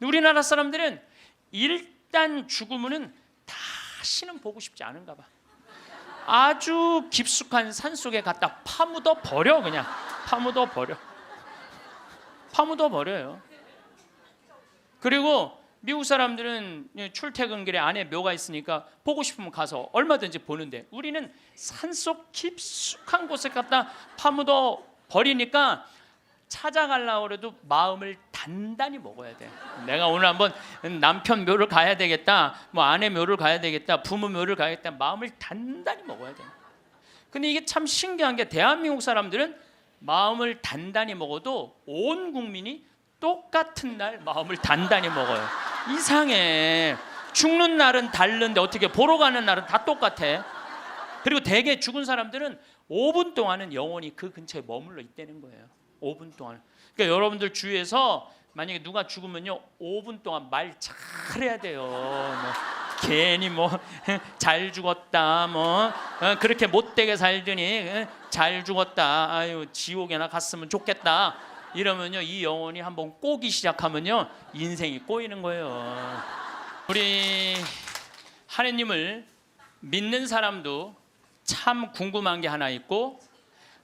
우리나라 사람들은 일단 죽으면은 다시는 보고 싶지 않은가 봐. 아주 깊숙한 산속에 갖다 파묻어 버려. 그냥 파묻어 버려요. 그리고 미국 사람들은 출퇴근길에 안에 묘가 있으니까 보고 싶으면 가서 얼마든지 보는데, 우리는 산속 깊숙한 곳에 갖다 파묻어 버리니까 찾아가려고 해도 마음을 단단히 먹어야 돼. 내가 오늘 한번 남편 묘를 가야 되겠다, 뭐 아내 묘를 가야 되겠다, 부모 묘를 가야겠다, 마음을 단단히 먹어야 돼. 근데 이게 참 신기한 게, 대한민국 사람들은 마음을 단단히 먹어도 온 국민이 똑같은 날 마음을 단단히 먹어요. 이상해. 죽는 날은 다른데 어떻게 보러 가는 날은 다 똑같아. 그리고 대개 죽은 사람들은 5분 동안은 영원히 그 근처에 머물러 있다는 거예요. 5분 동안. 그러니까 여러분들 주위에서 만약에 누가 죽으면요, 5분 동안 말 잘해야 돼요. 뭐 괜히 뭐 잘 죽었다, 뭐 그렇게 못되게 살더니 잘 죽었다, 아유 지옥에나 갔으면 좋겠다, 이러면요 이 영혼이 한번 꼬기 시작하면요 인생이 꼬이는 거예요. 우리 하느님을 믿는 사람도 참 궁금한 게 하나 있고,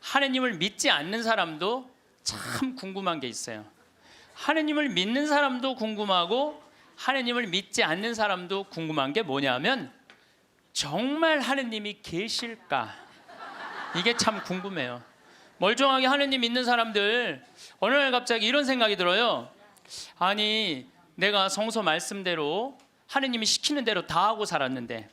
하느님을 믿지 않는 사람도 참 궁금한 게 있어요. 하느님을 믿는 사람도 궁금하고 하느님을 믿지 않는 사람도 궁금한 게 뭐냐면, 정말 하느님이 계실까? 이게 참 궁금해요. 멀쩡하게 하느님 믿는 사람들 어느 날 갑자기 이런 생각이 들어요. 아니, 내가 성서 말씀대로 하느님이 시키는 대로 다 하고 살았는데,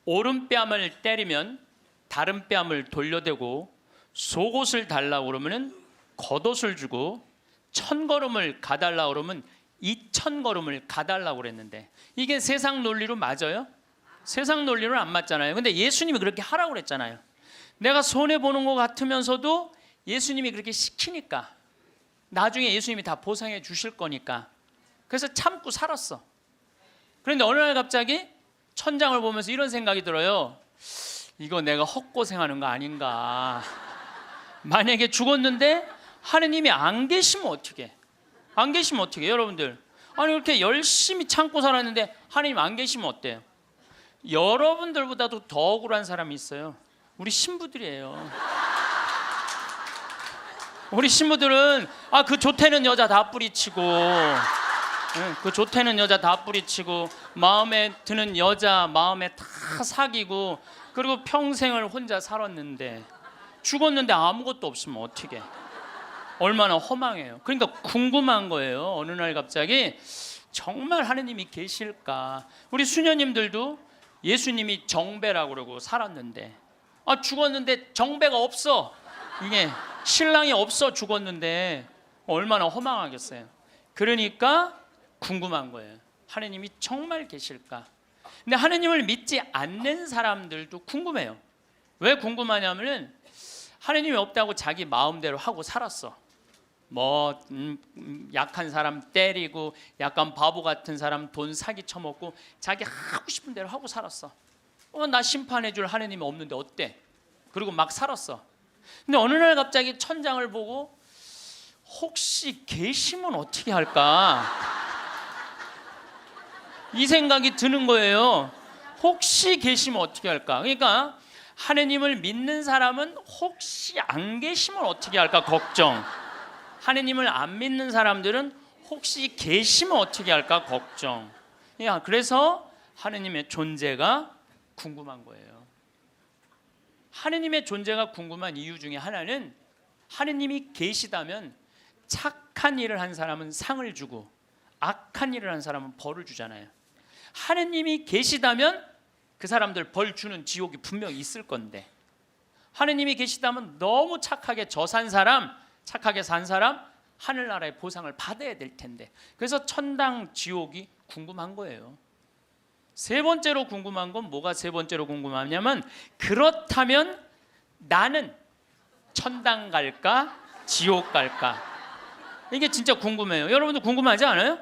오른뺨을 때리면 다른 뺨을 돌려대고, 속옷을 달라고 그러면 겉옷을 주고, 1000걸음을 가달라고 그러면 2000걸음을 가달라고 그랬는데, 이게 세상 논리로 맞아요? 세상 논리로는 안 맞잖아요. 근데 예수님이 그렇게 하라고 그랬잖아요. 내가 손해보는 것 같으면서도 예수님이 그렇게 시키니까 나중에 예수님이 다 보상해 주실 거니까, 그래서 참고 살았어. 그런데 어느 날 갑자기 천장을 보면서 이런 생각이 들어요. 이거 내가 헛고생하는 거 아닌가. 만약에 죽었는데 하느님이 안 계시면 어떻게? 안 계시면 어떻게? 여러분들, 아니 그렇게 열심히 참고 살았는데 하느님 안 계시면 어때요? 여러분들보다도 더 억울한 사람이 있어요. 우리 신부들이에요. 우리 신부들은 그 좋다는 여자 다 뿌리치고, 그 좋다는 여자 다 뿌리치고, 마음에 드는 여자 마음에 다 사귀고, 그리고 평생을 혼자 살았는데 죽었는데 아무것도 없으면 어떻게? 얼마나 허망해요. 그러니까 궁금한 거예요. 어느 날 갑자기 정말 하느님이 계실까? 우리 수녀님들도 예수님이 정배라고 그러고 살았는데, 죽었는데 정배가 없어. 이게 신랑이 없어 죽었는데 얼마나 허망하겠어요. 그러니까 궁금한 거예요. 하느님이 정말 계실까? 근데 하느님을 믿지 않는 사람들도 궁금해요. 왜 궁금하냐면은 하느님이 없다고 자기 마음대로 하고 살았어. 뭐 약한 사람 때리고, 약간 바보 같은 사람 돈 사기 쳐먹고, 자기 하고 싶은 대로 하고 살았어. 나 심판해 줄 하느님이 없는데 어때? 그리고 막 살았어. 근데 어느 날 갑자기 천장을 보고 혹시 계시면 어떻게 할까? 이 생각이 드는 거예요. 혹시 계시면 어떻게 할까? 그러니까 하느님을 믿는 사람은 혹시 안 계시면 어떻게 할까 걱정. 하느님을 안 믿는 사람들은 혹시 계시면 어떻게 할까 걱정. 그래서 하느님의 존재가 궁금한 거예요. 하느님의 존재가 궁금한 이유 중에 하나는, 하느님이 계시다면 착한 일을 한 사람은 상을 주고 악한 일을 한 사람은 벌을 주잖아요. 하느님이 계시다면 그 사람들 벌 주는 지옥이 분명히 있을 건데, 하느님이 계시다면 너무 착하게 산 사람, 착하게 산 사람 하늘나라의 보상을 받아야 될 텐데, 그래서 천당 지옥이 궁금한 거예요. 세 번째로 궁금한 건 뭐가 세 번째로 궁금하냐면, 그렇다면 나는 천당 갈까 지옥 갈까? 이게 진짜 궁금해요. 여러분도 궁금하지 않아요?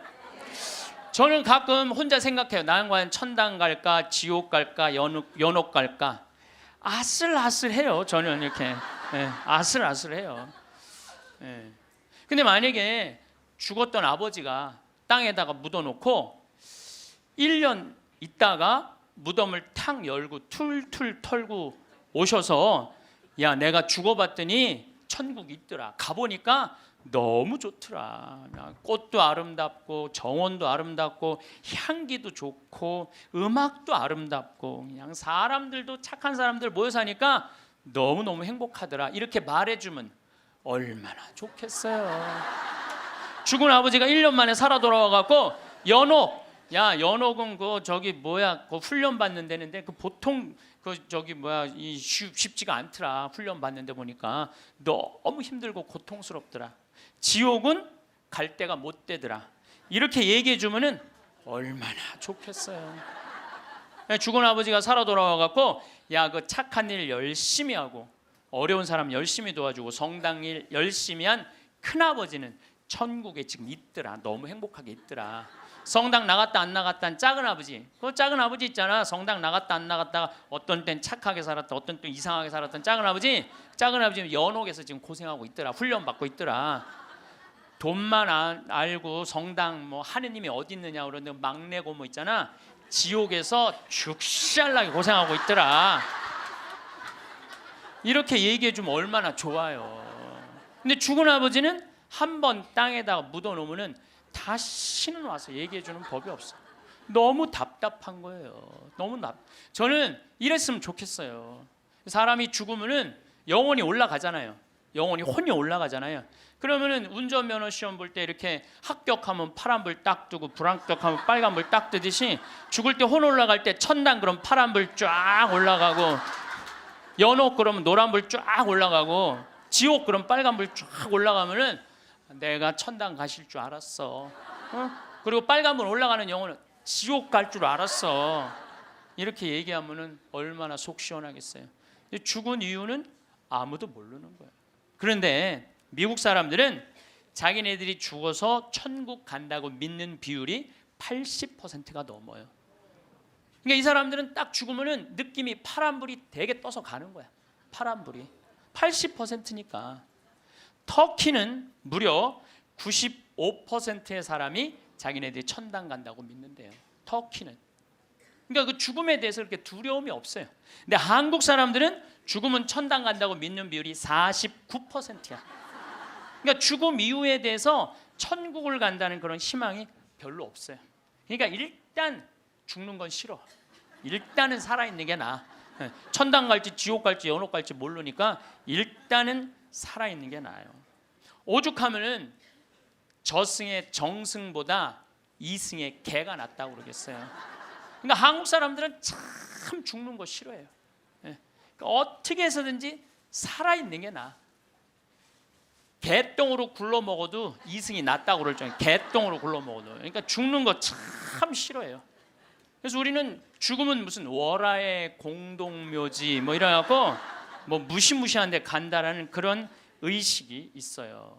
저는 가끔 혼자 생각해요. 나는 과연 천당 갈까 지옥 갈까 연옥 갈까? 아슬아슬해요. 저는 이렇게 아슬아슬해요. 근데 만약에 죽었던 아버지가 땅에다가 묻어놓고 1년 있다가 무덤을 탁 열고 툴툴 털고 오셔서 야, 내가 죽어봤더니 천국이 있더라. 가보니까 너무 좋더라. 꽃도 아름답고 정원도 아름답고 향기도 좋고 음악도 아름답고 그냥 사람들도 착한 사람들 모여 사니까 너무너무 행복하더라. 이렇게 말해주면 얼마나 좋겠어요. 죽은 아버지가 1년 만에 살아 돌아와갖고 연옥, 야, 연옥은 그 저기 뭐야, 그 훈련 받는 데는데 그 보통 그 저기 뭐야 이 쉽지가 않더라. 훈련 받는데 보니까 너무 힘들고 고통스럽더라. 지옥은 갈 데가 못 되더라. 이렇게 얘기해 주면은 얼마나 좋겠어요. 죽은 아버지가 살아 돌아와갖고 야, 그 착한 일 열심히 하고 어려운 사람 열심히 도와주고 성당 일 열심히 한 큰아버지는 천국에 지금 있더라. 너무 행복하게 있더라. 성당 나갔다 안 나갔다 한 작은 아버지, 그 작은 아버지 있잖아. 성당 나갔다 안 나갔다가 어떤 땐 착하게 살았다, 어떤 땐 이상하게 살았던 작은 아버지는 연옥에서 지금 고생하고 있더라. 훈련 받고 있더라. 돈만 알고 성당 뭐 하느님이 어디 있느냐 그러는데 막내 고모 있잖아. 지옥에서 죽살나게 고생하고 있더라. 이렇게 얘기해 주면 얼마나 좋아요. 근데 죽은 아버지는 한번 땅에다가 묻어놓으면은 다시는 와서 얘기해 주는 법이 없어. 너무 답답한 거예요. 저는 이랬으면 좋겠어요. 사람이 죽으면은 영혼이 올라가잖아요. 영혼이 혼이 올라가잖아요. 그러면은 운전면허 시험 볼 때 이렇게 합격하면 파란불 딱 뜨고 불합격하면 빨간불 딱 뜨듯이 죽을 때 혼 올라갈 때 천당 그럼 파란불 쫙 올라가고 연옥 그러면 노란불 쫙 올라가고 지옥 그럼 빨간불 쫙 올라가면은 내가 천당 가실 줄 알았어. 그리고 빨간불 올라가는 영혼은 지옥 갈 줄 알았어. 이렇게 얘기하면은 얼마나 속 시원하겠어요. 죽은 이유는 아무도 모르는 거예요. 그런데 미국 사람들은 자기네들이 죽어서 천국 간다고 믿는 비율이 80%가 넘어요. 그러니까 이 사람들은 딱 죽으면은 느낌이 파란불이 되게 떠서 가는 거야. 파란불이 80%니까. 터키는 무려 95%의 사람이 자기네들이 천당 간다고 믿는데요. 터키는. 그러니까 그 죽음에 대해서 그렇게 두려움이 없어요. 근데 한국 사람들은 죽으면 천당 간다고 믿는 비율이 49%야. 그러니까 죽음 이후에 대해서 천국을 간다는 그런 희망이 별로 없어요. 그러니까 일단 죽는 건 싫어. 일단은 살아있는 게 나아. 천당 갈지 지옥 갈지 연옥 갈지 모르니까 일단은 살아있는 게 나아요. 오죽하면은 저승의 정승보다 이승의 개가 낫다고 그러겠어요. 그러니까 한국 사람들은 참 죽는 거 싫어해요. 그러니까 어떻게 해서든지 살아있는 게 나아. 개똥으로 굴러 먹어도 이승이 낫다고 그럴 정도로 개똥으로 굴러 먹어도. 그러니까 죽는 거 참 싫어해요. 그래서 우리는 죽으면 무슨 월화의 공동묘지 뭐 이래갖고 뭐 무시무시한 데 간다라는 그런 의식이 있어요.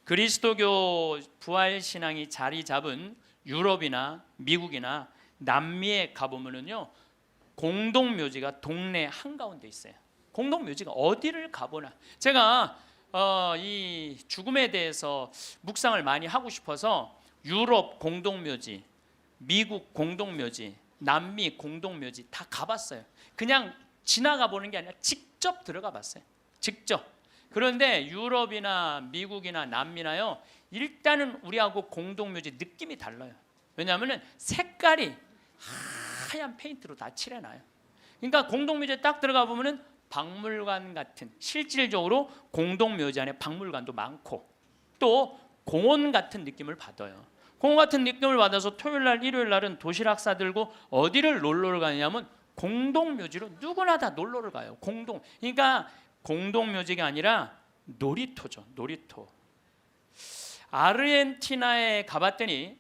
그리스도교 부활신앙이 자리 잡은 유럽이나 미국이나 남미에 가보면은요, 공동묘지가 동네 한가운데 있어요. 공동묘지가 어디를 가보나. 제가 이 죽음에 대해서 묵상을 많이 하고 싶어서 유럽 공동묘지, 미국 공동묘지, 남미 공동묘지 다 가봤어요. 그냥 지나가 보는 게 아니라 직접 들어가 봤어요. 직접. 그런데 유럽이나 미국이나 남미나요, 일단은 우리하고 공동묘지 느낌이 달라요. 왜냐하면 색깔이 하얀 페인트로 다 칠해놔요. 그러니까 공동묘지에 딱 들어가 보면은 박물관 같은, 실질적으로 공동묘지 안에 박물관도 많고 또 공원 같은 느낌을 받아요. 공원 같은 느낌을 받아서 토요일날 일요일날은 도시락 싸들고 어디를 놀러를 가냐면 공동묘지로 누구나 다 놀러를 가요. 그러니까 공동묘지가 아니라 놀이터죠. 놀이터. 아르헨티나에 가봤더니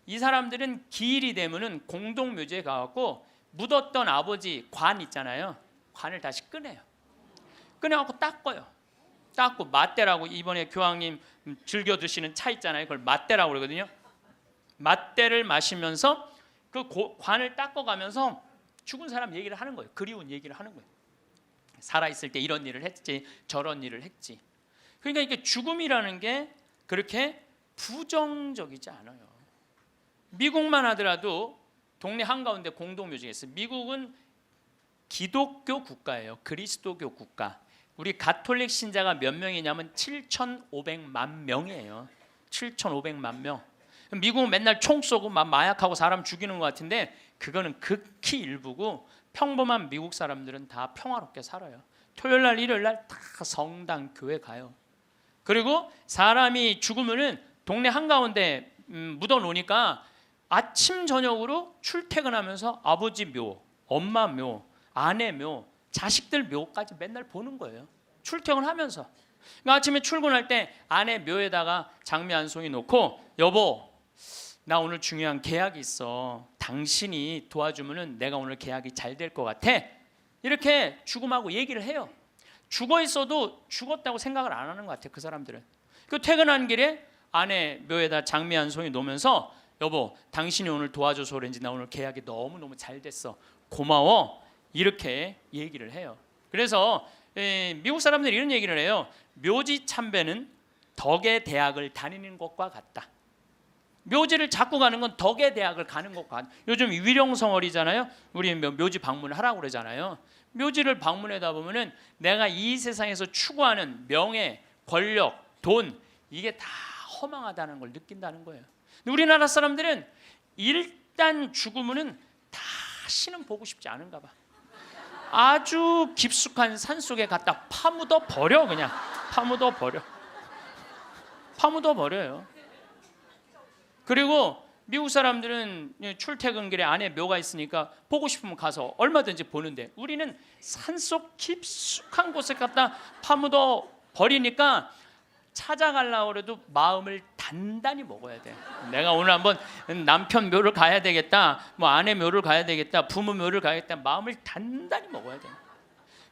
이 사람들은 기일이 되면은 공동묘지에 가갖고 묻었던 아버지 관 있잖아요. 관을 다시 꺼내요. 꺼내갖고 닦아요. 닦고 맞대라고, 이번에 교황님 즐겨 드시는 차 있잖아요. 그걸 맞대라고 그러거든요. 맞대를 마시면서 그 관을 닦아가면서 죽은 사람 얘기를 하는 거예요. 그리운 얘기를 하는 거예요. 살아있을 때 이런 일을 했지, 저런 일을 했지. 그러니까 이게 죽음이라는 게 그렇게 부정적이지 않아요. 미국만 하더라도 동네 한가운데 공동묘지가 있어요. 미국은 기독교 국가예요. 그리스도교 국가. 우리 가톨릭 신자가 몇 명이냐면 7,500만 명이에요. 7,500만 명. 미국은 맨날 총 쏘고 마약하고 사람 죽이는 것 같은데 그거는 극히 일부고 평범한 미국 사람들은 다 평화롭게 살아요. 토요일 날 일요일 날 다 성당 교회 가요. 그리고 사람이 죽으면은 동네 한가운데 묻어 놓으니까 아침 저녁으로 출퇴근하면서 아버지 묘, 엄마 묘, 아내 묘, 자식들 묘까지 맨날 보는 거예요. 출퇴근하면서. 그러니까 아침에 출근할 때 아내 묘에다가 장미 한 송이 놓고 여보 나 오늘 중요한 계약이 있어. 당신이 도와주면은 내가 오늘 계약이 잘 될 것 같아. 이렇게 죽음하고 얘기를 해요. 죽어 있어도 죽었다고 생각을 안 하는 것 같아요. 그 사람들은. 그 퇴근한 길에 아내 묘에다 장미 한 송이 놓으면서 여보 당신이 오늘 도와줘서 그런지 나 오늘 계약이 너무너무 잘 됐어. 고마워. 이렇게 얘기를 해요. 그래서 미국 사람들이 이런 얘기를 해요. 묘지 참배는 덕의 대학을 다니는 것과 같다. 묘지를 자꾸 가는 건 덕의 대학을 가는 것과 같다. 요즘 위령성월이잖아요. 우리 묘지 방문을 하라고 그러잖아요. 묘지를 방문하다 보면은 내가 이 세상에서 추구하는 명예, 권력, 돈 이게 다 허망하다는 걸 느낀다는 거예요. 근데 우리나라 사람들은 일단 죽으면은 다시는 보고 싶지 않은가 봐. 아주 깊숙한 산속에 갖다 파묻어 버려. 그냥 파묻어 버려요. 그리고 미국 사람들은 출퇴근길에 안에 묘가 있으니까 보고 싶으면 가서 얼마든지 보는데 우리는 산속 깊숙한 곳에 갖다 파묻어 버리니까 찾아가려고 해도 마음을 단단히 먹어야 돼. 내가 오늘 한번 남편 묘를 가야 되겠다, 뭐 아내 묘를 가야 되겠다, 부모 묘를 가야겠다, 마음을 단단히 먹어야 돼.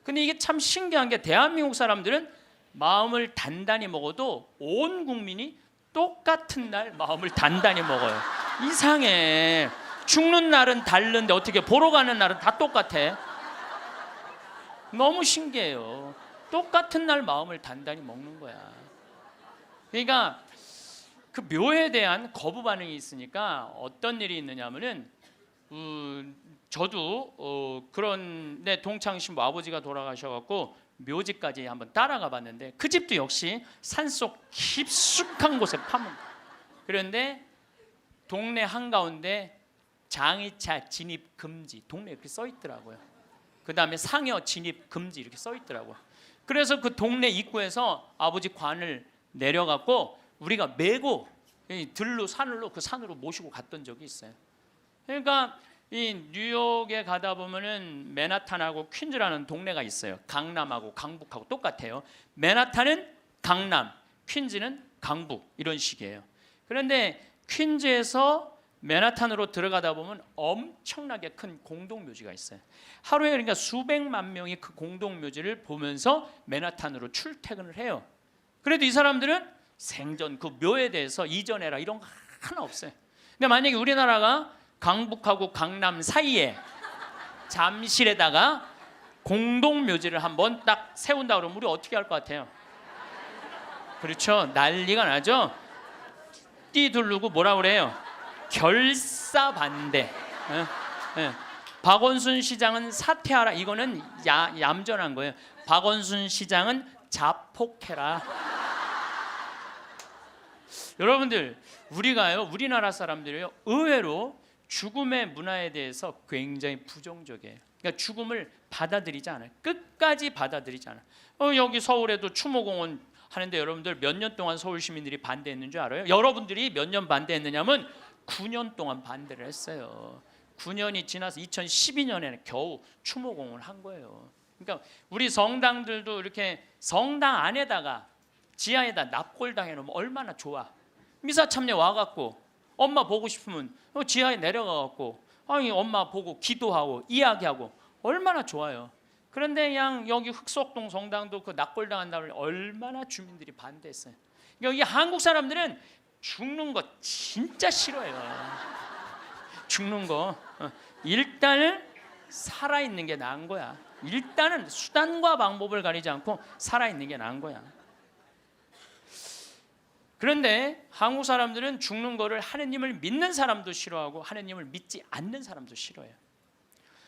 근데 이게 참 신기한 게 대한민국 사람들은 마음을 단단히 먹어도 온 국민이 똑같은 날 마음을 단단히 먹어요. 이상해. 죽는 날은 다른데 어떻게 보러 가는 날은 다 똑같아. 너무 신기해요. 똑같은 날 마음을 단단히 먹는 거야. 그러니까 그 묘에 대한 거부 반응이 있으니까 어떤 일이 있느냐면은 저도 그런데 동창 신부 아버지가 돌아가셔갖고 묘지까지 한번 따라가 봤는데 그 집도 역시 산속 깊숙한 곳에 파문. 그런데 동네 한가운데 장의차 진입 금지 동네에 이렇게 써 있더라고요. 그 다음에 상여 진입 금지 이렇게 써 있더라고요. 그래서 그 동네 입구에서 아버지 관을 내려갖고 우리가 메고 들로 산으로 그 산으로 모시고 갔던 적이 있어요. 그러니까 이 뉴욕에 가다 보면은 맨하탄하고 퀸즈라는 동네가 있어요. 강남하고 강북하고 똑같아요. 맨하탄은 강남, 퀸즈는 강북 이런 식이에요. 그런데 퀸즈에서 맨하탄으로 들어가다 보면 엄청나게 큰 공동묘지가 있어요. 하루에 그러니까 수백만 명이 그 공동묘지를 보면서 맨하탄으로 출퇴근을 해요. 그래도 이 사람들은 생전 그 묘에 대해서 이전해라 이런 거 하나 없어요. 근데 만약에 우리나라가 강북하고 강남 사이에 잠실에다가 공동묘지를 한번 딱 세운다 그러면 우리 어떻게 할 것 같아요? 그렇죠. 난리가 나죠. 띠 두르고 뭐라 그래요? 결사반대. 박원순 시장은 사퇴하라. 이거는 얌전한 거예요. 박원순 시장은 자폭해라. 여러분들 우리가요 우리나라 사람들이요 의외로 죽음의 문화에 대해서 굉장히 부정적이에요. 그러니까 죽음을 받아들이지 않아요. 끝까지 받아들이지 않아요. 여기 서울에도 추모공원 하는데 여러분들 몇 년 동안 서울 시민들이 반대했는 줄 알아요? 여러분들이 몇 년 반대했느냐면 9년 동안 반대를 했어요. 9년이 지나서 2012년에는 겨우 추모공원을 한 거예요. 그러니까 우리 성당들도 이렇게 성당 안에다가 지하에다 납골당 해놓으면 얼마나 좋아. 미사 참여 와갖고 엄마 보고 싶으면 지하에 내려가갖고 아니 엄마 보고 기도하고 이야기하고 얼마나 좋아요. 그런데 그냥 여기 흑석동 성당도 그 납골당 한다고 얼마나 주민들이 반대했어요. 여기 한국 사람들은 죽는 거 진짜 싫어해요. 죽는 거 일단은 살아있는 게 나은 거야. 일단은 수단과 방법을 가리지 않고 살아있는 게 나은 거야. 그런데 한국 사람들은 죽는 거를 하느님을 믿는 사람도 싫어하고 하느님을 믿지 않는 사람도 싫어해요.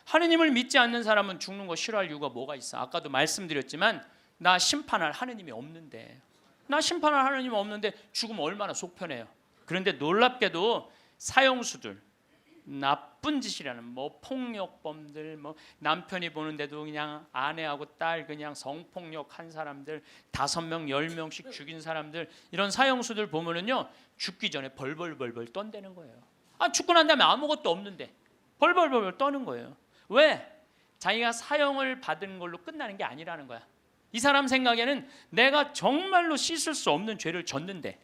하느님을 믿지 않는 사람은 죽는 거 싫어할 이유가 뭐가 있어? 아까도 말씀드렸지만 나 심판할 하느님이 없는데, 나 심판할 하느님이 없는데 죽으면 얼마나 속편해요. 그런데 놀랍게도 사형수들, 나쁜 짓이라는 뭐 폭력범들, 뭐 남편이 보는데도 그냥 아내하고 딸 그냥 성폭력한 사람들, 5명 10명씩 죽인 사람들, 이런 사형수들 보면은요 죽기 전에 벌벌벌벌 떤다는 거예요. 죽고 난 다음에 아무것도 없는데 벌벌벌벌 떠는 거예요. 왜? 자기가 사형을 받은 걸로 끝나는 게 아니라는 거야. 이 사람 생각에는 내가 정말로 씻을 수 없는 죄를 졌는데,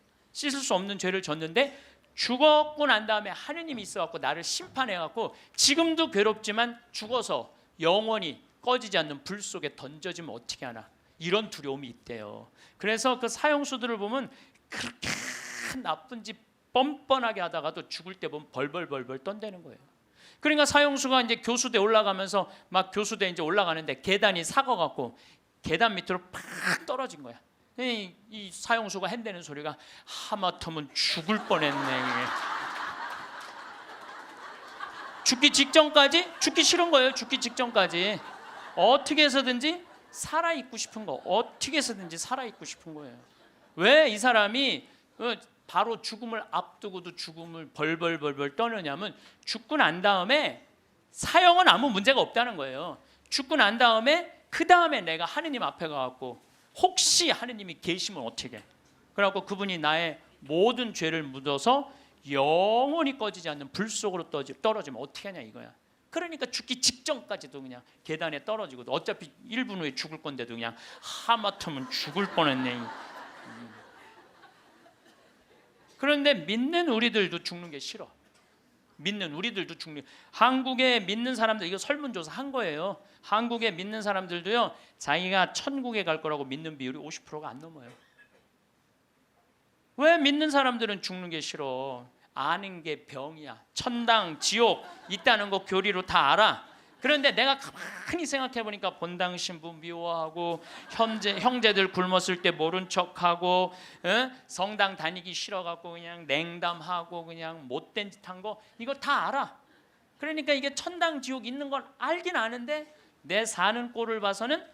죽었고 난 다음에 하느님이 있어갖고 나를 심판해갖고 지금도 괴롭지만 죽어서 영원히 꺼지지 않는 불 속에 던져지면 어떻게 하나, 이런 두려움이 있대요. 그래서 그 사형수들을 보면 그렇게 나쁜 짓 뻔뻔하게 하다가도 죽을 때 보면 벌벌벌벌 떤다는 거예요. 그러니까 사형수가 이제 교수대 올라가면서 막 교수대 이제 올라가는데 계단이 사거갖고 계단 밑으로 팍 떨어진 거야. 이 사형수가 핸대는 소리가 하마터면 죽을 뻔했네. 죽기 직전까지 죽기 싫은 거예요. 죽기 직전까지 어떻게 해서든지 살아있고 싶은 거, 어떻게 해서든지 살아있고 싶은 거예요. 왜 이 사람이 바로 죽음을 앞두고도 죽음을 벌벌벌벌 떠느냐면, 죽고 난 다음에 사형은 아무 문제가 없다는 거예요. 죽고 난 다음에 그 다음에 내가 하느님 앞에 가갖고 혹시 하느님이 계시면 어떻게 해? 그래갖고 그분이 나의 모든 죄를 묻어서 영원히 꺼지지 않는 불 속으로 떨어지면 어떻게 하냐 이거야. 그러니까 죽기 직전까지도 그냥 계단에 떨어지고, 어차피 1분 후에 죽을 건데도 그냥 하마터면 죽을 뻔했네. 그런데 믿는 우리들도 죽는 게 싫어. 한국에 믿는 사람들, 이거 설문조사 한 거예요. 한국에 믿는 사람들도요 자기가 천국에 갈 거라고 믿는 비율이 50%가 안 넘어요. 왜? 믿는 사람들은 죽는 게 싫어. 아는 게 병이야. 천당, 지옥 있다는 거 교리로 다 알아. 그런데 내가 가만히 생각해 보니까 본당 신부 미워하고, 형제들 굶었을 때 모른 척하고, 성당 다니기 싫어갖고 그냥 냉담하고 그냥 못된 짓 한 거, 이거 다 알아. 그러니까 이게 천당 지옥 있는 건 알긴 아는데 내 사는 꼴을 봐서는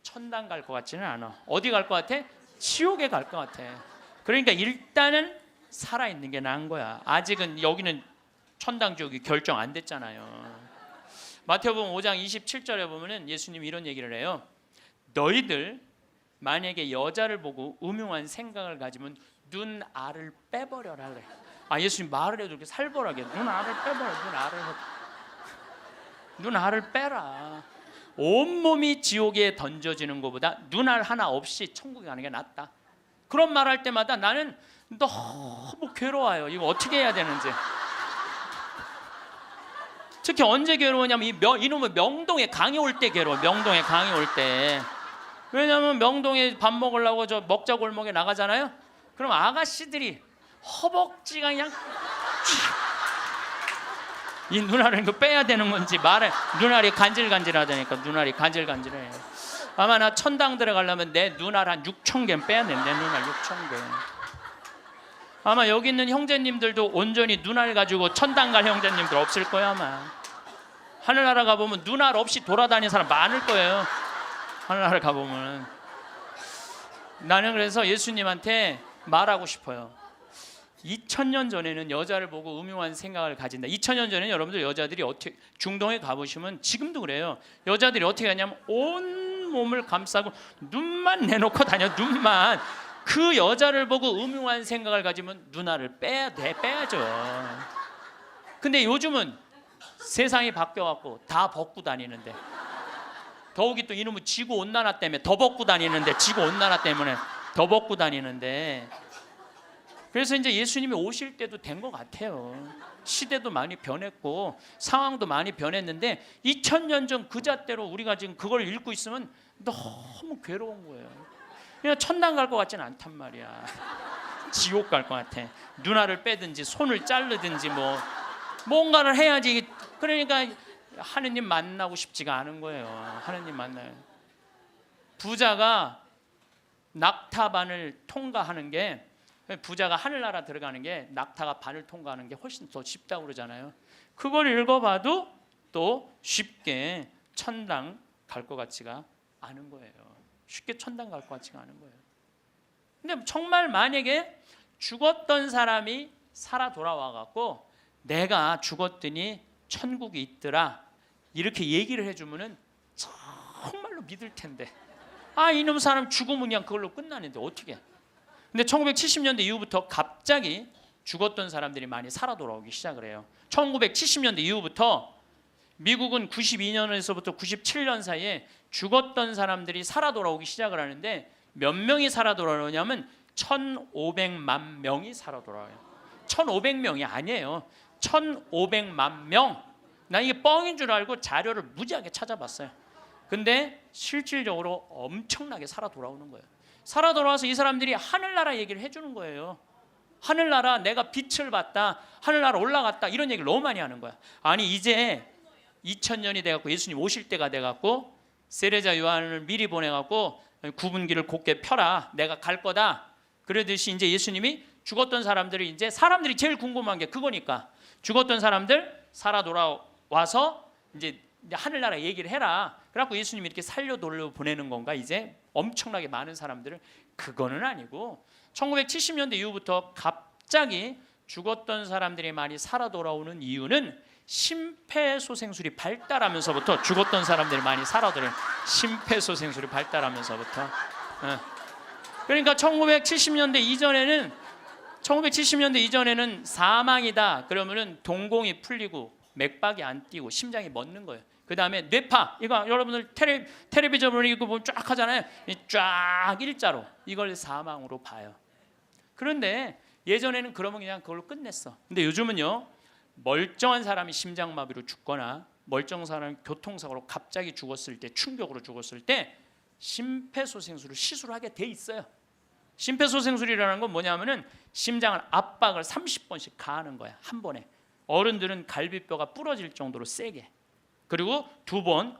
천당 갈 것 같지는 않아. 어디 갈 것 같아? 지옥에 갈 것 같아. 그러니까 일단은 살아있는 게 나은 거야. 아직은 여기는 천당 지옥이 결정 안 됐잖아요. 마태복음 5장 27절에 보면은 예수님이 이런 얘기를 해요. 너희들 만약에 여자를 보고 음흉한 생각을 가지면 눈알을 빼버려라 그래. 예수님 말을 해도 이렇게 살벌하게 눈알을 빼버려. 눈알을 빼라. 온몸이 지옥에 던져지는 것보다 눈알 하나 없이 천국에 가는 게 낫다. 그런 말할 때마다 나는 너무 괴로워요. 이거 어떻게 해야 되는지. 특히 언제 괴로우냐면 이놈의 명동에 강의 올 때 괴로워. 명동에 강의 올 때. 왜냐하면 명동에 밥 먹으려고 저 먹자 골목에 나가잖아요. 그럼 아가씨들이 허벅지가 그냥 이 눈알을 이거 빼야 되는 건지 말해. 눈알이 간질간질하다니까. 눈알이 간질간질해. 아마 나 천당 들어가려면 내 눈알 한 6,000개 빼야 돼. 내 눈알 6,000개. 아마 여기 있는 형제님들도 온전히 눈알 가지고 천당 갈 형제님들 없을 거야 아마. 하늘나라 가보면 눈알 없이 돌아다니는 사람 많을 거예요. 하늘나라 가보면. 나는 그래서 예수님한테 말하고 싶어요. 2000년 전에는 여자를 보고 음흉한 생각을 가진다. 2000년 전에는 여러분들 여자들이 어떻게, 중동에 가보시면 지금도 그래요. 여자들이 어떻게 하냐면 온 몸을 감싸고 눈만 내놓고 다녀. 눈만. 그 여자를 보고 음흉한 생각을 가지면 눈알을 빼야 돼. 빼야죠. 근데 요즘은 세상이 바뀌어갖고 다 벗고 다니는데, 더욱이 또 이놈의 지구온난화 때문에 더 벗고 다니는데, 지구온난화 때문에 더 벗고 다니는데, 그래서 이제 예수님이 오실 때도 된 것 같아요. 시대도 많이 변했고 상황도 많이 변했는데 2000년 전 그 잣대로 우리가 지금 그걸 읽고 있으면 너무 괴로운 거예요. 그냥 천당 갈 것 같지는 않단 말이야. 지옥 갈 것 같아. 눈알을 빼든지 손을 자르든지 뭐 뭔가를 해야지. 그러니까 하느님 만나고 싶지가 않은 거예요. 하느님 만나요. 부자가 낙타반을 통과하는 게 부자가 하늘나라 들어가는 게 낙타가 바늘 통과하는 게 훨씬 더 쉽다고 그러잖아요. 그걸 읽어봐도 또 쉽게 천당 갈 것 같지가 않은 거예요. 쉽게 천당 갈 것 같지가 않은 거예요. 근데 정말 만약에 죽었던 사람이 살아 돌아와 갖고 내가 죽었더니 천국이 있더라 이렇게 얘기를 해주면은 정말로 믿을 텐데, 아 이놈 사람 죽으면 그냥 그걸로 끝나는데 어떻게? 근데 1970년대 이후부터 갑자기 죽었던 사람들이 많이 살아 돌아오기 시작을 해요. 1970년대 이후부터 미국은 92년에서부터 97년 사이에 죽었던 사람들이 살아 돌아오기 시작을 하는데 몇 명이 살아 돌아오냐면 1,500만 명이 살아 돌아와요. 1,500명이 아니에요. 1,500만 명. 나 이게 뻥인 줄 알고 자료를 무지하게 찾아봤어요. 근데 실질적으로 엄청나게 살아 돌아오는 거예요. 살아 돌아와서 이 사람들이 하늘나라 얘기를 해주는 거예요. 하늘나라 내가 빛을 봤다, 하늘나라 올라갔다, 이런 얘기를 너무 많이 하는 거야. 아니 이제 2000년이 돼갖고 예수님 오실 때가 돼갖고 세례자 요한을 미리 보내갖고 구분기를 곧게 펴라, 내가 갈 거다. 그러듯이 이제 예수님이 죽었던 사람들이 이제 사람들이 제일 궁금한 게 그거니까 죽었던 사람들 살아 돌아와서 이제 하늘나라 얘기를 해라. 그래갖고 예수님이 이렇게 살려 돌려 보내는 건가? 이제 엄청나게 많은 사람들을. 그거는 아니고 1970년대 이후부터 갑자기 죽었던 사람들이 많이 살아 돌아오는 이유는 심폐소생술이 발달하면서부터 죽었던 사람들이 많이 살아 돌아오는 심폐소생술이 발달하면서부터. 그러니까 1970년대 이전에는 사망이다 그러면은 동공이 풀리고 맥박이 안 뛰고 심장이 멎는 거예요. 그 다음에 뇌파, 이거 여러분들 텔레비전으로 이거 보면 쫙 하잖아요. 쫙 일자로 이걸 사망으로 봐요. 그런데 예전에는 그러면 그냥 그걸로 끝냈어. 근데 요즘은요, 멀쩡한 사람이 심장마비로 죽거나 멀쩡한 사람이 교통사고로 갑자기 죽었을 때, 충격으로 죽었을 때 심폐소생술을 시술을 하게 돼 있어요. 심폐소생술이라는 건 뭐냐면은 심장을 압박을 30번씩 가하는 거야, 한 번에. 어른들은 갈비뼈가 부러질 정도로 세게. 그리고 2번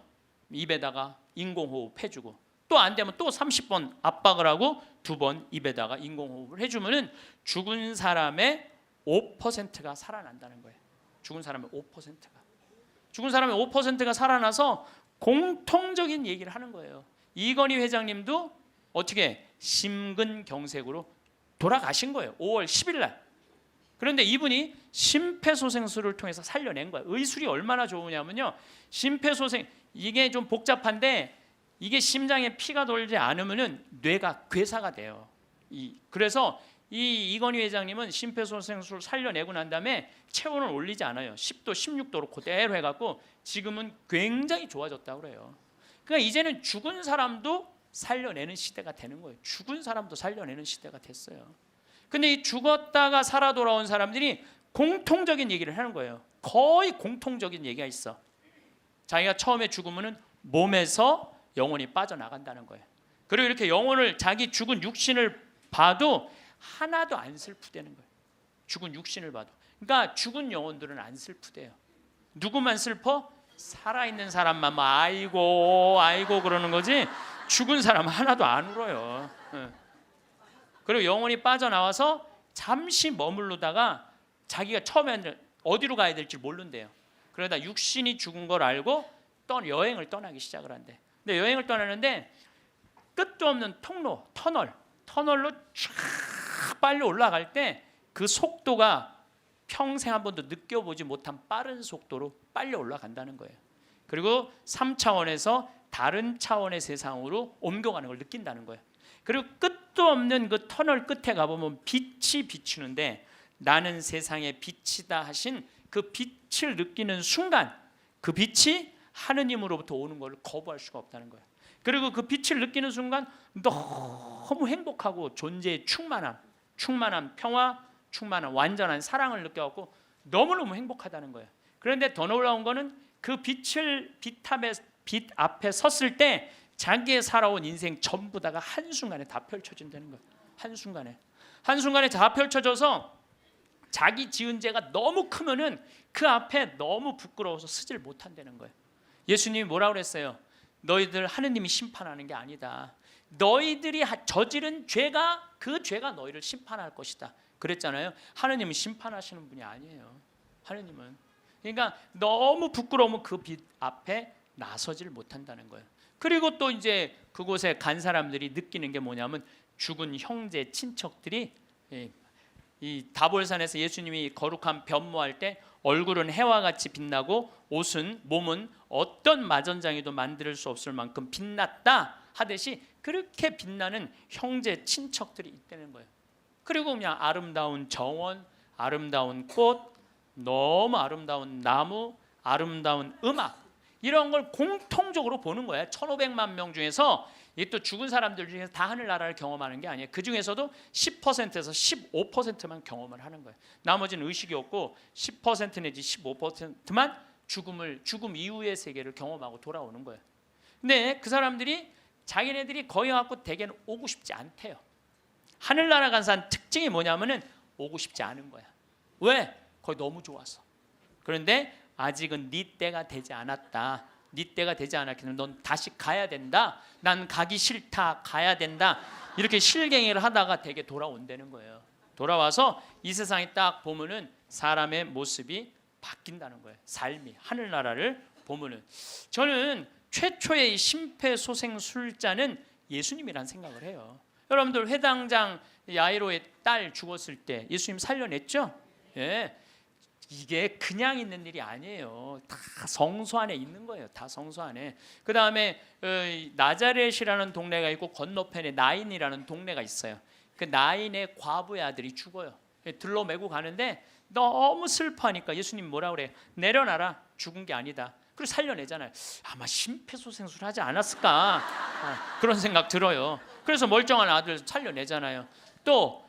입에다가 인공호흡 해주고, 또 안 되면 또 30번 압박을 하고 2번 입에다가 인공호흡을 해주면은 죽은 사람의 5%가 살아난다는 거예요. 죽은 사람의 5%가 살아나서 공통적인 얘기를 하는 거예요. 이건희 회장님도 어떻게 심근경색으로 돌아가신 거예요. 5월 10일 날. 그런데 이분이 심폐소생술을 통해서 살려낸 거예요. 의술이 얼마나 좋으냐면요, 심폐소생, 이게 좀 복잡한데 이게 심장에 피가 돌지 않으면은 뇌가 괴사가 돼요. 그래서 이건희 회장님은 심폐소생술 살려내고 난 다음에 체온을 올리지 않아요. 10도, 16도로 그대로 해갖고 지금은 굉장히 좋아졌다고 그래요. 그러니까 이제는 죽은 사람도 살려내는 시대가 되는 거예요. 죽은 사람도 살려내는 시대가 됐어요. 근데 이 죽었다가 살아 돌아온 사람들이 공통적인 얘기를 하는 거예요. 거의 공통적인 얘기가 있어. 자기가 처음에 죽으면은 몸에서 영혼이 빠져나간다는 거예요. 그리고 이렇게 영혼을, 자기 죽은 육신을 봐도 하나도 안 슬프대는 거예요. 죽은 육신을 봐도. 그러니까 죽은 영혼들은 안 슬프대요. 누구만 슬퍼? 살아있는 사람만 뭐 아이고 아이고 그러는 거지, 죽은 사람 하나도 안 울어요. 그리고 영혼이 빠져나와서 잠시 머무르다가 자기가 처음에는 어디로 가야 될지 모른대요. 그러다 육신이 죽은 걸 알고 여행을 떠나기 시작을 한대. 근데 여행을 떠나는데 끝도 없는 통로, 터널로 쫙 빨리 올라갈 때 그 속도가 평생 한 번도 느껴보지 못한 빠른 속도로 빨리 올라간다는 거예요. 그리고 3차원에서 다른 차원의 세상으로 옮겨가는 걸 느낀다는 거예요. 그리고 끝도 없는 그 터널 끝에 가보면 빛이 비추는데, 나는 세상의 빛이다 하신 그 빛을 느끼는 순간 그 빛이 하느님으로부터 오는 걸 거부할 수가 없다는 거예요. 그리고 그 빛을 느끼는 순간 너무 행복하고 존재의 충만함, 평화, 충만한 완전한 사랑을 느껴갖고 너무너무 행복하다는 거예요. 그런데 더 놀라운 거는 그 빛 앞에 섰을 때 자기의 살아온 인생 전부 다가 한순간에 다 펼쳐진다는 거예요. 한순간에 다 펼쳐져서 자기 지은 죄가 너무 크면은 그 앞에 너무 부끄러워서 서질 못한다는 거예요. 예수님이 뭐라고 그랬어요? 너희들 하느님이 심판하는 게 아니다. 너희들이 저지른 죄가 그 죄가 너희를 심판할 것이다 그랬잖아요. 하느님은 심판하시는 분이 아니에요. 하느님은. 그러니까 너무 부끄러우면 그 빛 앞에 나서지를 못한다는 거예요. 그리고 또 이제 그곳에 간 사람들이 느끼는 게 뭐냐면 죽은 형제 친척들이 이 다볼산에서 예수님이 거룩한 변모할 때 얼굴은 해와 같이 빛나고 옷은 몸은 어떤 마전장이도 만들 수 없을 만큼 빛났다 하듯이 그렇게 빛나는 형제 친척들이 있다는 거예요. 그리고 그냥 아름다운 정원, 아름다운 꽃, 너무 아름다운 나무, 아름다운 음악 이런 걸 공통적으로 보는 거예요. 1,500만 명 중에서 이 또 죽은 사람들 중에서 다 하늘나라를 경험하는 게 아니에요. 그 중에서도 10%에서 15%만 경험을 하는 거예요. 나머지는 의식이 없고 10% 내지 15%만 죽음 이후의 세계를 경험하고 돌아오는 거예요. 근데 그 사람들이 자기네들이 거기 갖고 대개는 오고 싶지 않대요. 하늘나라 간 사람 특징이 뭐냐면은 오고 싶지 않은 거야. 왜? 거기 너무 좋아서. 그런데 아직은 네 때가 되지 않았다. 네 때가 되지 않았기 때문에 넌 다시 가야 된다. 난 가기 싫다. 가야 된다. 이렇게 실갱이를 하다가 되게 돌아온다는 거예요. 돌아와서 이 세상에 딱 보면은 사람의 모습이 바뀐다는 거예요. 삶이 하늘나라를 보면은 저는 최초의 심폐소생술자는 예수님이라는 생각을 해요. 여러분들 회당장 야이로의 딸 죽었을 때 예수님 살려냈죠? 예. 이게 그냥 있는 일이 아니에요. 다 성소 안에 있는 거예요. 다 성소 안에. 그 다음에 나자렛이라는 동네가 있고 건너편에 나인이라는 동네가 있어요. 그 나인의 과부의 아들이 죽어요. 들러 메고 가는데 너무 슬퍼하니까 예수님 뭐라 그래요? 내려놔라. 죽은 게 아니다. 그리고 살려내잖아요. 아마 심폐소생술 하지 않았을까? 그런 생각 들어요. 그래서 멀쩡한 아들 살려내잖아요. 또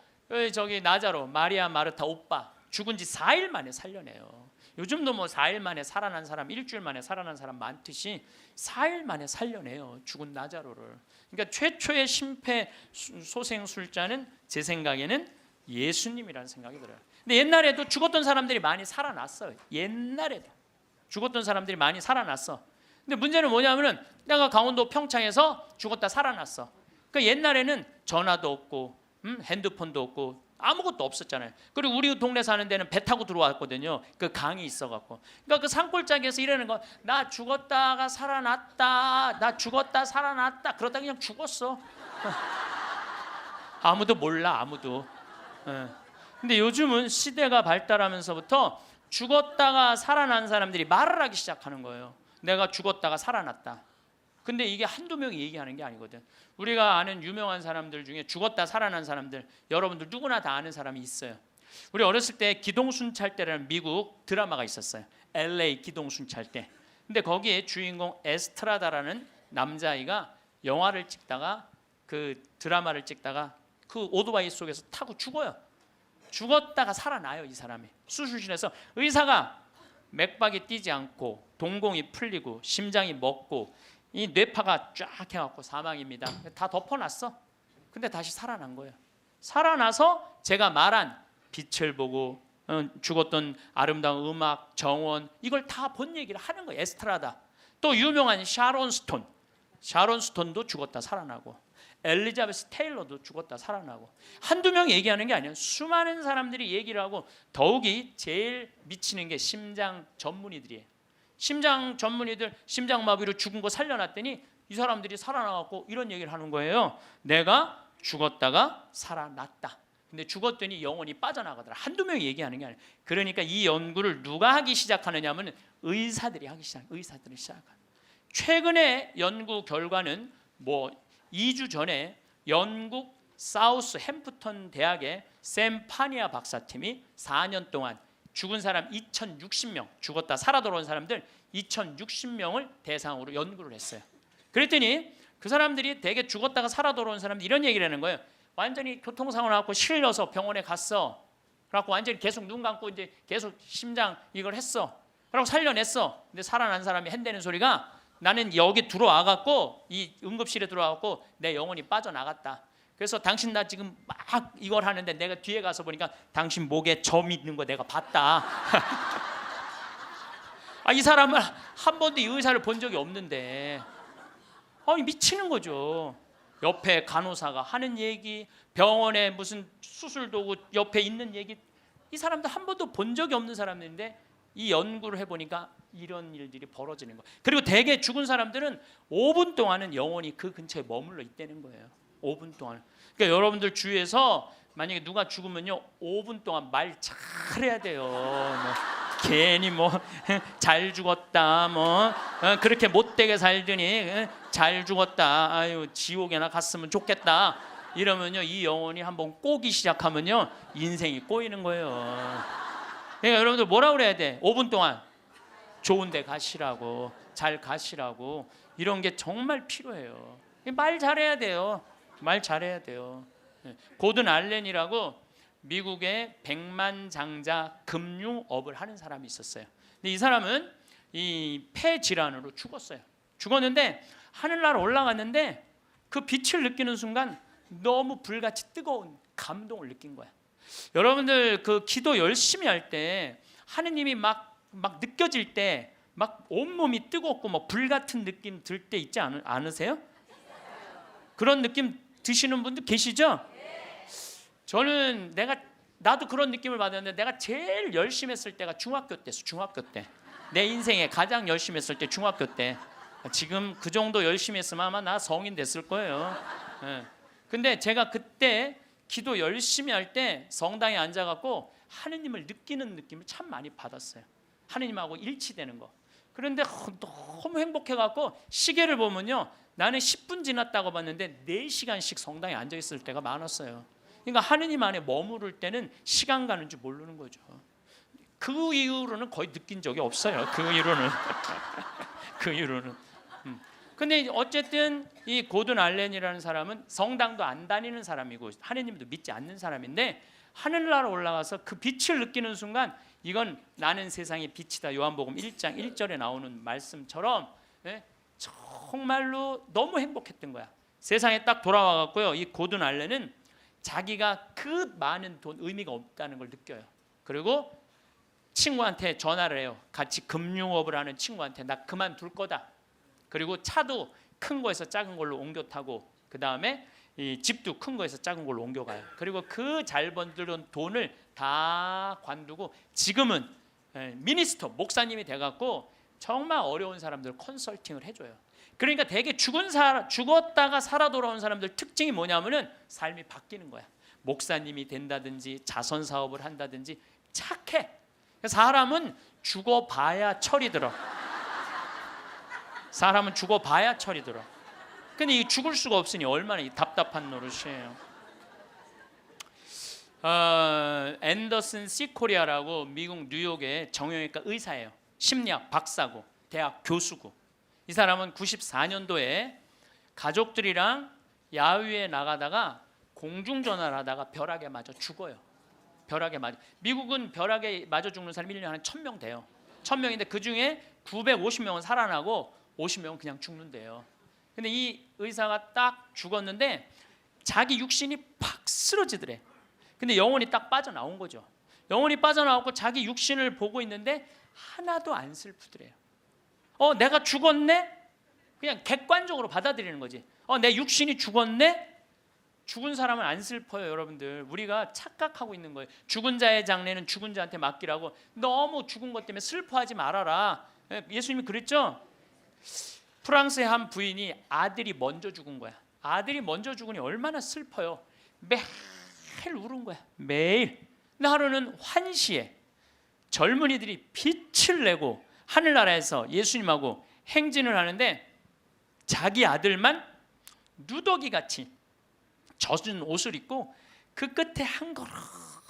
저기 나자로 마리아 마르타 오빠 죽은 지 4일 만에 살려내요. 요즘도 뭐 4일 만에 살아난 사람, 일주일 만에 살아난 사람 많듯이 4일 만에 살려내요. 죽은 나자로를. 그러니까 최초의 심폐소생술자는 제 생각에는 예수님이라는 생각이 들어요. 근데 옛날에도 죽었던 사람들이 많이 살아났어요. 옛날에도 죽었던 사람들이 많이 살아났어. 근데 문제는 뭐냐면은 내가 강원도 평창에서 죽었다 살아났어. 그러니까 옛날에는 전화도 없고 핸드폰도 없고 아무것도 없었잖아요. 그리고 우리 동네 사는 데는 배 타고 들어왔거든요. 그 강이 있어갖고. 그러니까 그 산골짜기에서 이러는 거, 나 죽었다가 살아났다, 나 죽었다 살아났다. 그러다 그냥 죽었어. 아무도 몰라, 아무도. 근데 요즘은 시대가 발달하면서부터 죽었다가 살아난 사람들이 말을 하기 시작하는 거예요. 내가 죽었다가 살아났다. 근데 이게 한두 명이 얘기하는 게 아니거든. 우리가 아는 유명한 사람들 중에 죽었다 살아난 사람들 여러분들 누구나 다 아는 사람이 있어요. 우리 어렸을 때 기동순찰대라는 미국 드라마가 있었어요. LA 기동순찰대. 근데 거기에 주인공 에스트라다라는 남자아이가 영화를 찍다가 그 드라마를 찍다가 그 오토바이 속에서 타고 죽어요. 죽었다가 살아나요. 이 사람이 수술실에서 의사가 맥박이 뛰지 않고 동공이 풀리고 심장이 멎고 이 뇌파가 쫙 해갖고 사망입니다. 다 덮어놨어. 근데 다시 살아난 거예요. 살아나서 제가 말한 빛을 보고 죽었던 아름다운 음악, 정원 이걸 다 본 얘기를 하는 거예요. 에스트라다. 또 유명한 샤론 스톤. 샤론 스톤도 죽었다 살아나고 엘리자베스 테일러도 죽었다 살아나고 한두 명 얘기하는 게 아니에요. 수많은 사람들이 얘기를 하고 더욱이 제일 미치는 게 심장 전문의들이에요. 심장 전문의들 심장마비로 죽은 거 살려놨더니 이 사람들이 살아나갖고 이런 얘기를 하는 거예요. 내가 죽었다가 살아났다. 근데 죽었더니 영혼이 빠져나가더라. 한두 명이 얘기하는 게 아니에요. 그러니까 이 연구를 누가 하기 시작하느냐 하면 의사들이 하기 시작. 의사들이 시작한. 최근에 연구 결과는 뭐 2주 전에 영국 사우스 햄프턴 대학의 샘 파니아 박사팀이 4년 동안 죽은 사람 2,060명, 죽었다 살아 돌아온 사람들 2,060명을 대상으로 연구를 했어요. 그랬더니 그 사람들이 대개 죽었다가 살아 돌아온 사람들 이런 얘기를 하는 거예요. 완전히 교통사고 나고 실려서 병원에 갔어. 그래갖고 완전히 계속 눈 감고 이제 계속 심장 이걸 했어. 그러고 살려냈어. 근데 살아난 사람이 핸대는 소리가 나는 여기 들어와갖고 이 응급실에 들어와갖고 내 영혼이 빠져나갔다. 그래서 당신 나 지금 막 이걸 하는데 내가 뒤에 가서 보니까 당신 목에 점 있는 거 내가 봤다. 이 사람은 한 번도 이 의사를 본 적이 없는데 미치는 거죠. 옆에 간호사가 하는 얘기, 병원에 무슨 수술 도구 옆에 있는 얘기, 이 사람도 한 번도 본 적이 없는 사람인데 이 연구를 해보니까 이런 일들이 벌어지는 거예요. 그리고 대개 죽은 사람들은 5분 동안은 영원히 그 근처에 머물러 있다는 거예요. 5분 동안. 그러니까 여러분들 주위에서 만약에 누가 죽으면요 5분 동안 말 잘해야 돼요. 뭐 괜히 뭐 잘 죽었다, 뭐 그렇게 못되게 살더니 잘 죽었다, 아유 지옥에나 갔으면 좋겠다 이러면요 이 영혼이 한번 꼬기 시작하면요 인생이 꼬이는 거예요. 그러니까 여러분들 뭐라 그래야 돼? 5분 동안 좋은 데 가시라고, 잘 가시라고, 이런 게 정말 필요해요. 말 잘해야 돼요. 말 잘해야 돼요. 고든 알렌이라고 미국의 백만장자 금융업을 하는 사람이 있었어요. 근데 이 사람은 이 폐 질환으로 죽었어요. 죽었는데 하늘나라 올라갔는데 그 빛을 느끼는 순간 너무 불같이 뜨거운 감동을 느낀 거야. 여러분들 그 기도 열심히 할 때 하느님이 막 느껴질 때 막 온몸이 뜨겁고 뭐 불 같은 느낌 들 때 있지 않으세요? 그런 느낌 드시는 분들 계시죠? 저는 나도 그런 느낌을 받았는데 내가 제일 열심히 했을 때가 중학교 때였어. 중학교 때. 내 인생에 가장 열심히 했을 때 중학교 때. 지금 그 정도 열심히 했으면 아마 나 성인 됐을 거예요. 근데 제가 그때 기도 열심히 할 때 성당에 앉아갖고 하느님을 느끼는 느낌을 참 많이 받았어요. 하느님하고 일치되는 거. 그런데 너무 행복해갖고 시계를 보면요 나는 10분 지났다고 봤는데 4시간씩 성당에 앉아있을 때가 많았어요. 그러니까 하느님 안에 머무를 때는 시간 가는 줄 모르는 거죠. 그 이후로는 거의 느낀 적이 없어요. 그 이후로는 그 이후로는. 근데 어쨌든 이 고든 알렌이라는 사람은 성당도 안 다니는 사람이고 하느님도 믿지 않는 사람인데 하늘나라 올라가서 그 빛을 느끼는 순간 이건 나는 세상의 빛이다. 요한복음 1장 1절에 나오는 말씀처럼 정말로 너무 행복했던 거야. 세상에 딱 돌아와 갖고요. 이 고든 알렌은 자기가 그 많은 돈 의미가 없다는 걸 느껴요. 그리고 친구한테 전화를 해요. 같이 금융업을 하는 친구한테 나 그만둘 거다. 그리고 차도 큰 거에서 작은 걸로 옮겨 타고 그 다음에 이 집도 큰 거에서 작은 걸로 옮겨가요. 그리고 그 잘 번들은 돈을 다 관두고 지금은 미니스터 목사님이 돼갖고 정말 어려운 사람들 컨설팅을 해줘요. 그러니까 대개 죽었다가 살아 돌아온 사람들 특징이 뭐냐면은 삶이 바뀌는 거야. 목사님이 된다든지 자선 사업을 한다든지 착해. 사람은 죽어봐야 철이 들어. 사람은 죽어봐야 철이 들어. 근데 이 죽을 수가 없으니 얼마나 답답한 노릇이에요. 앤더슨 시코리아라고 미국 뉴욕의 정형외과 의사예요. 심리학 박사고 대학 교수고. 이 사람은 94년도에 가족들이랑 야외에 나가다가 공중전화를 하다가 벼락에 맞아 죽어요. 벼락에 맞아. 미국은 벼락에 맞아 죽는 사람이 1년에 한 1000명 돼요. 1000명인데 그중에 950명은 살아나고 50명은 그냥 죽는데요. 근데 이 의사가 딱 죽었는데 자기 육신이 팍 쓰러지더래. 근데 영혼이 딱 빠져나온 거죠. 영혼이 빠져나오고 자기 육신을 보고 있는데 하나도 안 슬프더래요. 내가 죽었네? 그냥 객관적으로 받아들이는 거지. 내 육신이 죽었네? 죽은 사람은 안 슬퍼요, 여러분들. 우리가 착각하고 있는 거예요. 죽은 자의 장례는 죽은 자한테 맡기라고. 너무 죽은 것 때문에 슬퍼하지 말아라. 예수님이 그랬죠? 프랑스의 한 부인이 아들이 먼저 죽은 거야. 아들이 먼저 죽으니 얼마나 슬퍼요. 매일 울은 거야. 매일. 근데 하루는 환시에 젊은이들이 빛을 내고 하늘나라에서 예수님하고 행진을 하는데 자기 아들만 누더기같이 젖은 옷을 입고 그 끝에 한 걸음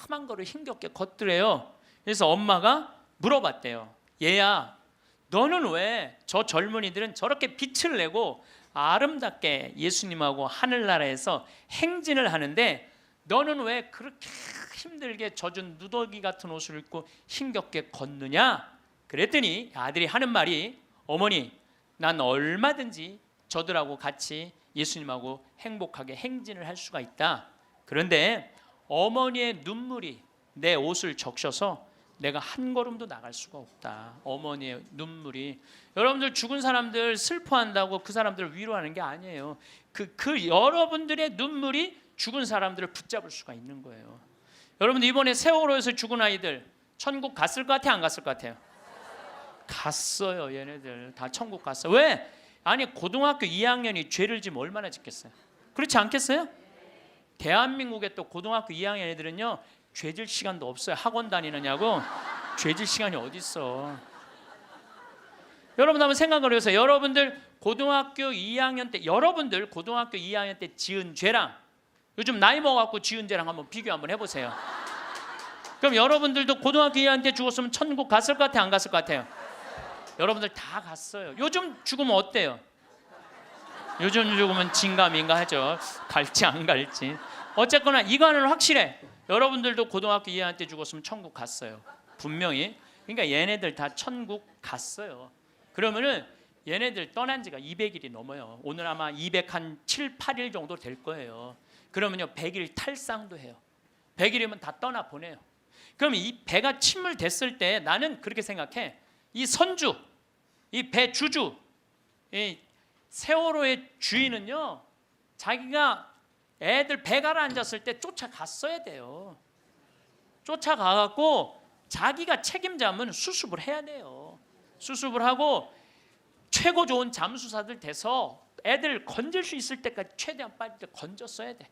한 걸음 힘겹게 걷더래요. 그래서 엄마가 물어봤대요. 얘야, 너는 왜 저 젊은이들은 저렇게 빛을 내고 아름답게 예수님하고 하늘나라에서 행진을 하는데 너는 왜 그렇게 힘들게 젖은 누더기 같은 옷을 입고 힘겹게 걷느냐? 그랬더니 아들이 하는 말이 어머니, 난 얼마든지 저들하고 같이 예수님하고 행복하게 행진을 할 수가 있다. 그런데 어머니의 눈물이 내 옷을 적셔서 내가 한 걸음도 나갈 수가 없다. 어머니의 눈물이. 여러분들 죽은 사람들 슬퍼한다고 그 사람들을 위로하는 게 아니에요. 그 여러분들의 눈물이 죽은 사람들을 붙잡을 수가 있는 거예요. 여러분들 이번에 세월호에서 죽은 아이들 천국 갔을 것 같아요? 안 갔을 것 같아요? 갔어요. 얘네들 다 천국 갔어. 왜? 아니 고등학교 2학년이 죄를 지면 얼마나 짓겠어요? 그렇지 않겠어요? 대한민국의 또 고등학교 2학년 애들은요 죄질 시간도 없어요. 학원 다니느냐고 죄질 시간이 어디 있어. 여러분 한번 생각을 해보세요. 여러분들 고등학교 2학년 때 지은 죄랑 요즘 나이 먹어갖고 지은 죄랑 한번 비교 한번 해보세요. 그럼 여러분들도 고등학교 2학년 때 죽었으면 천국 갔을 것 같아요? 안 갔을 것 같아요? 여러분들 다 갔어요. 요즘 죽으면 어때요? 요즘 죽으면 진감인가 하죠. 갈지 안 갈지. 어쨌거나 이거는 확실해. 여러분들도 고등학교 2학년 때 죽었으면 천국 갔어요. 분명히. 그러니까 얘네들 다 천국 갔어요. 그러면은 얘네들 떠난 지가 200일이 넘어요. 오늘 아마 207, 8일 정도 될 거예요. 그러면요 100일 탈상도 해요. 100일이면 다 떠나 보내요. 그럼 이 배가 침몰됐을 때 나는 그렇게 생각해. 이 선주, 이 배 주주, 이 세월호의 주인은요 자기가 애들 배 가라앉았을 때 쫓아갔어야 돼요. 쫓아가갖고 자기가 책임자면 수습을 해야 돼요. 수습을 하고 최고 좋은 잠수사들 돼서 애들 건질 수 있을 때까지 최대한 빨리 건졌어야 돼.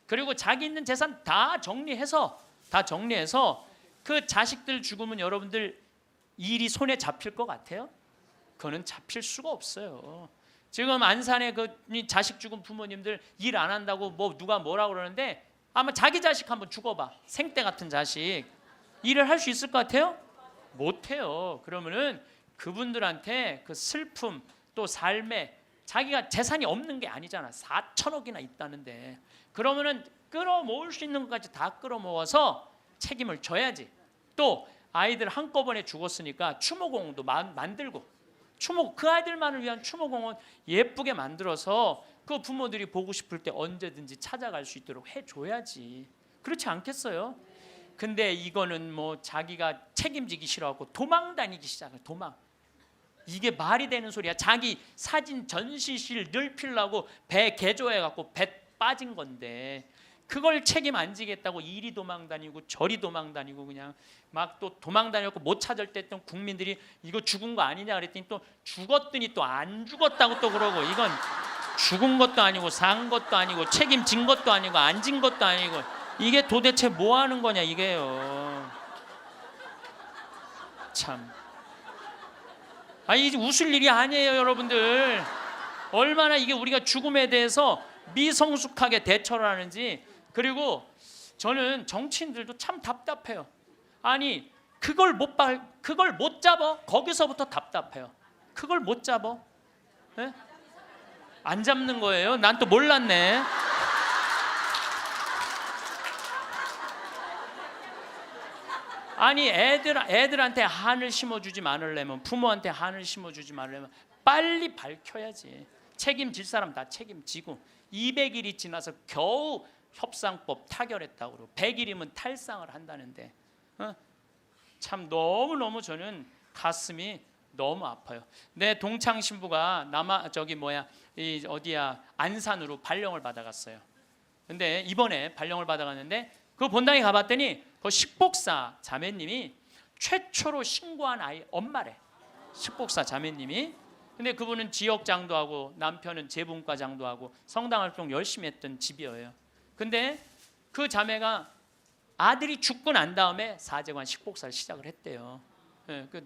그리고 자기 있는 재산 다 정리해서 그 자식들 죽으면 여러분들 일이 손에 잡힐 것 같아요? 그거는 잡힐 수가 없어요. 지금 안산에 그 자식 죽은 부모님들 일 안 한다고 뭐 누가 뭐라고 그러는데 아마 자기 자식 한번 죽어봐. 생떼 같은 자식. 일을 할 수 있을 것 같아요? 못해요. 그러면은 그분들한테 그 슬픔 또 삶에 자기가 재산이 없는 게 아니잖아. 4천억이나 있다는데 그러면은 끌어모을 수 있는 것까지 다 끌어모아서 책임을 져야지. 또 아이들 한꺼번에 죽었으니까 추모공원도 만들고 그 아이들만을 위한 추모공원 예쁘게 만들어서 그 부모들이 보고 싶을 때 언제든지 찾아갈 수 있도록 해줘야지. 그렇지 않겠어요? 근데 이거는 뭐 자기가 책임지기 싫어하고 도망 다니기 시작해. 도망. 이게 말이 되는 소리야. 자기 사진 전시실 늘피려고 배 개조해갖고 배 빠진 건데 그걸 책임 안 지겠다고 이리 도망 다니고 저리 도망 다니고 그냥 막 또 도망 다녔고 못 찾을 때 또 국민들이 이거 죽은 거 아니냐 그랬더니 또 죽었더니 또 안 죽었다고 또 그러고 이건 죽은 것도 아니고 산 것도 아니고 책임진 것도 아니고 안 진 것도 아니고 이게 도대체 뭐 하는 거냐 이게요. 참. 아니 이제 웃을 일이 아니에요 여러분들. 얼마나 이게 우리가 죽음에 대해서 미성숙하게 대처를 하는지. 그리고 저는 정치인들도 참 답답해요. 아니 그걸 못 잡아? 거기서부터 답답해요. 그걸 못 잡아? 네? 안 잡는 거예요? 난 또 몰랐네. 아니 애들한테 한을 심어주지 말으려면 부모한테 한을 심어주지 말으려면 빨리 밝혀야지. 책임질 사람 다 책임지고 200일이 지나서 겨우 협상법 타결했다고 그러고 100일이면 탈상을 한다는데 참 너무너무 저는 가슴이 너무 아파요. 내 동창 신부가 안산으로 발령을 받아갔어요. 근데 이번에 발령을 받아갔는데 그 본당에 가봤더니 그 식복사 자매님이 최초로 신고한 아이 엄마래. 식복사 자매님이. 근데 그분은 지역장도 하고 남편은 재분과장도 하고 성당 활동 열심히 했던 집이에요. 근데 그 자매가 아들이 죽고 난 다음에 사제관 식복사를 시작을 했대요.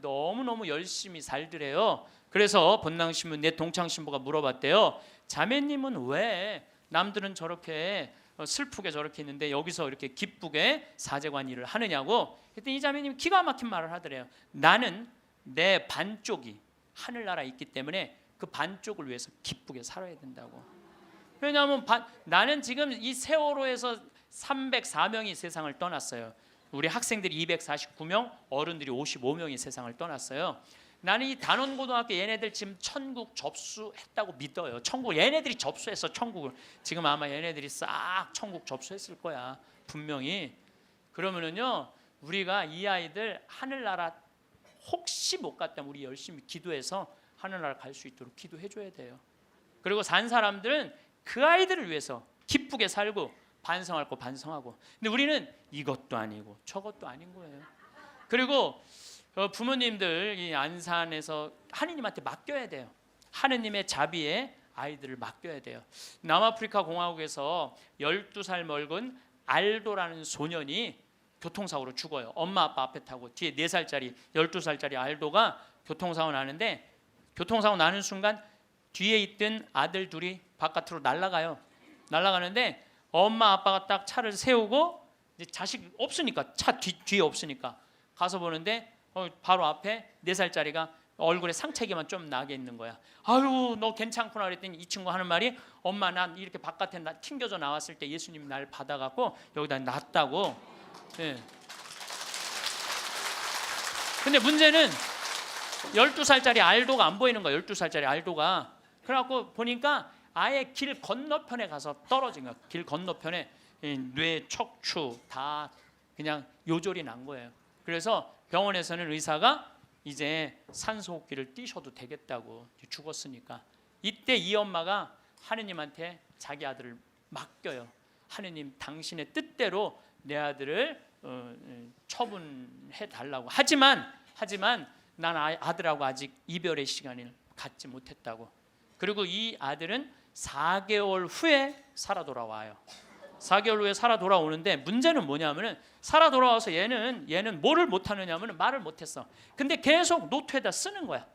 너무너무 열심히 살더래요. 그래서 본당신부 내 동창신부가 물어봤대요. 자매님은 왜 남들은 저렇게 슬프게 저렇게 했는데 여기서 이렇게 기쁘게 사제관 일을 하느냐고. 그랬더니 이 자매님이 기가 막힌 말을 하더래요. 나는 내 반쪽이 하늘나라에 있기 때문에 그 반쪽을 위해서 기쁘게 살아야 된다고. 왜냐하면 나는 지금 이 세월호에서 304명이 세상을 떠났어요. 우리 학생들이 249명, 어른들이 55명이 세상을 떠났어요. 나는 이 단원고등학교 얘네들 지금 천국 접수했다고 믿어요. 천국 얘네들이 접수했어. 천국을. 지금 아마 얘네들이 싹 천국 접수했을 거야. 분명히. 그러면은요 우리가 이 아이들 하늘나라 혹시 못 갔다면 우리 열심히 기도해서 하늘나라 갈 수 있도록 기도해 줘야 돼요. 그리고 산 사람들은 그 아이들을 위해서 기쁘게 살고 반성할 거 반성하고. 근데 우리는 이것도 아니고 저것도 아닌 거예요. 그리고 부모님들 이 안산에서 하느님한테 맡겨야 돼요. 하느님의 자비에 아이들을 맡겨야 돼요. 남아프리카 공화국에서 12살 먹은 알도라는 소년이 교통사고로 죽어요. 엄마 아빠 앞에 타고 뒤에 4살짜리 12살짜리 알도가 교통사고 나는데, 교통사고 나는 순간 뒤에 있던 아들 둘이 바깥으로 날아가요. 날아가는데 엄마 아빠가 딱 차를 세우고, 이제 자식 없으니까 차 뒤에 없으니까 가서 보는데 바로 앞에 4살짜리가 얼굴에 상처기만 좀 나게 있는 거야. 아유 너 괜찮구나 그랬더니 이 친구 하는 말이, 엄마 난 이렇게 바깥에 튕겨져 나왔을 때 예수님이 날 받아갖고 여기다 놨다고. 예. 근데 문제는 12살짜리 알도가 안 보이는 거야. 12살짜리 알도가. 그래갖고 보니까 아예 길 건너편에 가서 떨어진 거야. 길 건너편에 뇌, 척추 다 그냥 요절이 난 거예요. 그래서 병원에서는 의사가 이제 산소호흡기를 띄셔도 되겠다고, 죽었으니까. 이때 이 엄마가 하느님한테 자기 아들을 맡겨요. 하느님 당신의 뜻대로 내 아들을 처분해 달라고. 하지만 난 아들하고 아직 이별의 시간을 갖지 못했다고. 그리고 이 아들은 4개월 후에 살아 돌아와요. 4개월 후에 살아 돌아오는데 문제는 뭐냐면은, 살아 돌아와서 얘는 뭐를 못하느냐면은 말을 못했어. 근데 계속 노트에다 쓰는 거야.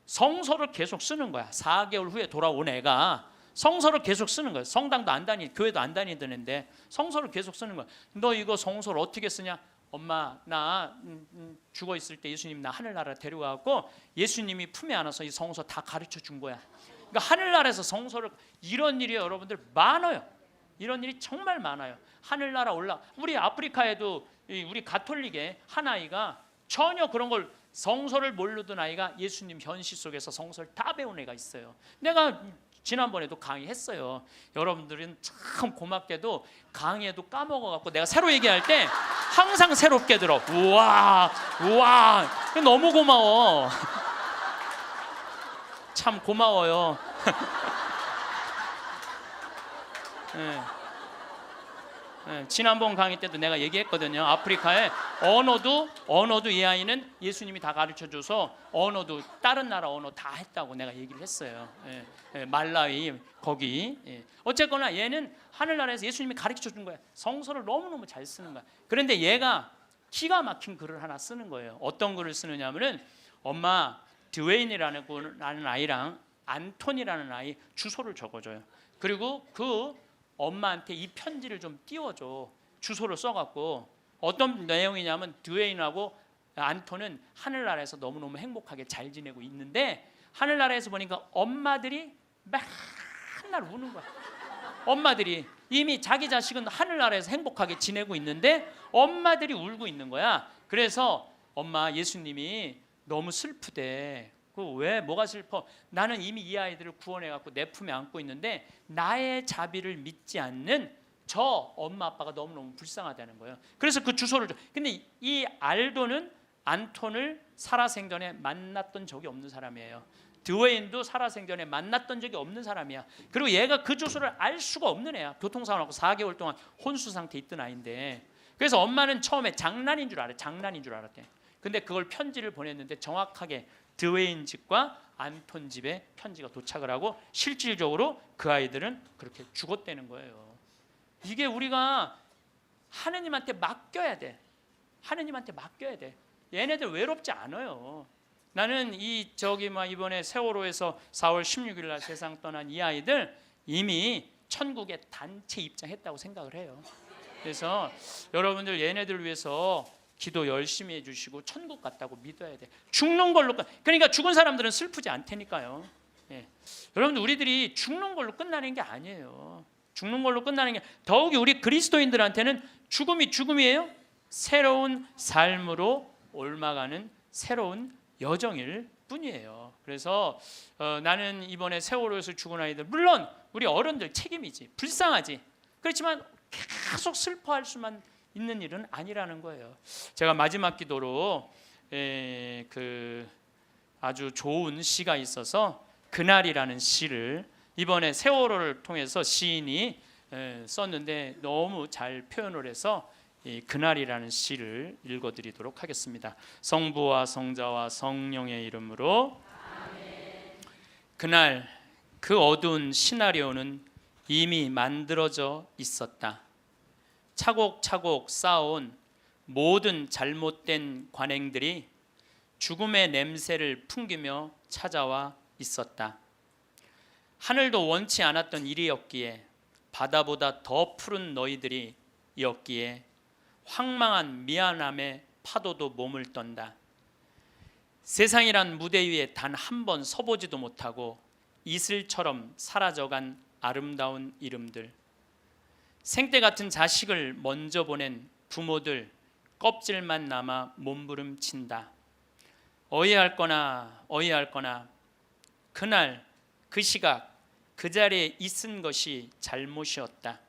성서를 계속 쓰는 거야. 4개월 후에 돌아온 애가 성서를 계속 쓰는 거야. 성당도 안 다니, 교회도 안 다니던 애인데 성서를 계속 쓰는 거야. 너 이거 성서를 어떻게 쓰냐? 엄마 나 죽어 있을 때 예수님 나 하늘나라 데려가고 예수님이 품에 안아서 이 성서 다 가르쳐 준 거야. 그러니까 하늘나라에서 성서를, 이런 일이 여러분들 많아요. 이런 일이 정말 많아요. 하늘나라 우리 아프리카에도 우리 가톨릭의 한 아이가 전혀 그런 걸, 성서를 모르던 아이가 예수님 현실 속에서 성서를 다 배운 애가 있어요. 내가 지난번에도 강의했어요. 여러분들은 참 고맙게도 강의에도 까먹어갖고 내가 새로 얘기할 때 항상 새롭게 들어. 우와 너무 고마워. 참 고마워요. 네. 네, 지난번 강의 때도 내가 얘기했거든요. 아프리카에 언어도 이 아이는 예수님이 다 가르쳐줘서 언어도 다른 나라 언어 다 했다고 내가 얘기를 했어요. 예, 예, 말라위 거기. 예. 어쨌거나 얘는 하늘나라에서 예수님이 가르쳐준 거야. 성서를 너무너무 잘 쓰는 거야. 그런데 얘가 기가 막힌 글을 하나 쓰는 거예요. 어떤 글을 쓰느냐면은, 엄마 드웨인이라는 아이랑 안톤이라는 아이 주소를 적어줘요. 그리고 그 엄마한테 이 편지를 좀 띄워줘. 주소를 써갖고. 어떤 내용이냐면, 드웨인하고 안톤은 하늘나라에서 너무너무 행복하게 잘 지내고 있는데, 하늘나라에서 보니까 엄마들이 맨날 우는 거야. 엄마들이 이미 자기 자식은 하늘나라에서 행복하게 지내고 있는데 엄마들이 울고 있는 거야. 그래서 엄마 예수님이 너무 슬프대. 왜 뭐가 슬퍼? 나는 이미 이 아이들을 구원해갖고 내 품에 안고 있는데 나의 자비를 믿지 않는 저 엄마 아빠가 너무너무 불쌍하다는 거예요. 그래서 그 주소를 줘. 근데 이 알도는 안톤을 살아생전에 만났던 적이 없는 사람이에요. 드웨인도 살아생전에 만났던 적이 없는 사람이야. 그리고 얘가 그 주소를 알 수가 없는 애야. 교통사고 나고 4개월 동안 혼수 상태에 있던 아이인데. 그래서 엄마는 처음에 장난인 줄 알았대. 근데 그걸 편지를 보냈는데 정확하게 드웨인 집과 안톤 집에 편지가 도착을 하고 실질적으로 그 아이들은 그렇게 죽었다는 거예요. 이게 우리가 하느님한테 맡겨야 돼. 하느님한테 맡겨야 돼. 얘네들 외롭지 않아요. 나는 이번에 세월호에서 4월 16일 날 세상 떠난 이 아이들 이미 천국에 단체 입장했다고 생각을 해요. 그래서 여러분들 얘네들 위해서 기도 열심히 해주시고 천국 갔다고 믿어야 돼. 죽는 걸로 그러니까 죽은 사람들은 슬프지 않다니까요. 예. 여러분들 우리들이 죽는 걸로 끝나는 게 아니에요. 죽는 걸로 끝나는 게, 더욱이 우리 그리스도인들한테는 죽음이 죽음이에요. 새로운 삶으로 옮아가는 새로운 여정일 뿐이에요. 그래서 나는 이번에 세월호에서 죽은 아이들, 물론 우리 어른들 책임이지, 불쌍하지. 그렇지만 계속 슬퍼할 수만 있는 일은 아니라는 거예요. 제가 마지막 기도로 아주 좋은 시가 있어서 그날이라는 시를 이번에 세월호를 통해서 시인이 썼는데 너무 잘 표현을 해서 이 그날이라는 시를 읽어드리도록 하겠습니다. 성부와 성자와 성령의 이름으로 아멘. 그날 그 어두운 시나리오는 이미 만들어져 있었다. 차곡차곡 쌓아온 모든 잘못된 관행들이 죽음의 냄새를 풍기며 찾아와 있었다. 하늘도 원치 않았던 일이었기에, 바다보다 더 푸른 너희들이 였기에 황망한 미안함의 파도도 몸을 떤다. 세상이란 무대 위에 단 한 번 서보지도 못하고 이슬처럼 사라져간 아름다운 이름들, 생때 같은 자식을 먼저 보낸 부모들 껍질만 남아 몸부림친다. 어이할 거나 그날 그 시각 그 자리에 있은 것이 잘못이었다.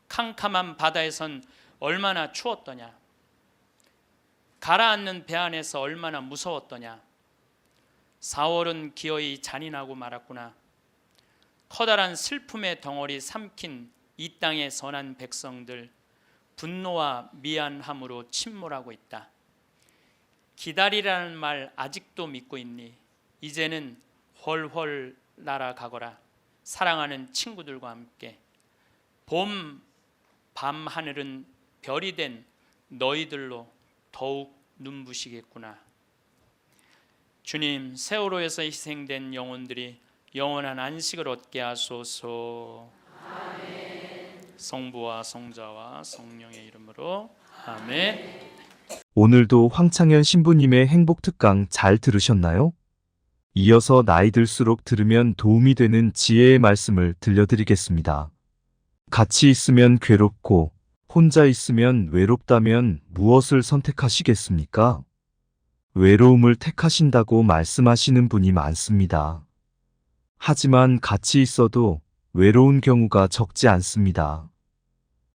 캄캄한 바다에선 얼마나 추웠더냐. 가라앉는 배 안에서 얼마나 무서웠더냐. 4월은 기어이 잔인하고 말았구나. 커다란 슬픔의 덩어리 삼킨 이 땅의 선한 백성들, 분노와 미안함으로 침몰하고 있다. 기다리라는 말 아직도 믿고 있니? 이제는 훨훨 날아가거라. 사랑하는 친구들과 함께. 봄 밤 하늘은 별이 된 너희들로 더욱 눈부시겠구나. 주님, 세월호에서 희생된 영혼들이 영원한 안식을 얻게 하소서. 아멘. 성부와 성자와 성령의 이름으로 아멘. 오늘도 황창현 신부님의 행복특강 잘 들으셨나요? 이어서 나이 들수록 들으면 도움이 되는 지혜의 말씀을 들려드리겠습니다. 같이 있으면 괴롭고 혼자 있으면 외롭다면 무엇을 선택하시겠습니까? 외로움을 택하신다고 말씀하시는 분이 많습니다. 하지만 같이 있어도 외로운 경우가 적지 않습니다.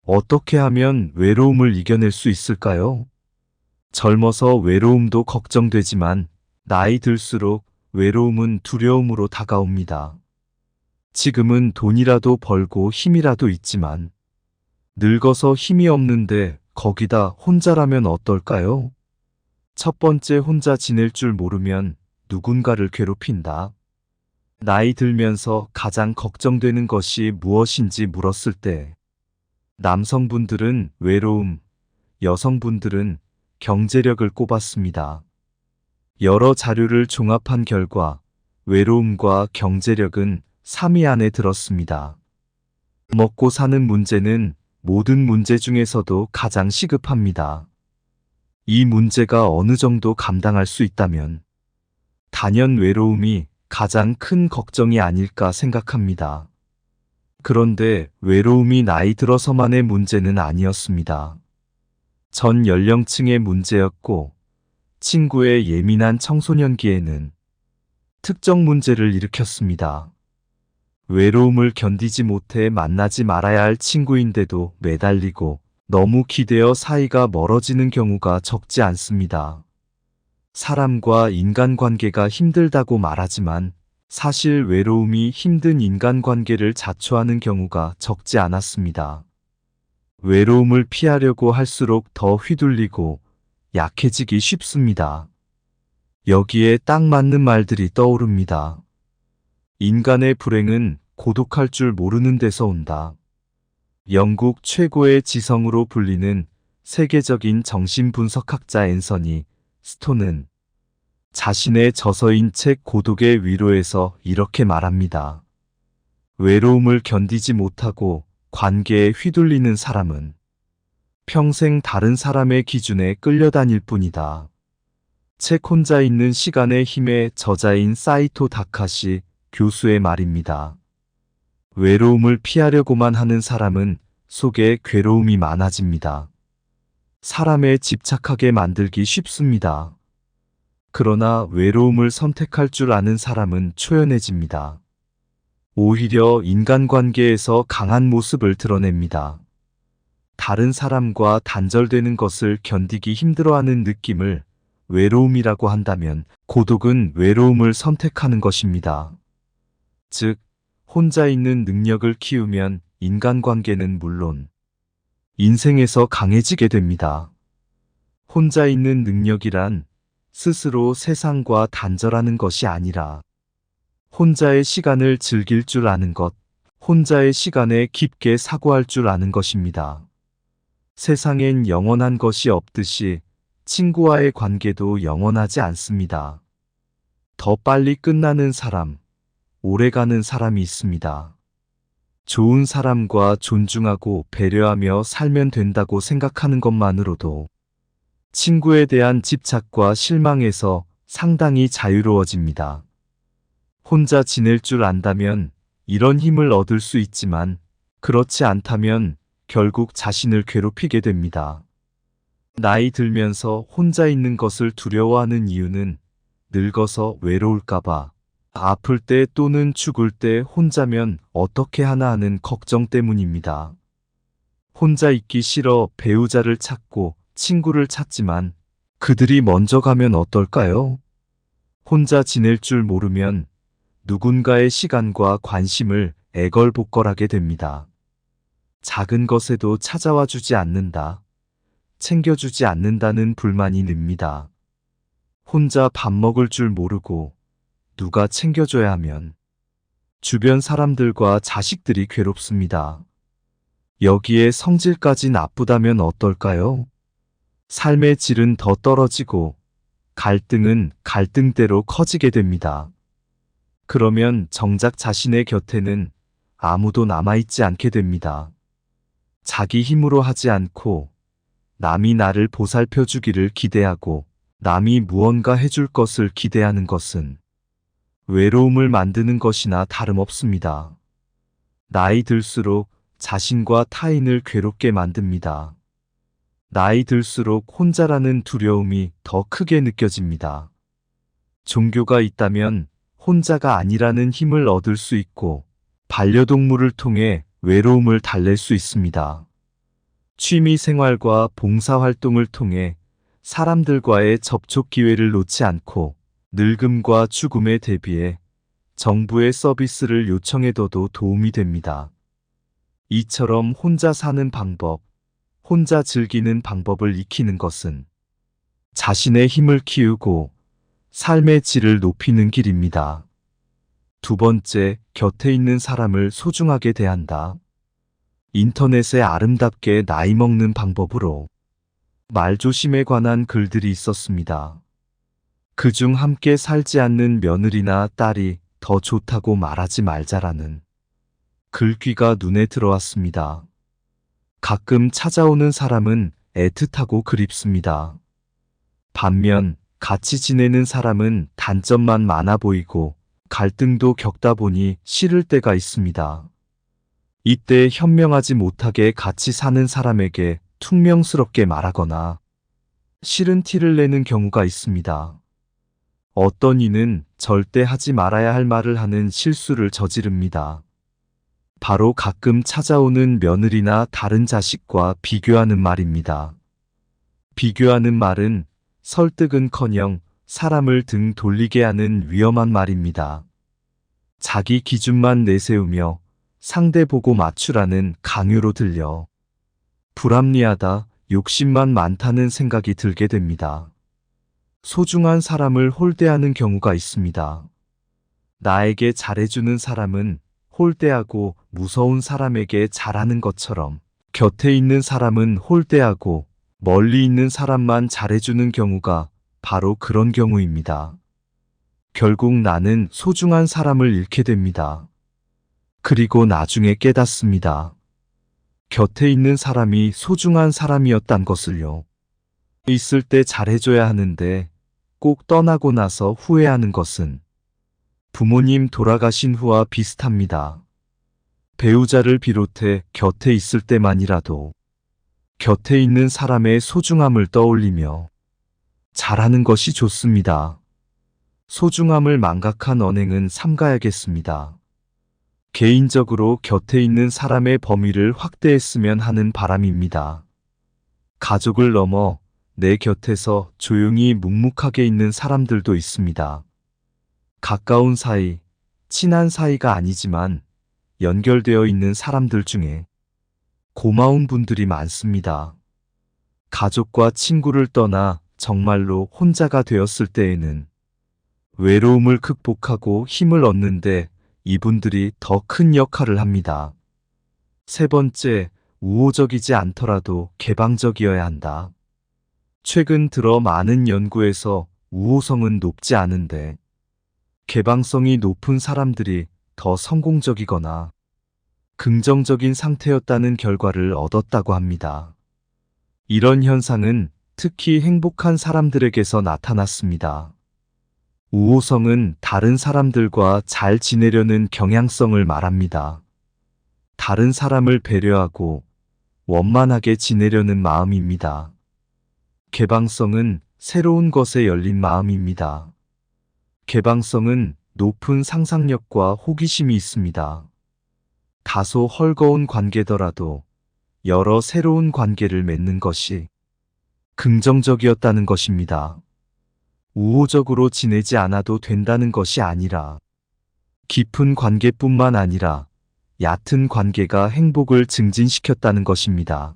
어떻게 하면 외로움을 이겨낼 수 있을까요? 젊어서 외로움도 걱정되지만 나이 들수록 외로움은 두려움으로 다가옵니다. 지금은 돈이라도 벌고 힘이라도 있지만 늙어서 힘이 없는데 거기다 혼자라면 어떨까요? 첫 번째, 혼자 지낼 줄 모르면 누군가를 괴롭힌다. 나이 들면서 가장 걱정되는 것이 무엇인지 물었을 때 남성분들은 외로움, 여성분들은 경제력을 꼽았습니다. 여러 자료를 종합한 결과 외로움과 경제력은 3위 안에 들었습니다. 먹고 사는 문제는 모든 문제 중에서도 가장 시급합니다. 이 문제가 어느 정도 감당할 수 있다면 단연 외로움이 가장 큰 걱정이 아닐까 생각합니다. 그런데 외로움이 나이 들어서만의 문제는 아니었습니다. 전 연령층의 문제였고 친구의 예민한 청소년기에는 특정 문제를 일으켰습니다. 외로움을 견디지 못해 만나지 말아야 할 친구인데도 매달리고 너무 기대어 사이가 멀어지는 경우가 적지 않습니다. 사람과 인간관계가 힘들다고 말하지만 사실 외로움이 힘든 인간관계를 자초하는 경우가 적지 않았습니다. 외로움을 피하려고 할수록 더 휘둘리고 약해지기 쉽습니다. 여기에 딱 맞는 말들이 떠오릅니다. 인간의 불행은 고독할 줄 모르는 데서 온다. 영국 최고의 지성으로 불리는 세계적인 정신분석학자 앤서니 스톤은 자신의 저서인 책 고독의 위로에서 이렇게 말합니다. 외로움을 견디지 못하고 관계에 휘둘리는 사람은 평생 다른 사람의 기준에 끌려다닐 뿐이다. 책 혼자 있는 시간의 힘의 저자인 사이토 다카시 교수의 말입니다. 외로움을 피하려고만 하는 사람은 속에 괴로움이 많아집니다. 사람에 집착하게 만들기 쉽습니다. 그러나 외로움을 선택할 줄 아는 사람은 초연해집니다. 오히려 인간관계에서 강한 모습을 드러냅니다. 다른 사람과 단절되는 것을 견디기 힘들어하는 느낌을 외로움이라고 한다면 고독은 외로움을 선택하는 것입니다. 즉, 혼자 있는 능력을 키우면 인간관계는 물론 인생에서 강해지게 됩니다. 혼자 있는 능력이란 스스로 세상과 단절하는 것이 아니라 혼자의 시간을 즐길 줄 아는 것, 혼자의 시간에 깊게 사고할 줄 아는 것입니다. 세상엔 영원한 것이 없듯이 친구와의 관계도 영원하지 않습니다. 더 빨리 끝나는 사람, 오래가는 사람이 있습니다. 좋은 사람과 존중하고 배려하며 살면 된다고 생각하는 것만으로도 친구에 대한 집착과 실망에서 상당히 자유로워집니다. 혼자 지낼 줄 안다면 이런 힘을 얻을 수 있지만 그렇지 않다면 결국 자신을 괴롭히게 됩니다. 나이 들면서 혼자 있는 것을 두려워하는 이유는 늙어서 외로울까봐, 아플 때 또는 죽을 때 혼자면 어떻게 하나 하는 걱정 때문입니다. 혼자 있기 싫어 배우자를 찾고 친구를 찾지만 그들이 먼저 가면 어떨까요? 혼자 지낼 줄 모르면 누군가의 시간과 관심을 애걸복걸하게 됩니다. 작은 것에도 찾아와 주지 않는다, 챙겨주지 않는다는 불만이 늡니다. 혼자 밥 먹을 줄 모르고 누가 챙겨줘야 하면 주변 사람들과 자식들이 괴롭습니다. 여기에 성질까지 나쁘다면 어떨까요? 삶의 질은 더 떨어지고 갈등은 갈등대로 커지게 됩니다. 그러면 정작 자신의 곁에는 아무도 남아있지 않게 됩니다. 자기 힘으로 하지 않고 남이 나를 보살펴 주기를 기대하고 남이 무언가 해줄 것을 기대하는 것은 외로움을 만드는 것이나 다름없습니다. 나이 들수록 자신과 타인을 괴롭게 만듭니다. 나이 들수록 혼자라는 두려움이 더 크게 느껴집니다. 종교가 있다면 혼자가 아니라는 힘을 얻을 수 있고 반려동물을 통해 외로움을 달랠 수 있습니다. 취미 생활과 봉사활동을 통해 사람들과의 접촉 기회를 놓지 않고 늙음과 죽음에 대비해 정부의 서비스를 요청해둬도 도움이 됩니다. 이처럼 혼자 사는 방법, 혼자 즐기는 방법을 익히는 것은 자신의 힘을 키우고 삶의 질을 높이는 길입니다. 두 번째, 곁에 있는 사람을 소중하게 대한다. 인터넷에 아름답게 나이 먹는 방법으로 말조심에 관한 글들이 있었습니다. 그중 함께 살지 않는 며느리나 딸이 더 좋다고 말하지 말자라는 글귀가 눈에 들어왔습니다. 가끔 찾아오는 사람은 애틋하고 그립습니다. 반면 같이 지내는 사람은 단점만 많아 보이고 갈등도 겪다 보니 싫을 때가 있습니다. 이때 현명하지 못하게 같이 사는 사람에게 퉁명스럽게 말하거나 싫은 티를 내는 경우가 있습니다. 어떤 이는 절대 하지 말아야 할 말을 하는 실수를 저지릅니다. 바로 가끔 찾아오는 며느리나 다른 자식과 비교하는 말입니다. 비교하는 말은 설득은커녕 사람을 등 돌리게 하는 위험한 말입니다. 자기 기준만 내세우며 상대 보고 맞추라는 강요로 들려 불합리하다, 욕심만 많다는 생각이 들게 됩니다. 소중한 사람을 홀대하는 경우가 있습니다. 나에게 잘해주는 사람은 홀대하고 무서운 사람에게 잘하는 것처럼 곁에 있는 사람은 홀대하고 멀리 있는 사람만 잘해주는 경우가 바로 그런 경우입니다. 결국 나는 소중한 사람을 잃게 됩니다. 그리고 나중에 깨닫습니다. 곁에 있는 사람이 소중한 사람이었단 것을요. 있을 때 잘해줘야 하는데 꼭 떠나고 나서 후회하는 것은 부모님 돌아가신 후와 비슷합니다. 배우자를 비롯해 곁에 있을 때만이라도 곁에 있는 사람의 소중함을 떠올리며 잘하는 것이 좋습니다. 소중함을 망각한 언행은 삼가야겠습니다. 개인적으로 곁에 있는 사람의 범위를 확대했으면 하는 바람입니다. 가족을 넘어 내 곁에서 조용히 묵묵하게 있는 사람들도 있습니다. 가까운 사이, 친한 사이가 아니지만 연결되어 있는 사람들 중에 고마운 분들이 많습니다. 가족과 친구를 떠나 정말로 혼자가 되었을 때에는 외로움을 극복하고 힘을 얻는데 이분들이 더 큰 역할을 합니다. 세 번째, 우호적이지 않더라도 개방적이어야 한다. 최근 들어 많은 연구에서 우호성은 높지 않은데 개방성이 높은 사람들이 더 성공적이거나 긍정적인 상태였다는 결과를 얻었다고 합니다. 이런 현상은 특히 행복한 사람들에게서 나타났습니다. 우호성은 다른 사람들과 잘 지내려는 경향성을 말합니다. 다른 사람을 배려하고 원만하게 지내려는 마음입니다. 개방성은 새로운 것에 열린 마음입니다. 개방성은 높은 상상력과 호기심이 있습니다. 다소 헐거운 관계더라도 여러 새로운 관계를 맺는 것이 긍정적이었다는 것입니다. 우호적으로 지내지 않아도 된다는 것이 아니라 깊은 관계뿐만 아니라 얕은 관계가 행복을 증진시켰다는 것입니다.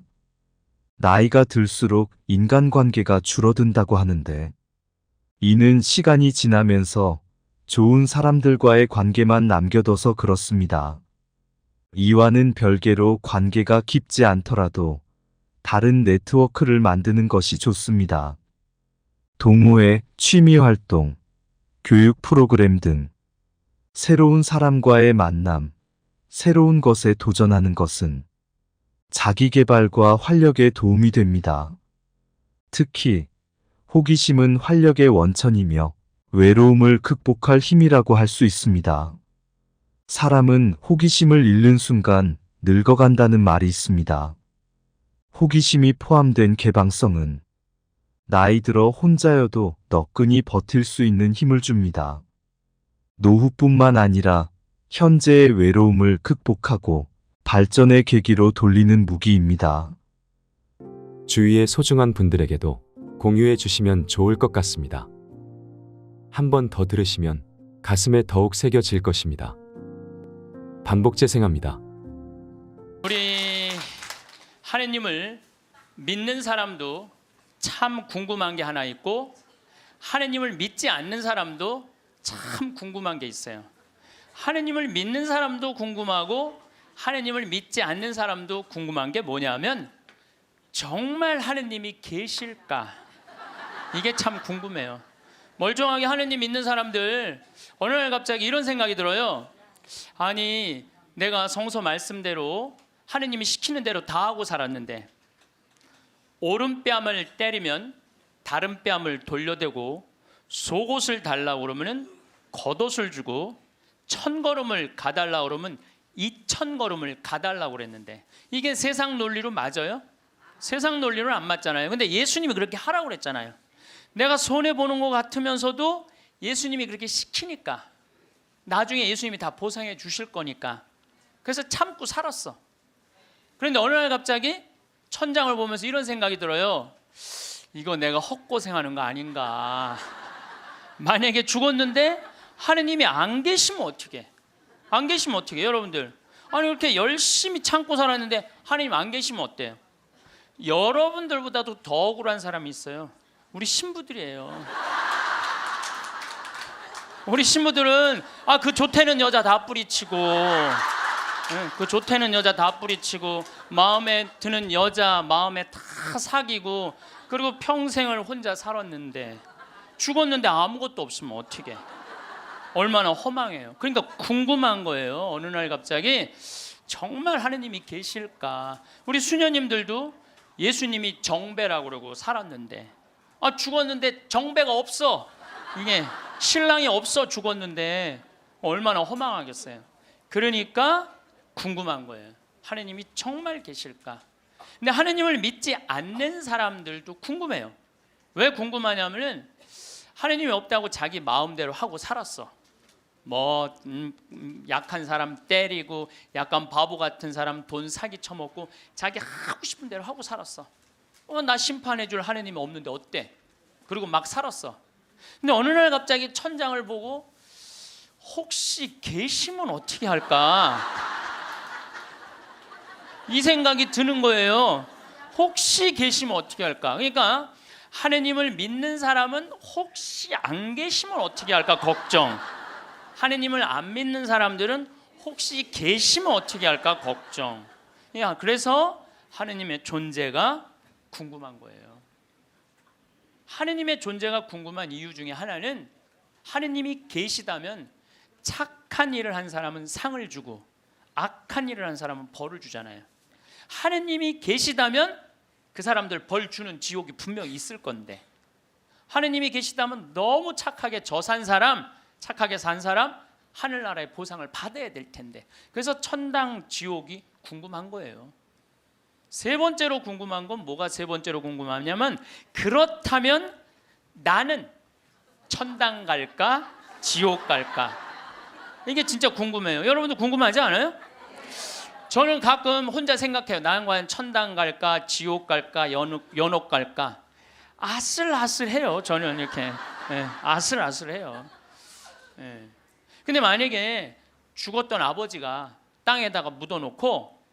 나이가 들수록 인간관계가 줄어든다고 하는데 이는 시간이 지나면서 좋은 사람들과의 관계만 남겨둬서 그렇습니다. 이와는 별개로 관계가 깊지 않더라도 다른 네트워크를 만드는 것이 좋습니다. 동호회, 취미활동, 교육 프로그램 등 새로운 사람과의 만남, 새로운 것에 도전하는 것은 자기 개발과 활력에 도움이 됩니다. 특히 호기심은 활력의 원천이며 외로움을 극복할 힘이라고 할 수 있습니다. 사람은 호기심을 잃는 순간 늙어간다는 말이 있습니다. 호기심이 포함된 개방성은 나이 들어 혼자여도 너끈히 버틸 수 있는 힘을 줍니다. 노후뿐만 아니라 현재의 외로움을 극복하고 발전의 계기로 돌리는 무기입니다. 주위의 소중한 분들에게도 공유해 주시면 좋을 것 같습니다. 한 번 더 들으시면 가슴에 더욱 새겨질 것입니다. 반복 재생합니다. 우리 하느님을 믿는 사람도 참 궁금한 게 하나 있고 하느님을 믿지 않는 사람도 참 궁금한 게 있어요. 하느님을 믿는 사람도 궁금하고 하느님을 믿지 않는 사람도 궁금한 게 뭐냐면 정말 하느님이 계실까? 이게 참 궁금해요. 멀쩡하게 하느님 믿는 사람들 어느 날 갑자기 이런 생각이 들어요. 아니 내가 성서 말씀대로 하느님이 시키는 대로 다 하고 살았는데 오른뺨을 때리면 다른 뺨을 돌려대고 속옷을 달라고 그러면 겉옷을 주고 1000걸음을 가달라고 그러면 2000걸음을 가달라고 그랬는데 이게 세상 논리로 맞아요? 세상 논리로는 안 맞잖아요. 근데 예수님이 그렇게 하라고 그랬잖아요. 내가 손해보는 것 같으면서도 예수님이 그렇게 시키니까 나중에 예수님이 다 보상해 주실 거니까 그래서 참고 살았어. 그런데 어느 날 갑자기 천장을 보면서 이런 생각이 들어요. 이거 내가 헛고생하는 거 아닌가. 만약에 죽었는데 하느님이 안 계시면 어떻게? 안 계시면 어떻게? 여러분들 아니 이렇게 열심히 참고 살았는데 하느님 안 계시면 어때요? 여러분들보다도 더 억울한 사람이 있어요. 우리 신부들이에요. 우리 신부들은 그 좋대는 여자 다 뿌리치고 그 좋대는 여자 다 뿌리치고 마음에 드는 여자 마음에 다 사귀고 그리고 평생을 혼자 살았는데 죽었는데 아무것도 없으면 어떻게? 얼마나 허망해요. 그러니까 궁금한 거예요. 어느 날 갑자기 정말 하느님이 계실까? 우리 수녀님들도 예수님이 정배라고 그러고 살았는데 죽었는데 정배가 없어. 이게 신랑이 없어 죽었는데 얼마나 허망하겠어요. 그러니까 궁금한 거예요. 하느님이 정말 계실까? 근데 하느님을 믿지 않는 사람들도 궁금해요. 왜 궁금하냐면은 하느님이 없다고 자기 마음대로 하고 살았어. 뭐 약한 사람 때리고 약간 바보 같은 사람 돈 사기 쳐먹고 자기 하고 싶은 대로 하고 살았어. 나 심판해줄 하느님이 없는데 어때? 그리고 막 살았어. 근데 어느 날 갑자기 천장을 보고 혹시 계시면 어떻게 할까? 이 생각이 드는 거예요. 혹시 계시면 어떻게 할까? 그러니까 하느님을 믿는 사람은 혹시 안 계시면 어떻게 할까 걱정. 하느님을 안 믿는 사람들은 혹시 계시면 어떻게 할까 걱정. 그래서 하느님의 존재가 궁금한 거예요. 하느님의 존재가 궁금한 이유 중에 하나는 하느님이 계시다면 착한 일을 한 사람은 상을 주고 악한 일을 한 사람은 벌을 주잖아요. 하느님이 계시다면 그 사람들 벌 주는 지옥이 분명히 있을 건데, 하느님이 계시다면 너무 착하게 산 사람, 착하게 산 사람 하늘나라의 보상을 받아야 될 텐데, 그래서 천당 지옥이 궁금한 거예요. 세 번째로 궁금한 건 뭐가 세 번째로 궁금하냐면, 그렇다면 나는 천당 갈까 지옥 갈까? 이게 진짜 궁금해요. 여러분도 궁금하지 않아요? 저는 가끔 혼자 생각해요. 나는 과연 천당 갈까 지옥 갈까 연옥 갈까? 아슬아슬해요. 저는 이렇게 아슬아슬해요. 근데 만약에 죽었던 아버지가 땅에다가 묻어놓고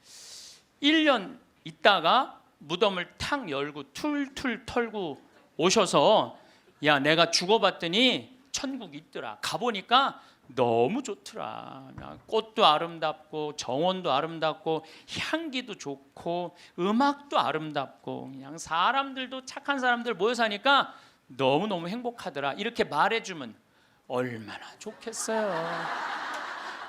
1년 있다가 무덤을 탁 열고 툴툴 털고 오셔서, 야, 내가 죽어봤더니 천국이 있더라. 가보니까 너무 좋더라. 꽃도 아름답고 정원도 아름답고 향기도 좋고 음악도 아름답고 그냥 사람들도 착한 사람들 모여 사니까 너무너무 행복하더라. 이렇게 말해주면 얼마나 좋겠어요.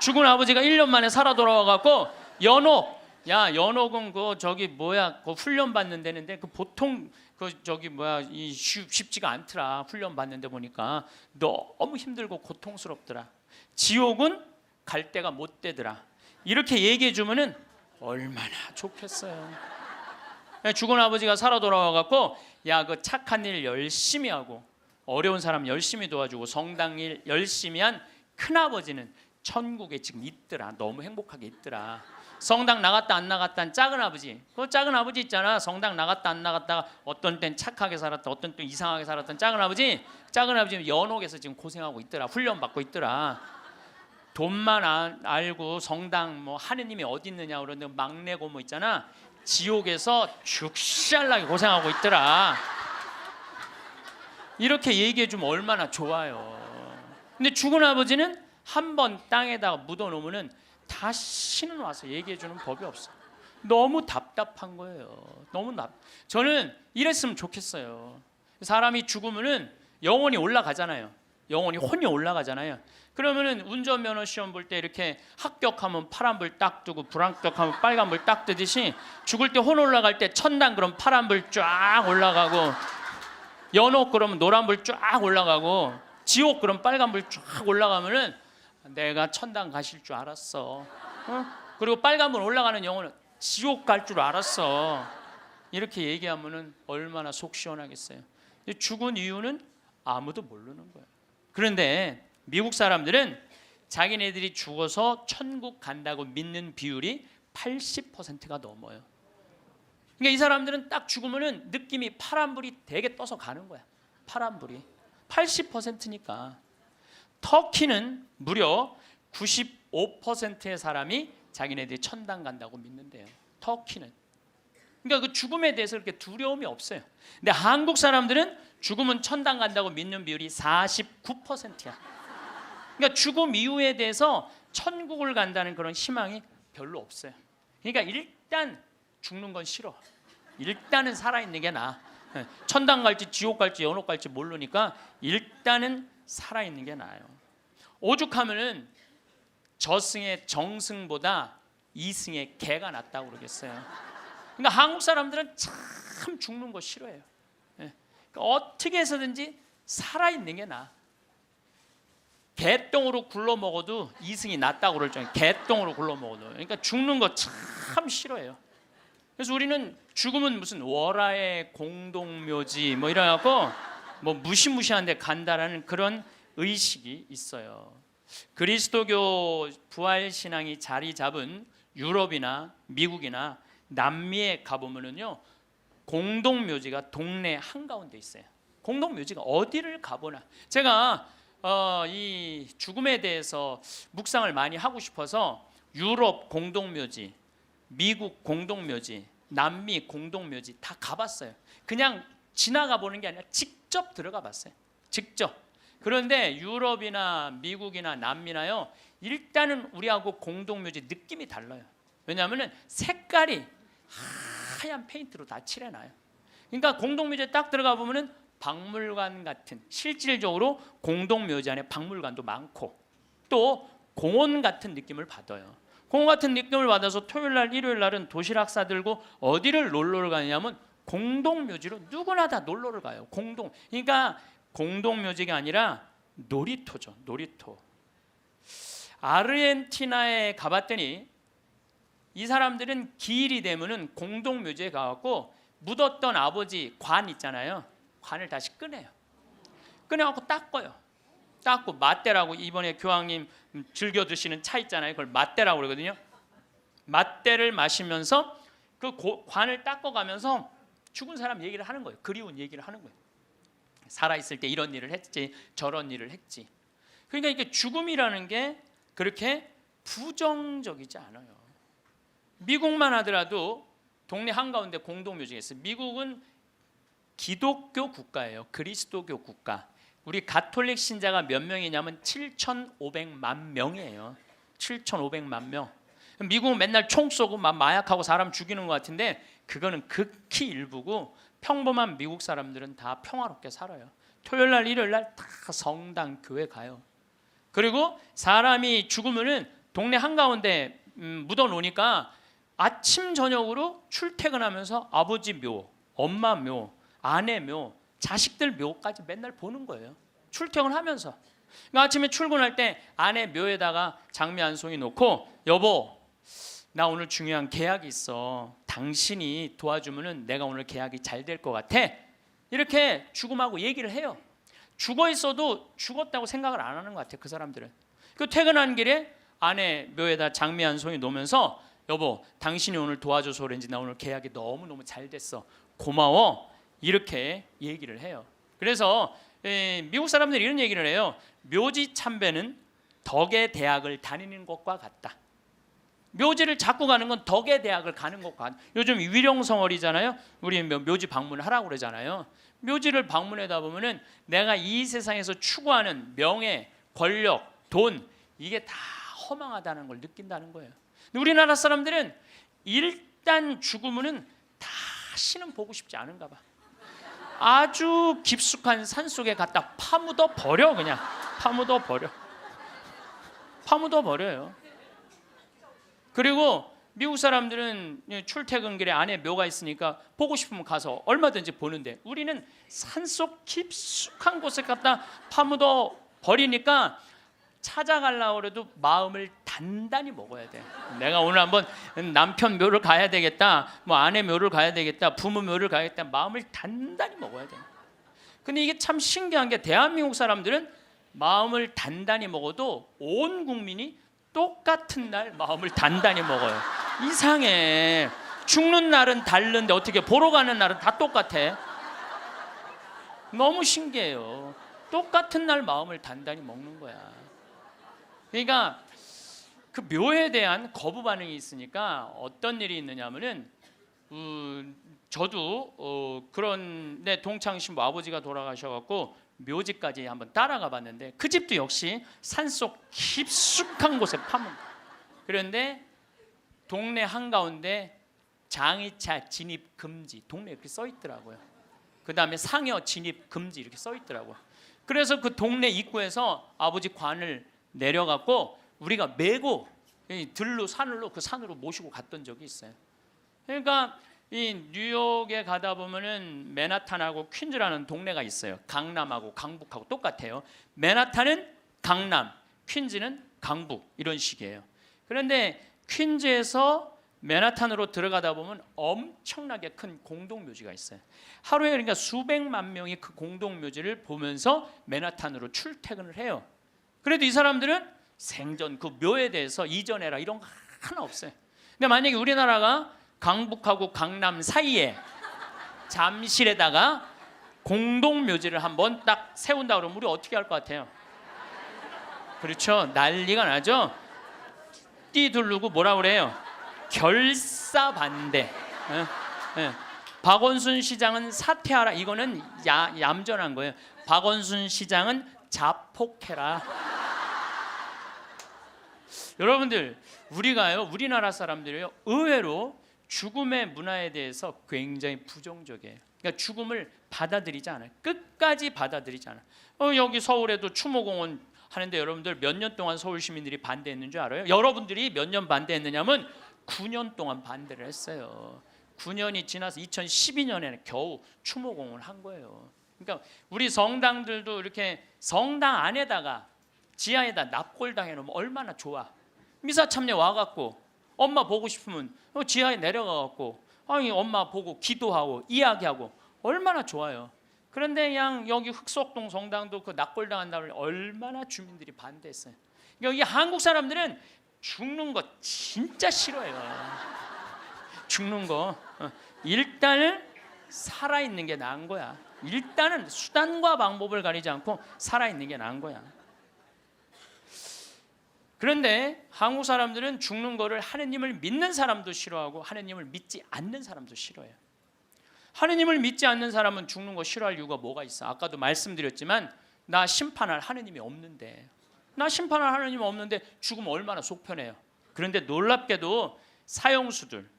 죽은 아버지가 1년 만에 살아 돌아와갖고 연옥, 야, 연옥은 그 저기 뭐야, 그 훈련 받는 데는데 그 보통 그 저기 뭐야 이 쉽지가 않더라. 훈련 받는데 보니까 너무 힘들고 고통스럽더라. 지옥은 갈 데가 못 되더라. 이렇게 얘기해 주면은 얼마나 좋겠어요. 죽은 아버지가 살아 돌아와갖고, 야, 그 착한 일 열심히 하고 어려운 사람 열심히 도와주고 성당 일 열심히 한 큰아버지는 천국에 지금 있더라. 너무 행복하게 있더라. 성당 나갔다 안 나갔다 한 작은 아버지, 그 작은 아버지 있잖아. 성당 나갔다 안 나갔다가 어떤 땐 착하게 살았다, 어떤 땐 이상하게 살았던 작은 아버지는 연옥에서 지금 고생하고 있더라. 훈련 받고 있더라. 돈만 알고 성당 뭐 하느님이 어디 있느냐 그러는데 막내 고모 있잖아. 지옥에서 죽살나게 고생하고 있더라. 이렇게 얘기해 주면 얼마나 좋아요. 근데 죽은 아버지는 한번 땅에다가 묻어놓으면은 다시는 와서 얘기해 주는 법이 없어. 너무 답답한 거예요. 저는 이랬으면 좋겠어요. 사람이 죽으면은 영혼이 올라가잖아요. 영혼이 혼이 올라가잖아요. 그러면은 운전면허 시험 볼 때 이렇게 합격하면 파란불 딱 뜨고 불합격하면 빨간불 딱 뜨듯이 죽을 때 혼 올라갈 때 천당 그럼 파란불 쫙 올라가고, 연옥 그러면 노란불 쫙 올라가고, 지옥 그럼 빨간불 쫙 올라가면은 내가 천당 가실 줄 알았어. 그리고 빨간불 올라가는 영혼은 지옥 갈 줄 알았어. 이렇게 얘기하면은 얼마나 속 시원하겠어요. 죽은 이유는 아무도 모르는 거예요. 그런데 미국 사람들은 자기네들이 죽어서 천국 간다고 믿는 비율이 80%가 넘어요. 그러니까 이 사람들은 딱 죽으면은 느낌이 파란불이 되게 떠서 가는 거야. 파란불이 80%니까. 터키는 무려 95%의 사람이 자기네들이 천당 간다고 믿는데요. 터키는. 그러니까 그 죽음에 대해서 그렇게 두려움이 없어요. 근데 한국 사람들은 죽으면 천당 간다고 믿는 비율이 49%야. 그러니까 죽음 이후에 대해서 천국을 간다는 그런 희망이 별로 없어요. 그러니까 일단 죽는 건 싫어. 일단은 살아있는 게 나아. 천당 갈지 지옥 갈지 연옥 갈지 모르니까 일단은 살아있는 게 나아요. 오죽하면은 저승의 정승보다 이승의 개가 낫다고 그러겠어요. 그러니까 한국 사람들은 참 죽는 거 싫어해요. 그러니까 어떻게 해서든지 살아있는 게 나아. 개똥으로 굴러 먹어도 이승이 낫다고 그럴 정도로 개똥으로 굴러 먹어도. 그러니까 죽는 거 참 싫어해요. 그래서 우리는 죽으면 무슨 월화의 공동묘지 뭐 이래갖고 뭐 무시무시한 데 간다라는 그런 의식이 있어요. 그리스도교 부활 신앙이 자리 잡은 유럽이나 미국이나 남미에 가보면은요, 공동묘지가 동네 한가운데 있어요. 공동묘지가 어디를 가보나. 제가 이 죽음에 대해서 묵상을 많이 하고 싶어서 유럽 공동묘지, 미국 공동묘지, 남미 공동묘지 다 가봤어요. 그냥 지나가 보는 게 아니라 직접 들어가 봤어요. 직접. 그런데 유럽이나 미국이나 남미나요, 일단은 우리하고 공동묘지 느낌이 달라요. 왜냐하면 색깔이 하얀 페인트로 다 칠해놔요. 그러니까 공동묘지에 딱 들어가 보면은 박물관 같은, 실질적으로 공동묘지 안에 박물관도 많고 또 공원 같은 느낌을 받아요. 공원 같은 느낌을 받아서 토요일날 일요일날은 도시락 싸들고 어디를 놀러를 가냐면 공동묘지로 누구나 다 놀러를 가요. 그러니까 공동묘지가 아니라 놀이터죠. 놀이터. 아르헨티나에 가봤더니 이 사람들은 기일이 되면은 공동묘지에 가갖고 묻었던 아버지 관 있잖아요. 관을 다시 꺼내요. 꺼내갖고 닦아요. 닦고 맞대라고, 이번에 교황님 즐겨 드시는 차 있잖아요. 그걸 맞대라고 그러거든요. 맞대를 마시면서 그 관을 닦아가면서 죽은 사람 얘기를 하는 거예요. 그리운 얘기를 하는 거예요. 살아있을 때 이런 일을 했지, 저런 일을 했지. 그러니까 이게 죽음이라는 게 그렇게 부정적이지 않아요. 미국만 하더라도 동네 한가운데 공동묘지가 있어요. 미국은 기독교 국가예요. 그리스도교 국가. 우리 가톨릭 신자가 몇 명이냐면 7,500만 명이에요. 7,500만 명. 미국은 맨날 총 쏘고 마약하고 사람 죽이는 것 같은데 그거는 극히 일부고 평범한 미국 사람들은 다 평화롭게 살아요. 토요일날 일요일날 다 성당 교회 가요. 그리고 사람이 죽으면은 동네 한가운데 묻어 놓으니까 아침 저녁으로 출퇴근하면서 아버지 묘, 엄마 묘, 아내 묘, 자식들 묘까지 맨날 보는 거예요. 출퇴근하면서. 그러니까 아침에 출근할 때 아내 묘에다가 장미 한 송이 놓고, 여보, 나 오늘 중요한 계약이 있어. 당신이 도와주면은 내가 오늘 계약이 잘 될 것 같아. 이렇게 죽음하고 얘기를 해요. 죽어 있어도 죽었다고 생각을 안 하는 것 같아요. 그 사람들은. 그 퇴근한 길에 아내 묘에다 장미 한 송이 놓으면서, 여보, 당신이 오늘 도와줘서 그런지 나 오늘 계약이 너무너무 잘 됐어. 고마워. 이렇게 얘기를 해요. 그래서 미국 사람들이 이런 얘기를 해요. 묘지 참배는 덕의 대학을 다니는 것과 같다. 묘지를 자꾸 가는 건 덕의 대학을 가는 것과 같다. 요즘 위령성월이잖아요. 우리 묘지 방문하라고 그러잖아요. 묘지를 방문하다 보면은 내가 이 세상에서 추구하는 명예, 권력, 돈, 이게 다 허망하다는 걸 느낀다는 거예요. 우리나라 사람들은 일단 죽으면은 다시는 보고 싶지 않은가 봐. 아주 깊숙한 산속에 갖다 파묻어 버려. 그냥 파묻어 버려. 파묻어 버려요. 그리고 미국 사람들은 출퇴근길에 안에 묘가 있으니까 보고 싶으면 가서 얼마든지 보는데, 우리는 산속 깊숙한 곳에 갖다 파묻어 버리니까 찾아가려고 해도 마음을 단단히 먹어야 돼. 내가 오늘 한번 남편 묘를 가야 되겠다, 뭐 아내 묘를 가야 되겠다, 부모 묘를 가야겠다, 마음을 단단히 먹어야 돼. 근데 이게 참 신기한 게, 대한민국 사람들은 마음을 단단히 먹어도 온 국민이 똑같은 날 마음을 단단히 먹어요. 이상해. 죽는 날은 다른데 어떻게 보러 가는 날은 다 똑같아. 너무 신기해요. 똑같은 날 마음을 단단히 먹는 거야. 그러니까 그 묘에 대한 거부 반응이 있으니까 어떤 일이 있느냐면은 저도 그런데 동창 신부 아버지가 돌아가셔갖고 묘지까지 한번 따라가 봤는데, 그 집도 역시 산속 깊숙한 곳에 파문. 그런데 동네 한가운데 장의차 진입 금지, 동네에 이렇게 써 있더라고요. 그 다음에 상여 진입 금지 이렇게 써 있더라고요. 그래서 그 동네 입구에서 아버지 관을 내려갖고 우리가 메고 들로 산으로, 그 산으로 모시고 갔던 적이 있어요. 그러니까 이 뉴욕에 가다 보면은 맨하탄하고 퀸즈라는 동네가 있어요. 강남하고 강북하고 똑같아요. 맨하탄은 강남, 퀸즈는 강북, 이런 식이에요. 그런데 퀸즈에서 맨하탄으로 들어가다 보면 엄청나게 큰 공동묘지가 있어요. 하루에 그러니까 수백만 명이 그 공동묘지를 보면서 맨하탄으로 출퇴근을 해요. 그래도 이 사람들은 생전 그 묘에 대해서 이전해라 이런 거 하나 없어요. 근데 만약에 우리나라가 강북하고 강남 사이에 잠실에다가 공동묘지를 한번 딱 세운다 그러면 우리 어떻게 할 것 같아요? 그렇죠. 난리가 나죠. 띠 두르고 뭐라 그래요? 결사반대. 예, 예. 박원순 시장은 사퇴하라. 이거는 얌전한 거예요. 박원순 시장은 자폭해라. 여러분들, 우리나라 사람들이요, 의외로 죽음의 문화에 대해서 굉장히 부정적이에요. 그러니까 죽음을 받아들이지 않아요. 끝까지 받아들이지 않아요. 여기 서울에도 추모공원 하는데 여러분들 몇 년 동안 서울 시민들이 반대했는 줄 알아요? 여러분들이 몇 년 반대했느냐면 9년 동안 반대를 했어요. 9년이 지나서 2012년에는 겨우 추모공원을 한 거예요. 그러니까 우리 성당들도 이렇게 성당 안에다가 지하에다 납골당 해놓으면 얼마나 좋아. 미사 참여 와갖고 엄마 보고 싶으면 지하에 내려가갖고 아니 엄마 보고 기도하고 이야기하고 얼마나 좋아요. 그런데 그냥 여기 흑석동 성당도 그 납골당 한다고 얼마나 주민들이 반대했어요. 그러니까 이 한국 사람들은 죽는 거 진짜 싫어해요. 죽는 거 일단은 살아있는 게 나은 거야. 일단은 수단과 방법을 가리지 않고 살아있는 게 나은 거야. 그런데 한국 사람들은 죽는 거를 하느님을 믿는 사람도 싫어하고 하느님을 믿지 않는 사람도 싫어해요. 하느님을 믿지 않는 사람은 죽는 거 싫어할 이유가 뭐가 있어? 아까도 말씀드렸지만 나 심판할 하느님이 없는데, 나 심판할 하느님이 없는데 죽으면 얼마나 속편해요. 그런데 놀랍게도 사형수들,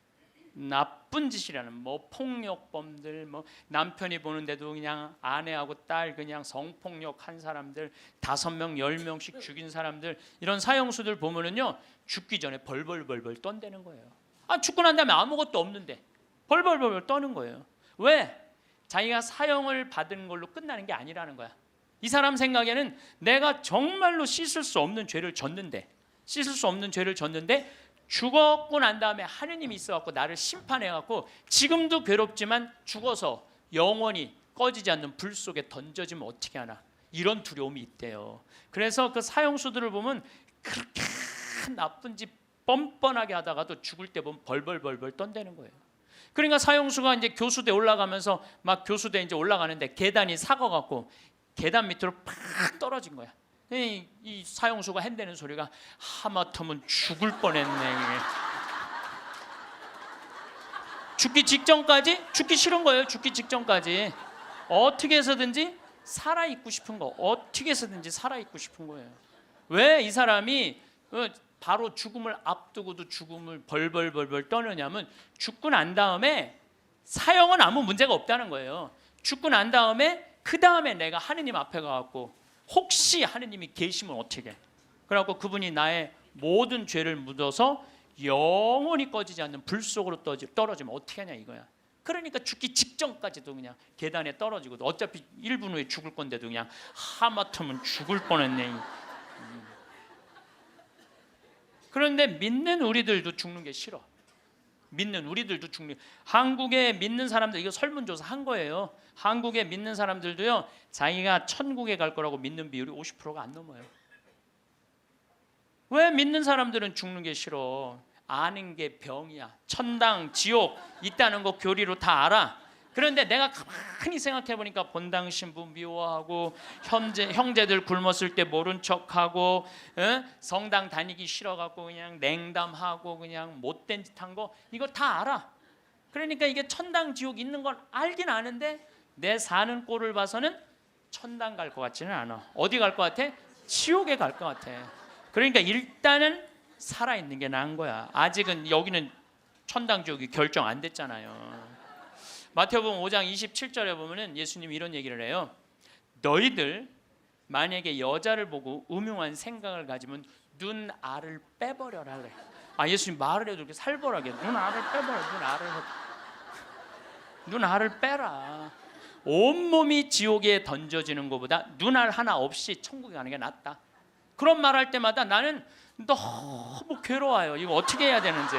나쁜 짓이라는 뭐 폭력범들, 뭐 남편이 보는데도 그냥 아내하고 딸 그냥 성폭력한 사람들 5명 10명씩 죽인 사람들, 이런 사형수들 보면은요 죽기 전에 벌벌벌벌 떤다는 거예요. 죽고 난 다음에 아무것도 없는데 벌벌벌벌 떠는 거예요. 왜? 자기가 사형을 받은 걸로 끝나는 게 아니라는 거야. 이 사람 생각에는 내가 정말로 씻을 수 없는 죄를 졌는데 죽었고 난 다음에 하느님이 있어갖고 나를 심판해갖고 지금도 괴롭지만 죽어서 영원히 꺼지지 않는 불 속에 던져지면 어떻게 하나, 이런 두려움이 있대요. 그래서 그 사형수들을 보면 그렇게 나쁜 짓 뻔뻔하게 하다가도 죽을 때 보면 벌벌벌벌 떤다는 거예요. 그러니까 사형수가 이제 교수대 올라가면서 막 교수대 이제 올라가는데 계단이 사거갖고 계단 밑으로 팍 떨어진 거야. 이 사형수가 핸대는 소리가 하마터면 죽을 뻔했네. 죽기 직전까지 죽기 싫은 거예요. 죽기 직전까지 어떻게 해서든지 살아있고 싶은 거, 어떻게 해서든지 살아있고 싶은 거예요. 왜 이 사람이 바로 죽음을 앞두고도 죽음을 벌벌벌벌 떠느냐면 죽고 난 다음에 사형은 아무 문제가 없다는 거예요. 죽고 난 다음에 그 다음에 내가 하느님 앞에 가갖고 혹시 하느님이 계시면 어떻게 해? 그래갖고 그분이 나의 모든 죄를 묻어서 영원히 꺼지지 않는 불 속으로 떨어지면 어떻게 하냐 이거야. 그러니까 죽기 직전까지도 그냥 계단에 떨어지고 어차피 1분 후에 죽을 건데도 그냥 하마터면 죽을 뻔했네. 그런데 믿는 우리들도 죽는 게 싫어. 한국에 믿는 사람들, 이거 설문조사 한 거예요. 한국에 믿는 사람들도요 자기가 천국에 갈 거라고 믿는 비율이 50%가 안 넘어요. 왜? 믿는 사람들은 죽는 게 싫어. 아는 게 병이야. 천당, 지옥 있다는 거 교리로 다 알아. 그런데 내가 가만히 생각해 보니까 본당 신부 미워하고 형제들 굶었을 때 모른 척하고 성당 다니기 싫어갖고 그냥 냉담하고 그냥 못된 짓 한 거 이거 다 알아. 그러니까 이게 천당 지옥 있는 건 알긴 아는데 내 사는 꼴을 봐서는 천당 갈 것 같지는 않아. 어디 갈 것 같아? 지옥에 갈 것 같아. 그러니까 일단은 살아있는 게 나은 거야. 아직은 여기는 천당 지옥이 결정 안 됐잖아요. 마태복음 5장 27절에 보면은 예수님이 이런 얘기를 해요. 너희들 만약에 여자를 보고 음흉한 생각을 가지면 눈알을 빼버려라 그래. 예수님 말을 해도 이렇게 살벌하게 눈알을 빼버려. 눈알을 빼라. 온몸이 지옥에 던져지는 것보다 눈알 하나 없이 천국에 가는 게 낫다. 그런 말 할 때마다 나는 너무 괴로워요. 이거 어떻게 해야 되는지.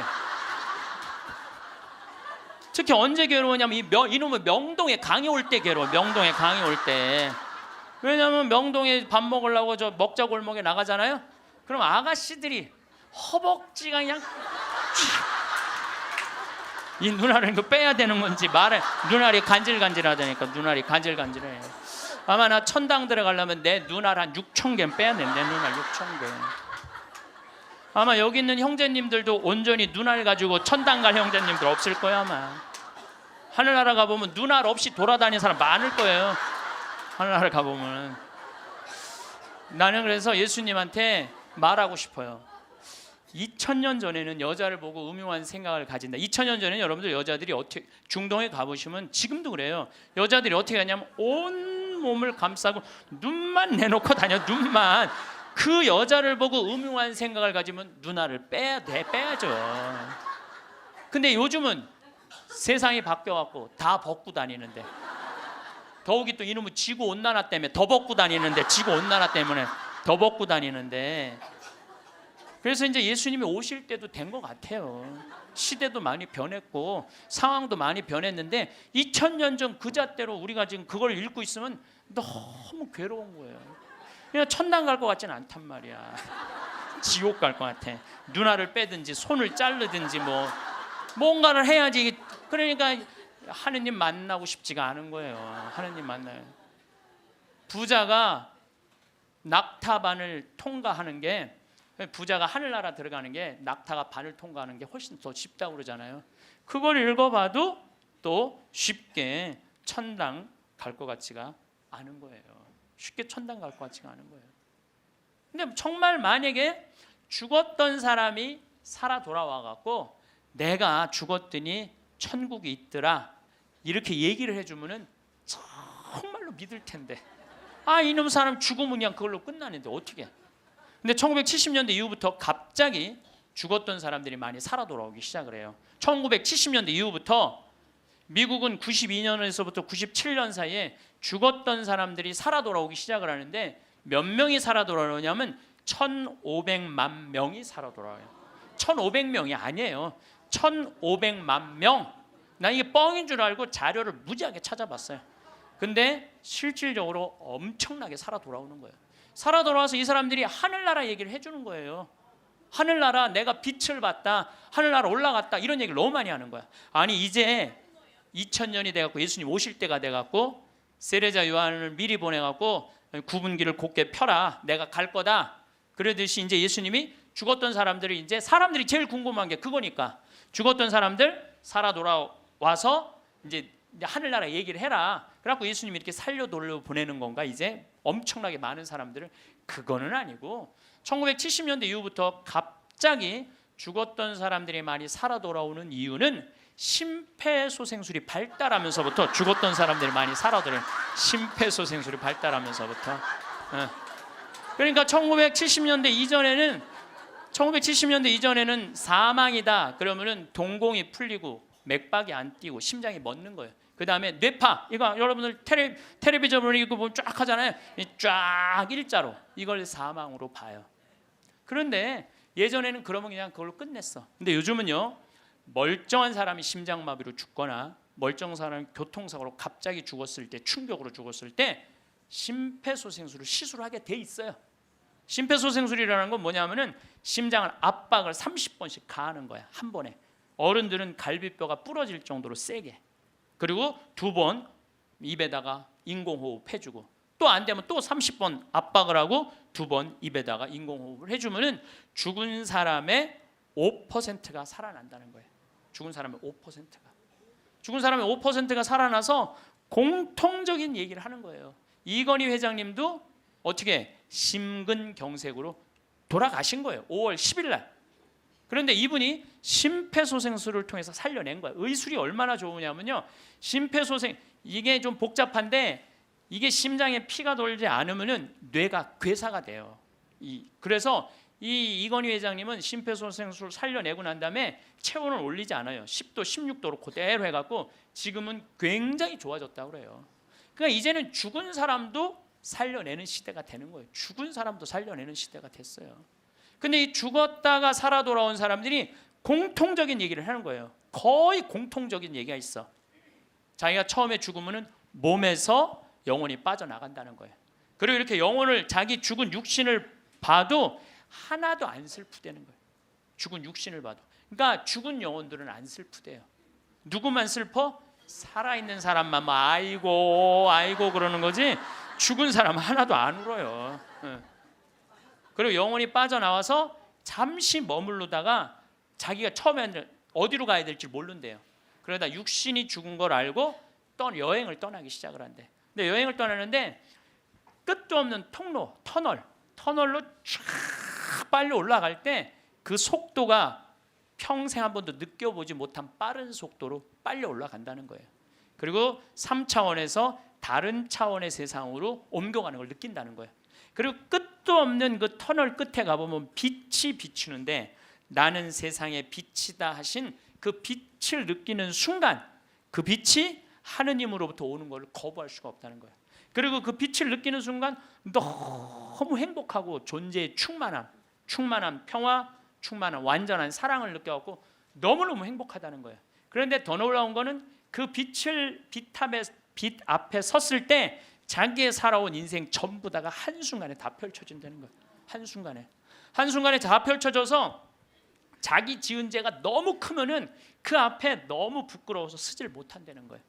특히 언제 괴로우냐면 이놈의 명동에 강의 올 때 괴로워. 명동에 강의 올 때. 왜냐하면 명동에 밥 먹으려고 저 먹자 골목에 나가잖아요. 그럼 아가씨들이 허벅지가 그냥 이 눈알을 이거 빼야 되는 건지 말해. 눈알이 간질간질하다니까. 눈알이 간질간질해. 아마 나 천당 들어가려면 내 눈알 한 6,000개는 빼야 돼. 내 눈알 6,000개. 아마 여기 있는 형제님들도 온전히 눈알 가지고 천당 갈 형제님들 없을 거야 아마. 하늘나라 가보면 눈알 없이 돌아다니는 사람 많을 거예요. 하늘나라 가보면. 나는 그래서 예수님한테 말하고 싶어요. 2000년 전에는 여자를 보고 음흉한 생각을 가진다. 2000년 전에는 여러분들 여자들이 어떻게 중동에 가보시면 지금도 그래요. 여자들이 어떻게 하냐면 온 몸을 감싸고 눈만 내놓고 다녀. 눈만. 그 여자를 보고 음흉한 생각을 가지면 눈알을 빼야 돼. 빼야죠. 근데 요즘은 세상이 바뀌어갖고 다 벗고 다니는데, 더욱이 또 이놈의 지구온난화 때문에 더 벗고 다니는데, 지구온난화 때문에 더 벗고 다니는데, 그래서 이제 예수님이 오실 때도 된 것 같아요. 시대도 많이 변했고 상황도 많이 변했는데 2000년 전 그 잣대로 우리가 지금 그걸 읽고 있으면 너무 괴로운 거예요. 그냥 천당 갈 것 같지는 않단 말이야. 지옥 갈 것 같아. 눈알을 빼든지 손을 자르든지 뭐 뭔가를 해야지. 그러니까 하느님 만나고 싶지가 않은 거예요. 하느님 만나요. 부자가 낙타반을 통과하는 게, 부자가 하늘나라 들어가는 게 낙타가 반을 통과하는 게 훨씬 더 쉽다고 그러잖아요. 그걸 읽어봐도 또 쉽게 천당 갈 것 같지가 않은 거예요. 쉽게 천당 갈 것 같지가 않은 거예요. 근데 정말 만약에 죽었던 사람이 살아 돌아와 갖고 내가 죽었더니 천국이 있더라 이렇게 얘기를 해주면은 정말로 믿을 텐데, 아 이놈 사람 죽으면 그냥 그걸로 끝나는데 어떻게? 근데 1970년대 이후부터 갑자기 죽었던 사람들이 많이 살아 돌아오기 시작을 해요. 1970년대 이후부터 미국은 92년에서부터 97년 사이에 죽었던 사람들이 살아 돌아오기 시작을 하는데, 몇 명이 살아 돌아오냐면 1,500만 명이 살아 돌아와요. 1,500명이 아니에요. 1,500만 명. 나 이게 뻥인 줄 알고 자료를 무지하게 찾아봤어요. 근데 실질적으로 엄청나게 살아 돌아오는 거예요. 살아 돌아와서 이 사람들이 하늘나라 얘기를 해주는 거예요. 하늘나라 내가 빛을 봤다, 하늘나라 올라갔다, 이런 얘기를 너무 많이 하는 거야. 아니 이제 2000년이 돼갖고 예수님 오실 때가 돼갖고 세례자 요한을 미리 보내갖고 구분기를 곧게 펴라, 내가 갈 거다. 그러듯이 이제 예수님이 죽었던 사람들이, 이제 사람들이 제일 궁금한 게 그거니까 죽었던 사람들 살아 돌아와서 이제 하늘나라 얘기를 해라. 그래갖고 예수님이 이렇게 살려 돌려 보내는 건가 이제 엄청나게 많은 사람들을? 그거는 아니고 1970년대 이후부터 갑자기 죽었던 사람들이 많이 살아 돌아오는 이유는 심폐소생술이 발달하면서부터 죽었던 사람들이 많이 살아 돌아오는, 심폐소생술이 발달하면서부터. 그러니까 1970년대 이전에는 사망이다 그러면은 동공이 풀리고 맥박이 안 뛰고 심장이 멎는 거예요. 그 다음에 뇌파, 이거 여러분들 텔레비전으로 이거 보면 쫙 하잖아요. 쫙 일자로, 이걸 사망으로 봐요. 그런데 예전에는 그러면 그냥 그걸로 끝냈어. 근데 요즘은요, 멀쩡한 사람이 심장마비로 죽거나 멀쩡한 사람이 교통사고로 갑자기 죽었을 때, 충격으로 죽었을 때 심폐소생술을 시술을 하게 돼 있어요. 심폐소생술이라는 건 뭐냐면은 심장을 압박을 30번씩 가하는 거야, 한 번에. 어른들은 갈비뼈가 부러질 정도로 세게. 그리고 2번 입에다가 인공호흡 해주고, 또 안 되면 또 30번 압박을 하고 2번 입에다가 인공호흡을 해주면은 죽은 사람의 5%가 살아난다는 거예요. 죽은 사람의 5%가 살아나서 공통적인 얘기를 하는 거예요. 이건희 회장님도 어떻게 심근경색으로 돌아가신 거예요. 5월 10일 날. 그런데 이분이 심폐소생술을 통해서 살려낸 거예요. 의술이 얼마나 좋으냐면요, 심폐소생, 이게 좀 복잡한데 이게 심장에 피가 돌지 않으면은 뇌가 괴사가 돼요. 그래서 이건희 회장님은 심폐소생술 살려내고 난 다음에 체온을 올리지 않아요. 10도, 16도로 그대로 해갖고 지금은 굉장히 좋아졌다고 그래요. 그러니까 이제는 죽은 사람도 살려내는 시대가 되는 거예요. 죽은 사람도 살려내는 시대가 됐어요. 근데 이 죽었다가 살아 돌아온 사람들이 공통적인 얘기를 하는 거예요. 거의 공통적인 얘기가 있어. 자기가 처음에 죽으면은 몸에서 영혼이 빠져나간다는 거예요. 그리고 이렇게 영혼을, 자기 죽은 육신을 봐도 하나도 안 슬프대는 거예요. 죽은 육신을 봐도. 그러니까 죽은 영혼들은 안 슬프대요. 누구만 슬퍼? 살아있는 사람만 뭐 아이고 아이고 그러는 거지 죽은 사람 하나도 안 울어요. 그리고 영혼이 빠져나와서 잠시 머무르다가 자기가 처음에는 어디로 가야 될지 모른대요. 그러다 육신이 죽은 걸 알고 여행을 떠나기 시작을 한대. 근데 여행을 떠나는데 끝도 없는 통로, 터널로 쫙 빨리 올라갈 때 그 속도가 평생 한 번도 느껴보지 못한 빠른 속도로 빨리 올라간다는 거예요. 그리고 3차원에서 다른 차원의 세상으로 옮겨가는 걸 느낀다는 거예요. 그리고 끝도 없는 그 터널 끝에 가보면 빛이 비추는데 나는 세상의 빛이다 하신 그 빛을 느끼는 순간 그 빛이 하느님으로부터 오는 걸 거부할 수가 없다는 거예요. 그리고 그 빛을 느끼는 순간 너무 행복하고 존재의 충만함, 평화, 충만한 완전한 사랑을 느껴갖고 너무너무 행복하다는 거예요. 그런데 더 놀라운 거는 그 빛 앞에 섰을 때 자기의 살아온 인생 전부 다가 한순간에 다 펼쳐진다는 거예요. 한순간에 다 펼쳐져서 자기 지은 죄가 너무 크면은 그 앞에 너무 부끄러워서 서질 못한다는 거예요.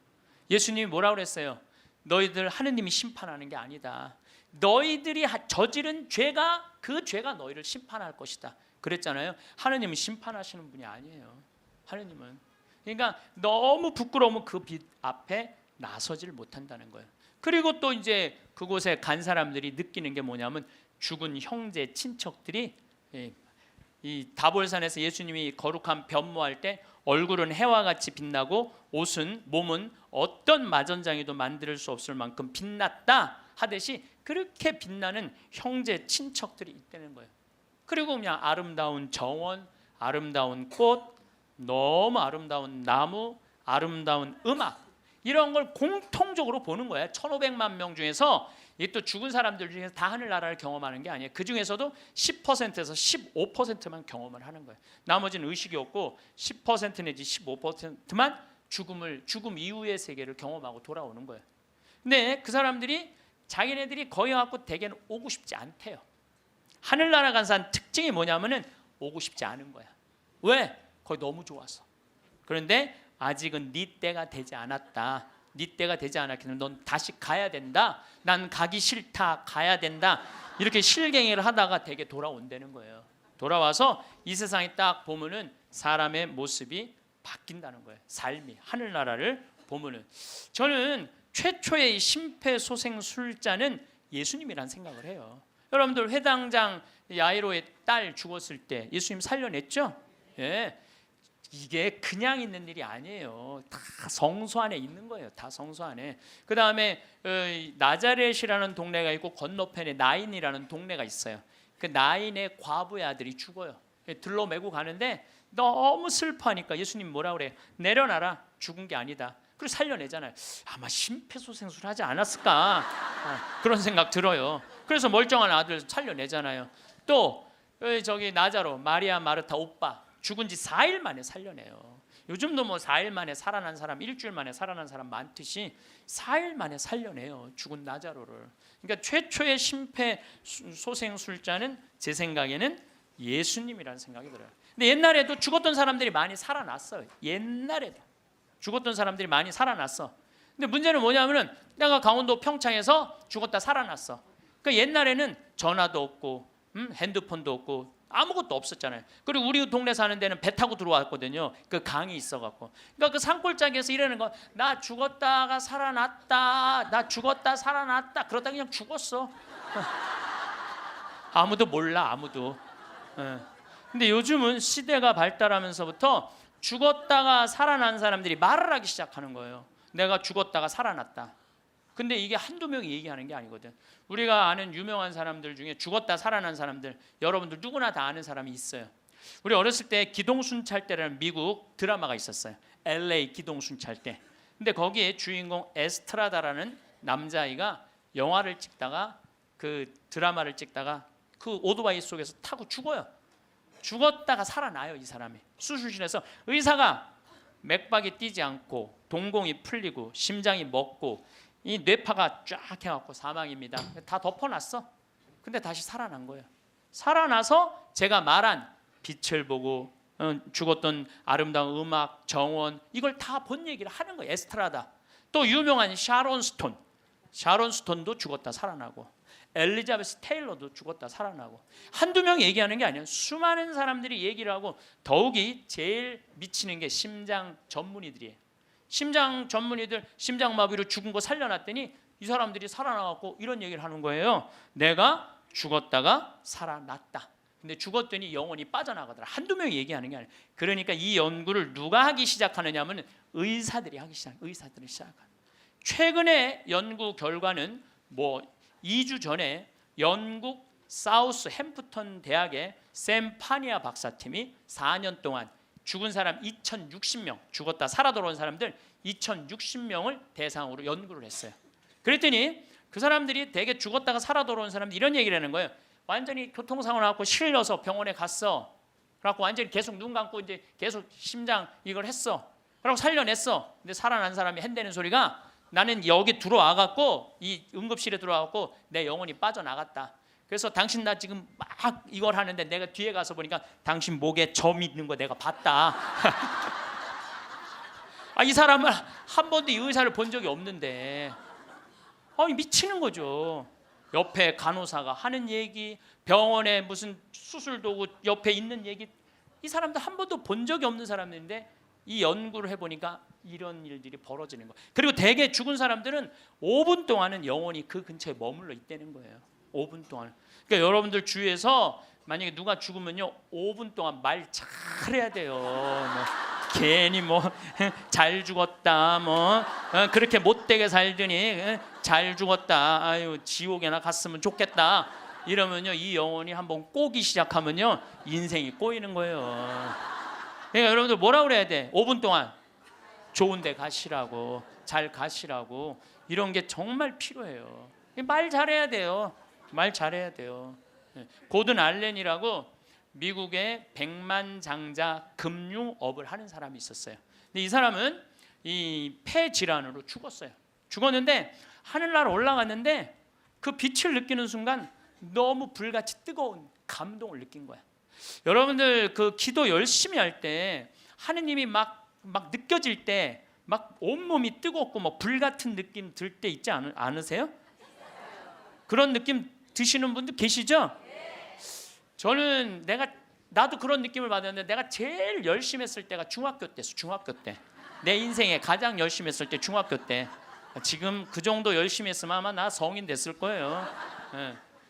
예수님이 뭐라고 그랬어요? 너희들 하느님이 심판하는 게 아니다. 너희들이 저지른 죄가 그 죄가 너희를 심판할 것이다. 그랬잖아요. 하느님은 심판하시는 분이 아니에요. 하느님은. 그러니까 너무 부끄러우면 그 빛 앞에 나서질 못한다는 거예요. 그리고 또 이제 그곳에 간 사람들이 느끼는 게 뭐냐면 죽은 형제 친척들이 이 다볼산에서 예수님이 거룩한 변모할 때 얼굴은 해와 같이 빛나고 몸은 어떤 마전장이도 만들 수 없을 만큼 빛났다 하듯이 그렇게 빛나는 형제 친척들이 있다는 거예요. 그리고 그냥 아름다운 정원, 아름다운 꽃, 너무 아름다운 나무, 아름다운 음악 이런 걸 공통적으로 보는 거예요. 1,500만 명 중에서 이게 또 죽은 사람들 중에서 다 하늘나라를 경험하는 게 아니에요. 그 중에서도 10%에서 15%만 경험을 하는 거예요. 나머지는 의식이 없고 10% 내지 15%만 죽음 이후의 세계를 경험하고 돌아오는 거예요. 근데 그 사람들이 자기네들이 거기 갖고 대개는 오고 싶지 않대요. 하늘나라 간 사람 특징이 뭐냐면은 오고 싶지 않은 거야. 왜? 거기 너무 좋아서. 그런데 아직은 네 때가 되지 않았다. 네 때가 되지 않았기 때문에 넌 다시 가야 된다. 난 가기 싫다. 가야 된다. 이렇게 실갱이를 하다가 되게 돌아온다는 거예요. 돌아와서 이 세상에 딱 보면은 사람의 모습이 바뀐다는 거예요. 삶이 하늘나라를 보면은 저는 최초의 심폐소생술자는 예수님이란 생각을 해요. 여러분들 회당장 야이로의 딸 죽었을 때 예수님 살려냈죠? 예. 이게 그냥 있는 일이 아니에요. 다 성소 안에 있는 거예요. 다 성소 안에. 그 다음에 나자렛이라는 동네가 있고 건너편에 나인이라는 동네가 있어요. 그 나인의 과부의 아들이 죽어요. 들러 메고 가는데 너무 슬퍼하니까 예수님 뭐라 그래요? 내려놔라. 죽은 게 아니다. 그리고 살려내잖아요. 아마 심폐소생술 하지 않았을까? 그런 생각 들어요. 그래서 멀쩡한 아들 살려내잖아요. 또 저기 나자로 마리아 마르타 오빠 죽은 지 4일 만에 살려내요. 요즘도 뭐 4일 만에 살아난 사람, 일주일 만에 살아난 사람 많듯이 4일 만에 살려내요. 죽은 나자로를. 그러니까 최초의 심폐소생술자는 제 생각에는 예수님이라는 생각이 들어요. 근데 옛날에도 죽었던 사람들이 많이 살아났어요. 옛날에도 죽었던 사람들이 많이 살아났어. 근데 문제는 뭐냐면은 내가 강원도 평창에서 죽었다 살아났어. 그러니까 옛날에는 전화도 없고 핸드폰도 없고 아무것도 없었잖아요. 그리고 우리 동네 사는 데는 배 타고 들어왔거든요. 그 강이 있어갖고. 그러니까 그 산골짜기에서 이러는 거, 나 죽었다가 살아났다, 나 죽었다 살아났다. 그러다 그냥 죽었어. 아무도 몰라, 아무도. 근데 요즘은 시대가 발달하면서부터 죽었다가 살아난 사람들이 말을 하기 시작하는 거예요. 내가 죽었다가 살아났다. 근데 이게 한두 명이 얘기하는 게 아니거든. 우리가 아는 유명한 사람들 중에 죽었다 살아난 사람들 여러분들 누구나 다 아는 사람이 있어요. 우리 어렸을 때 기동순찰대라는 미국 드라마가 있었어요. LA 기동순찰대. 근데 거기에 주인공 에스트라다라는 남자아이가 영화를 찍다가 그 드라마를 찍다가 그 오토바이 속에서 타고 죽어요. 죽었다가 살아나요. 이 사람이 수술실에서 의사가 맥박이 뛰지 않고 동공이 풀리고 심장이 멎고 이 뇌파가 쫙 해갖고 사망입니다. 다 덮어놨어. 근데 다시 살아난 거예요. 살아나서 제가 말한 빛을 보고 죽었던 아름다운 음악, 정원 이걸 다 본 얘기를 하는 거예요. 에스트라다. 또 유명한 샤론 스톤도 죽었다 살아나고, 엘리자베스 테일러도 죽었다 살아나고, 한두 명 얘기하는 게 아니에요. 수많은 사람들이 얘기를 하고, 더욱이 제일 미치는 게 심장 전문의들이에요. 심장 전문의들 심장마비로 죽은 거 살려놨더니 이 사람들이 살아나갖고 이런 얘기를 하는 거예요. 내가 죽었다가 살아났다. 근데 죽었더니 영혼이 빠져나가더라. 한두 명이 얘기하는 게 아니에요. 그러니까 이 연구를 누가 하기 시작하느냐 하면 의사들이 시작하는. 최근에 연구 결과는 2주 전에 영국 사우스 햄프턴 대학의 샘 파니아 박사팀이 4년 동안 죽은 사람 2060명, 죽었다 살아 돌아온 사람들 2060명을 대상으로 연구를 했어요. 그랬더니 그 사람들이 대개 죽었다가 살아 돌아온 사람들 이런 얘기를 하는 거예요. 완전히 교통사고 나고 실려서 병원에 갔어. 그래갖고 완전히 계속 눈 감고 이제 계속 심장 이걸 했어. 그러고 살려냈어. 근데 살아난 사람이 핸대는 소리가, 나는 여기 들어와갖고 이 응급실에 들어와갖고 내 영혼이 빠져나갔다. 그래서 당신 나 지금 막 이걸 하는데 내가 뒤에 가서 보니까 당신 목에 점 있는 거 내가 봤다. 이 사람은 한 번도 이 의사를 본 적이 없는데 미치는 거죠. 옆에 간호사가 하는 얘기, 병원에 무슨 수술 도구 옆에 있는 얘기, 이 사람도 한 번도 본 적이 없는 사람인데 이 연구를 해보니까 이런 일들이 벌어지는 거예요. 그리고 대개 죽은 사람들은 5분 동안은 영원히 그 근처에 머물러 있다는 거예요. 5분 동안. 그러니까 여러분들 주위에서 만약에 누가 죽으면요 5분 동안 말 잘해야 돼요. 괜히 잘 죽었다, 그렇게 못되게 살더니 잘 죽었다, 아유 지옥에나 갔으면 좋겠다 이러면요 이 영혼이 한번 꼬기 시작하면요 인생이 꼬이는 거예요. 그러니까 여러분들 뭐라 그래야 돼? 5분 동안 좋은 데 가시라고, 잘 가시라고, 이런 게 정말 필요해요. 말 잘해야 돼요. 말 잘해야 돼요. 고든 알렌이라고 미국의 백만장자 금융업을 하는 사람이 있었어요. 근데 이 사람은 이 폐 질환으로 죽었어요. 죽었는데 하늘나라 올라갔는데 그 빛을 느끼는 순간 너무 불같이 뜨거운 감동을 느낀 거야. 여러분들 그 기도 열심히 할 때 하느님이 막 느껴질 때 막 온몸이 뜨겁고 불 같은 느낌 들 때 있지 않으세요? 그런 느낌 드시는 분들 계시죠? 저는 나도 그런 느낌을 받았는데 내가 제일 열심히 했을 때가 중학교 때였어. 중학교 때. 내 인생에 가장 열심히 했을 때 중학교 때. 지금 그 정도 열심히 했으면 아마 나 성인 됐을 거예요.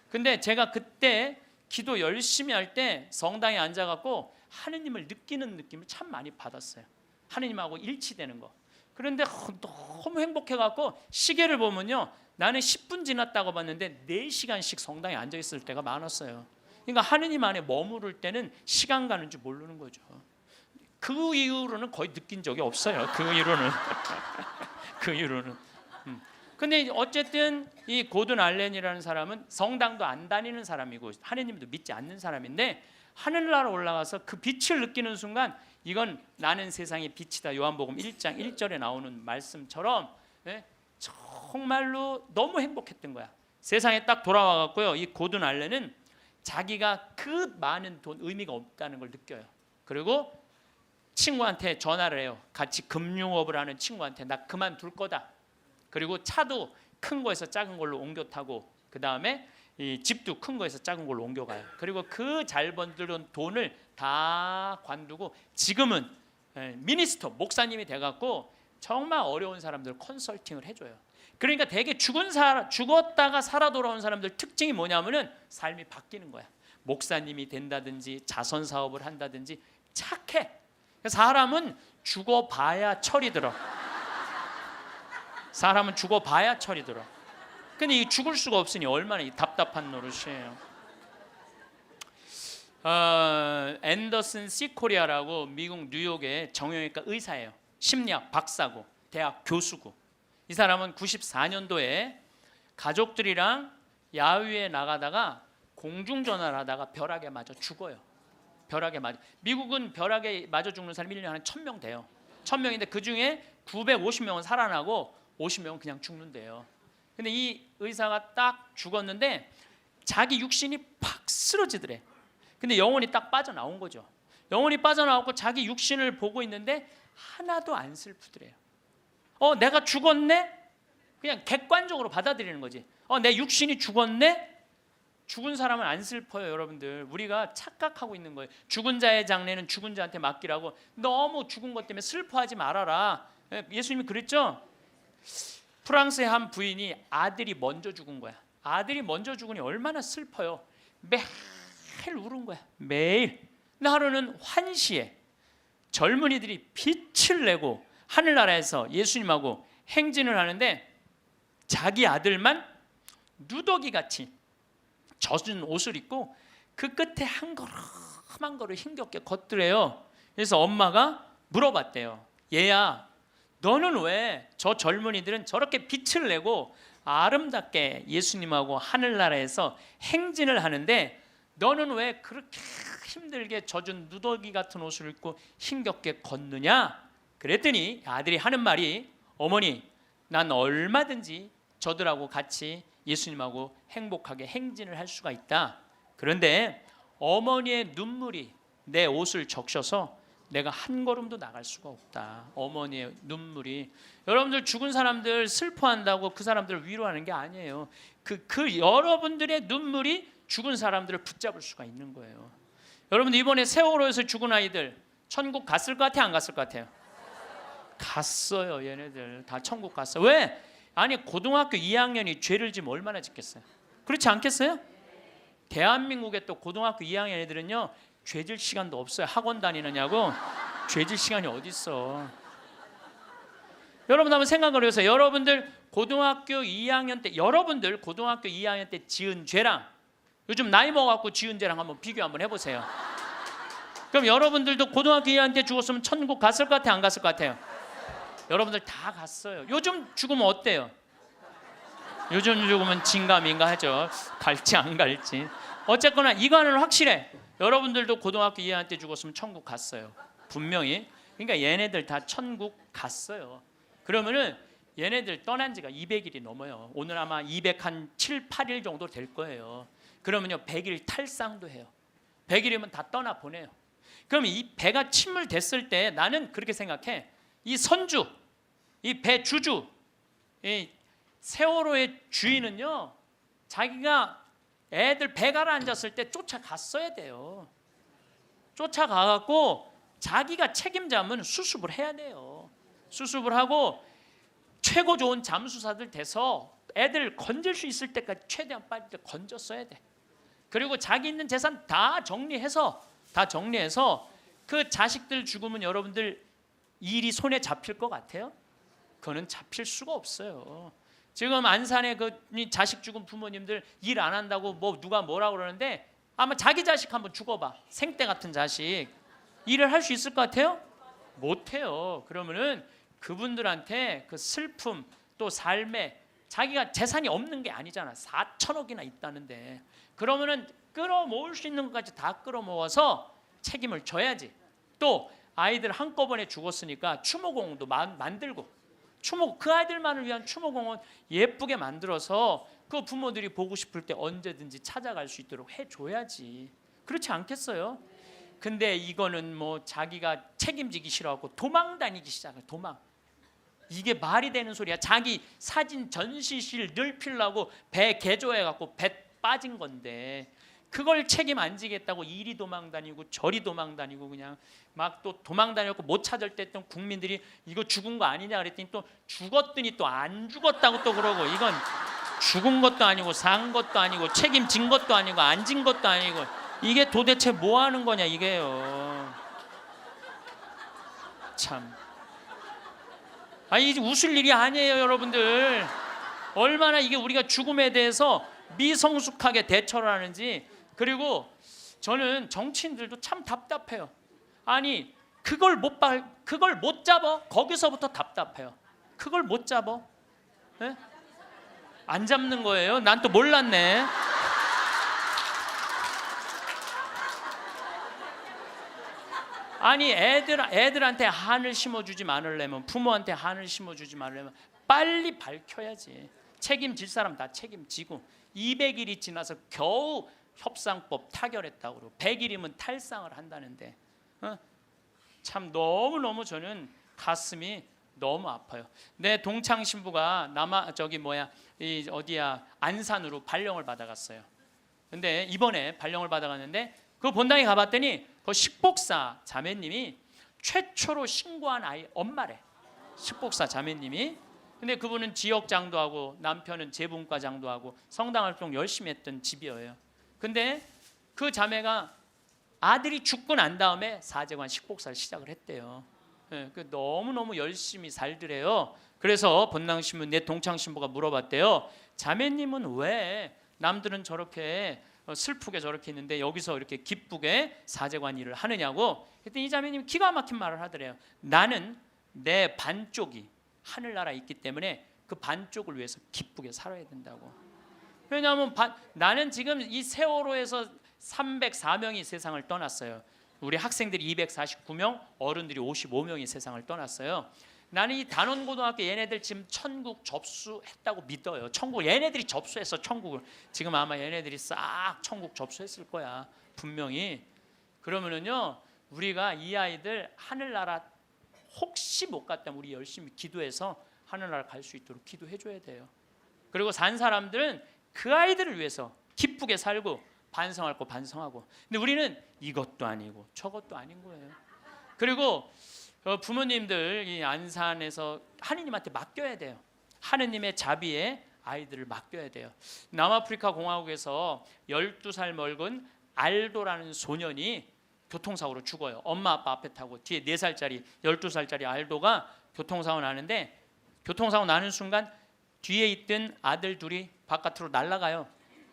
근데 제가 그때 기도 열심히 할 때 성당에 앉아갖고 하느님을 느끼는 느낌을 참 많이 받았어요. 하느님하고 일치되는 거. 그런데 너무 행복해갖고 시계를 보면요 나는 10분 지났다고 봤는데 4시간씩 성당에 앉아있을 때가 많았어요. 그러니까 하느님 안에 머무를 때는 시간 가는 줄 모르는 거죠. 그 이후로는 거의 느낀 적이 없어요. 그 이후로는. 근데 어쨌든 이 고든 알렌이라는 사람은 성당도 안 다니는 사람이고 하느님도 믿지 않는 사람인데 하늘나라 올라가서 그 빛을 느끼는 순간 이건 나는 세상의 빛이다. 요한복음 1장 1절에 나오는 말씀처럼 정말로 너무 행복했던 거야. 세상에 딱 돌아와 갖고요. 이 고든 알렌은 자기가 그 많은 돈 의미가 없다는 걸 느껴요. 그리고 친구한테 전화를 해요. 같이 금융업을 하는 친구한테 나 그만둘 거다. 그리고 차도 큰 거에서 작은 걸로 옮겨 타고 그 다음에 이 집도 큰 거에서 작은 걸로 옮겨가요. 그리고 그 잘 번들은 돈을 다 관두고 지금은 미니스터 목사님이 돼갖고 정말 어려운 사람들 컨설팅을 해줘요. 그러니까 대개 죽었다가 살아 돌아온 사람들 특징이 뭐냐면은 삶이 바뀌는 거야. 목사님이 된다든지 자선 사업을 한다든지 착해. 사람은 죽어봐야 철이 들어. 사람은 죽어봐야 철이 들어. 근데 이 죽을 수가 없으니 얼마나 이 답답한 노릇이에요. 앤더슨 시코리아라고 미국 뉴욕의 정형외과 의사예요. 심리학 박사고 대학 교수고. 이 사람은 94년도에 가족들이랑 야유에 나가다가 공중전화를 하다가 벼락에 맞아 죽어요. 벼락에 맞아. 미국은 벼락에 맞아 죽는 사람이 1년에 한 1000명 돼요. 1000명인데 그중에 950명은 살아나고 50명은 그냥 죽는데요. 근데 이 의사가 딱 죽었는데 자기 육신이 팍 쓰러지더래. 근데 영혼이 딱 빠져나온 거죠. 영혼이 빠져나왔고 자기 육신을 보고 있는데 하나도 안 슬프더래요. 내가 죽었네? 그냥 객관적으로 받아들이는 거지. 내 육신이 죽었네? 죽은 사람은 안 슬퍼요, 여러분들. 우리가 착각하고 있는 거예요. 죽은 자의 장례는 죽은 자한테 맡기라고. 너무 죽은 것 때문에 슬퍼하지 말아라. 예수님이 그랬죠? 프랑스의 한 부인이 아들이 먼저 죽은 거야. 아들이 먼저 죽으니 얼마나 슬퍼요. 매일 울은 거야. 매일. 근데 하루는 환시에 젊은이들이 빛을 내고 하늘나라에서 예수님하고 행진을 하는데 자기 아들만 누더기같이 젖은 옷을 입고 그 끝에 한 걸음 한 걸음 힘겹게 걷더래요. 그래서 엄마가 물어봤대요. 얘야, 너는 왜 저 젊은이들은 저렇게 빛을 내고 아름답게 예수님하고 하늘나라에서 행진을 하는데 너는 왜 그렇게 힘들게 젖은 누더기 같은 옷을 입고 힘겹게 걷느냐? 그랬더니 아들이 하는 말이, 어머니, 난 얼마든지 저들하고 같이 예수님하고 행복하게 행진을 할 수가 있다. 그런데 어머니의 눈물이 내 옷을 적셔서 내가 한 걸음도 나갈 수가 없다. 어머니의 눈물이. 여러분들 죽은 사람들 슬퍼한다고 그 사람들을 위로하는 게 아니에요. 그 여러분들의 눈물이 죽은 사람들을 붙잡을 수가 있는 거예요. 여러분들 이번에 세월호에서 죽은 아이들 천국 갔을 것 같아요? 안 갔을 것 같아요? 갔어요. 얘네들 다 천국 갔어요. 왜? 아니 고등학교 2학년이 죄를 지면 얼마나 짓겠어요? 그렇지 않겠어요? 대한민국의 또 고등학교 2학년 애들은요 죄질 시간도 없어요. 학원 다니느냐고 죄질 시간이 어디 있어? 여러분 한번 생각을 해보세요. 여러분들 고등학교 2학년 때 지은 죄랑 요즘 나이 먹어갖고 지은 죄랑 한번 비교 한번 해보세요. 그럼 여러분들도 고등학교 2학년 때 죽었으면 천국 갔을 것 같아요? 안 갔을 것 같아요? 여러분들 다 갔어요. 요즘 죽으면 어때요? 요즘 죽으면 진감인가 하죠. 갈지 안 갈지. 어쨌거나 이거는 확실해. 여러분들도 고등학교 2학년 때 죽었으면 천국 갔어요. 분명히. 그러니까 얘네들 다 천국 갔어요. 그러면은 얘네들 떠난 지가 200일이 넘어요. 오늘 아마 207, 8일 정도 될 거예요. 그러면요 100일 탈상도 해요. 100일이면 다 떠나 보내요. 그럼 이 배가 침몰됐을 때 나는 그렇게 생각해. 이 선주, 이 배 주주, 이 세월호의 주인은요 자기가 애들 배 가라앉았을 때 쫓아갔어야 돼요. 쫓아가갖고 자기가 책임자면 수습을 해야 돼요. 수습을 하고 최고 좋은 잠수사들 돼서 애들 건질 수 있을 때까지 최대한 빨리 건졌어야 돼. 그리고 자기 있는 재산 다 정리해서 그 자식들 죽으면 여러분들 일이 손에 잡힐 것 같아요? 그거는 잡힐 수가 없어요. 지금 안산에 그 자식 죽은 부모님들 일 안 한다고 뭐 누가 뭐라 그러는데 아마 자기 자식 한번 죽어봐. 생떼 같은 자식. 일을 할 수 있을 것 같아요? 못해요. 그러면은 그분들한테 그 슬픔 또 삶에 자기가 재산이 없는 게 아니잖아. 4천억이나 있다는데. 그러면은 끌어모을 수 있는 것까지 다 끌어모아서 책임을 져야지. 또 아이들 한꺼번에 죽었으니까 추모공원도 만들고 그 아이들만을 위한 추모공원 예쁘게 만들어서 그 부모들이 보고 싶을 때 언제든지 찾아갈 수 있도록 해줘야지. 그렇지 않겠어요? 근데 이거는 뭐 자기가 책임지기 싫어하고 도망 다니기 시작해. 도망. 이게 말이 되는 소리야. 자기 사진 전시실 늘피려고 배 개조해갖고 배 빠진 건데 그걸 책임 안 지겠다고 이리 도망 다니고 저리 도망 다니고 그냥 막 또 도망 다녔고 못 찾을 때 또 국민들이 이거 죽은 거 아니냐 그랬더니 또 죽었더니 또 안 죽었다고 또 그러고 이건 죽은 것도 아니고 산 것도 아니고 책임진 것도 아니고 안 진 것도 아니고 이게 도대체 뭐 하는 거냐 이게요. 참. 아니 이게 웃을 일이 아니에요 여러분들. 얼마나 이게 우리가 죽음에 대해서 미성숙하게 대처를 하는지. 그리고 저는 정치인들도 참 답답해요. 아니 그걸 못 잡아. 거기서부터 답답해요. 그걸 못 잡아. 네? 안 잡는 거예요? 난 또 몰랐네. 아니 애들한테 한을 심어주지 말으려면 부모한테 한을 심어주지 말으려면 빨리 밝혀야지. 책임질 사람 다 책임지고 200일이 지나서 겨우 협상법 타결했다고 그러고 100일이면 탈상을 한다는데 참 너무너무 저는 가슴이 너무 아파요. 내 동창 신부가 안산으로 발령을 받아갔어요. 근데 이번에 발령을 받아갔는데 그 본당에 가봤더니 그 식복사 자매님이 최초로 신고한 아이 엄마래. 식복사 자매님이. 근데 그분은 지역장도 하고 남편은 재분과장도 하고 성당 활동 열심히 했던 집이에요. 근데 그 자매가 아들이 죽고 난 다음에 사제관 식복사를 시작을 했대요. 너무너무 열심히 살더래요. 그래서 본당신부 내 동창신부가 물어봤대요. 자매님은 왜 남들은 저렇게 슬프게 저렇게 있는데 여기서 이렇게 기쁘게 사제관 일을 하느냐고. 그랬더니 이 자매님이 기가 막힌 말을 하더래요. 나는 내 반쪽이 하늘나라에 있기 때문에 그 반쪽을 위해서 기쁘게 살아야 된다고. 왜냐하면 나는 지금 이 세월호에서 304명이 세상을 떠났어요. 우리 학생들이 249명, 어른들이 55명이 세상을 떠났어요. 나는 이 단원고등학교 얘네들 지금 천국 접수했다고 믿어요. 천국 얘네들이 접수했어. 천국을 지금 아마 얘네들이 싹 천국 접수했을 거야 분명히. 그러면은요 우리가 이 아이들 하늘나라 혹시 못 갔다면 우리 열심히 기도해서 하늘나라 갈 수 있도록 기도해 줘야 돼요. 그리고 산 사람들은 그 아이들을 위해서 기쁘게 살고 반성할 거 반성하고. 근데 우리는 이것도 아니고 저것도 아닌 거예요. 그리고 부모님들 이 안산에서 하느님한테 맡겨야 돼요. 하느님의 자비에 아이들을 맡겨야 돼요. 남아프리카 공화국에서 12살 먹은 알도라는 소년이 교통사고로 죽어요. 엄마 아빠 앞에 타고 뒤에 4살짜리 12살짜리 알도가 교통사고 나는데, 교통사고 나는 순간 뒤에 있던 아들 둘이 바깥으로 날아가요.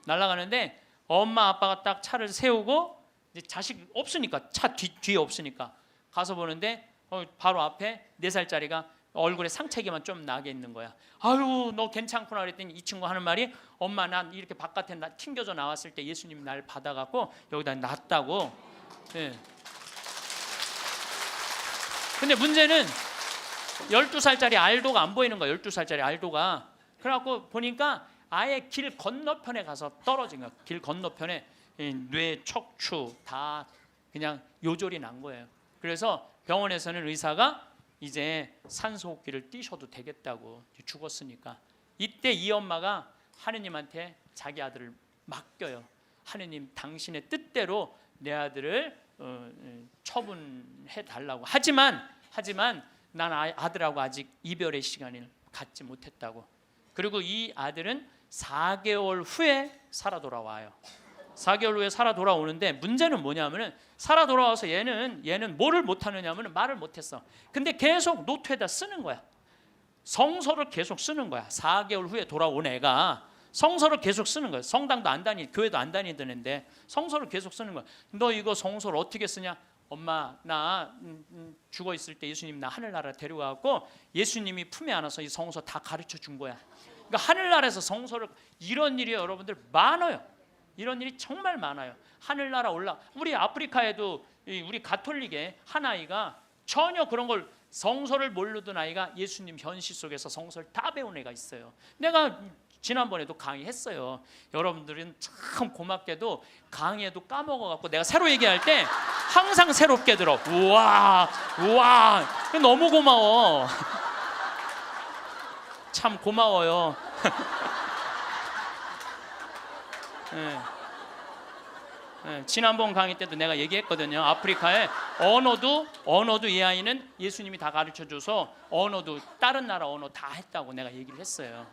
날아가는데 엄마 아빠가 딱 차를 세우고 이제 자식 없으니까 차 뒤에 없으니까 가서 보는데 바로 앞에 4살짜리가 얼굴에 상처기만 좀 나게 있는 거야. 아유 너 괜찮구나 그랬더니 이 친구 하는 말이, 엄마 난 이렇게 바깥에 튕겨져 나왔을 때 예수님 날 받아갖고 여기다 놨다고. 네. 근데 문제는 12살짜리 알도가 안 보이는 거야. 12살짜리 알도가. 그래갖고 보니까 아예 길 건너편에 가서 떨어진 거야. 길 건너편에 뇌, 척추 다 그냥 요절이 난 거예요. 그래서 병원에서는 의사가 이제 산소호흡기를 띄셔도 되겠다고, 죽었으니까. 이때 이 엄마가 하느님한테 자기 아들을 맡겨요. 하느님 당신의 뜻대로 내 아들을 처분해 달라고. 하지만 난 아들하고 아직 이별의 시간을 갖지 못했다고. 그리고 이 아들은 4개월 후에 살아 돌아와요. 4개월 후에 살아 돌아오는데 문제는 뭐냐면은, 살아 돌아와서 얘는 뭐를 못하느냐면은 말을 못했어. 근데 계속 노트에다 쓰는 거야. 성서를 계속 쓰는 거야. 4개월 후에 돌아온 애가 성서를 계속 쓰는 거야. 성당도 안 다니, 교회도 안 다니던 애인데 성서를 계속 쓰는 거야. 너 이거 성서를 어떻게 쓰냐? 엄마 나 죽어 있을 때 예수님 나 하늘나라 데려가고 예수님이 품에 안아서 이 성서 다 가르쳐 준 거야. 그러니까 하늘나라에서 성서를, 이런 일이 여러분들 많아요. 이런 일이 정말 많아요. 하늘나라 우리 아프리카에도 우리 가톨릭의 한 아이가 전혀 그런 걸, 성서를 모르던 아이가 예수님 현실 속에서 성서를 다 배운 애가 있어요. 내가 지난번에도 강의했어요. 여러분들은 참 고맙게도 강의에도 까먹어갖고 내가 새로 얘기할 때 항상 새롭게 들어. 우와 너무 고마워. 참 고마워요. 네. 네, 지난번 강의 때도 내가 얘기했거든요. 아프리카에 언어도 이 아이는 예수님이 다 가르쳐줘서 언어도 다른 나라 언어 다 했다고 내가 얘기를 했어요.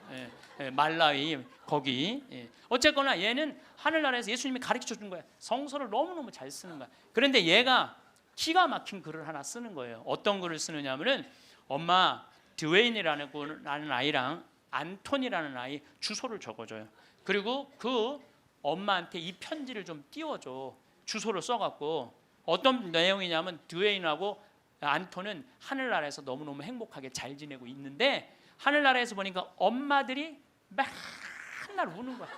말라위 거기. 어쨌거나 얘는 하늘나라에서 예수님이 가르쳐준 거야. 성서를 너무너무 잘 쓰는 거야. 그런데 얘가 기가 막힌 글을 하나 쓰는 거예요. 어떤 글을 쓰느냐면은, 엄마 드웨인이라는 아이랑 안톤이라는 아이 주소를 적어줘요. 그리고 그 엄마한테 이 편지를 좀 띄워줘. 주소를 써갖고. 어떤 내용이냐면, 드웨인하고 안톤은 하늘나라에서 너무너무 행복하게 잘 지내고 있는데, 하늘나라에서 보니까 엄마들이 맨날 우는 거야.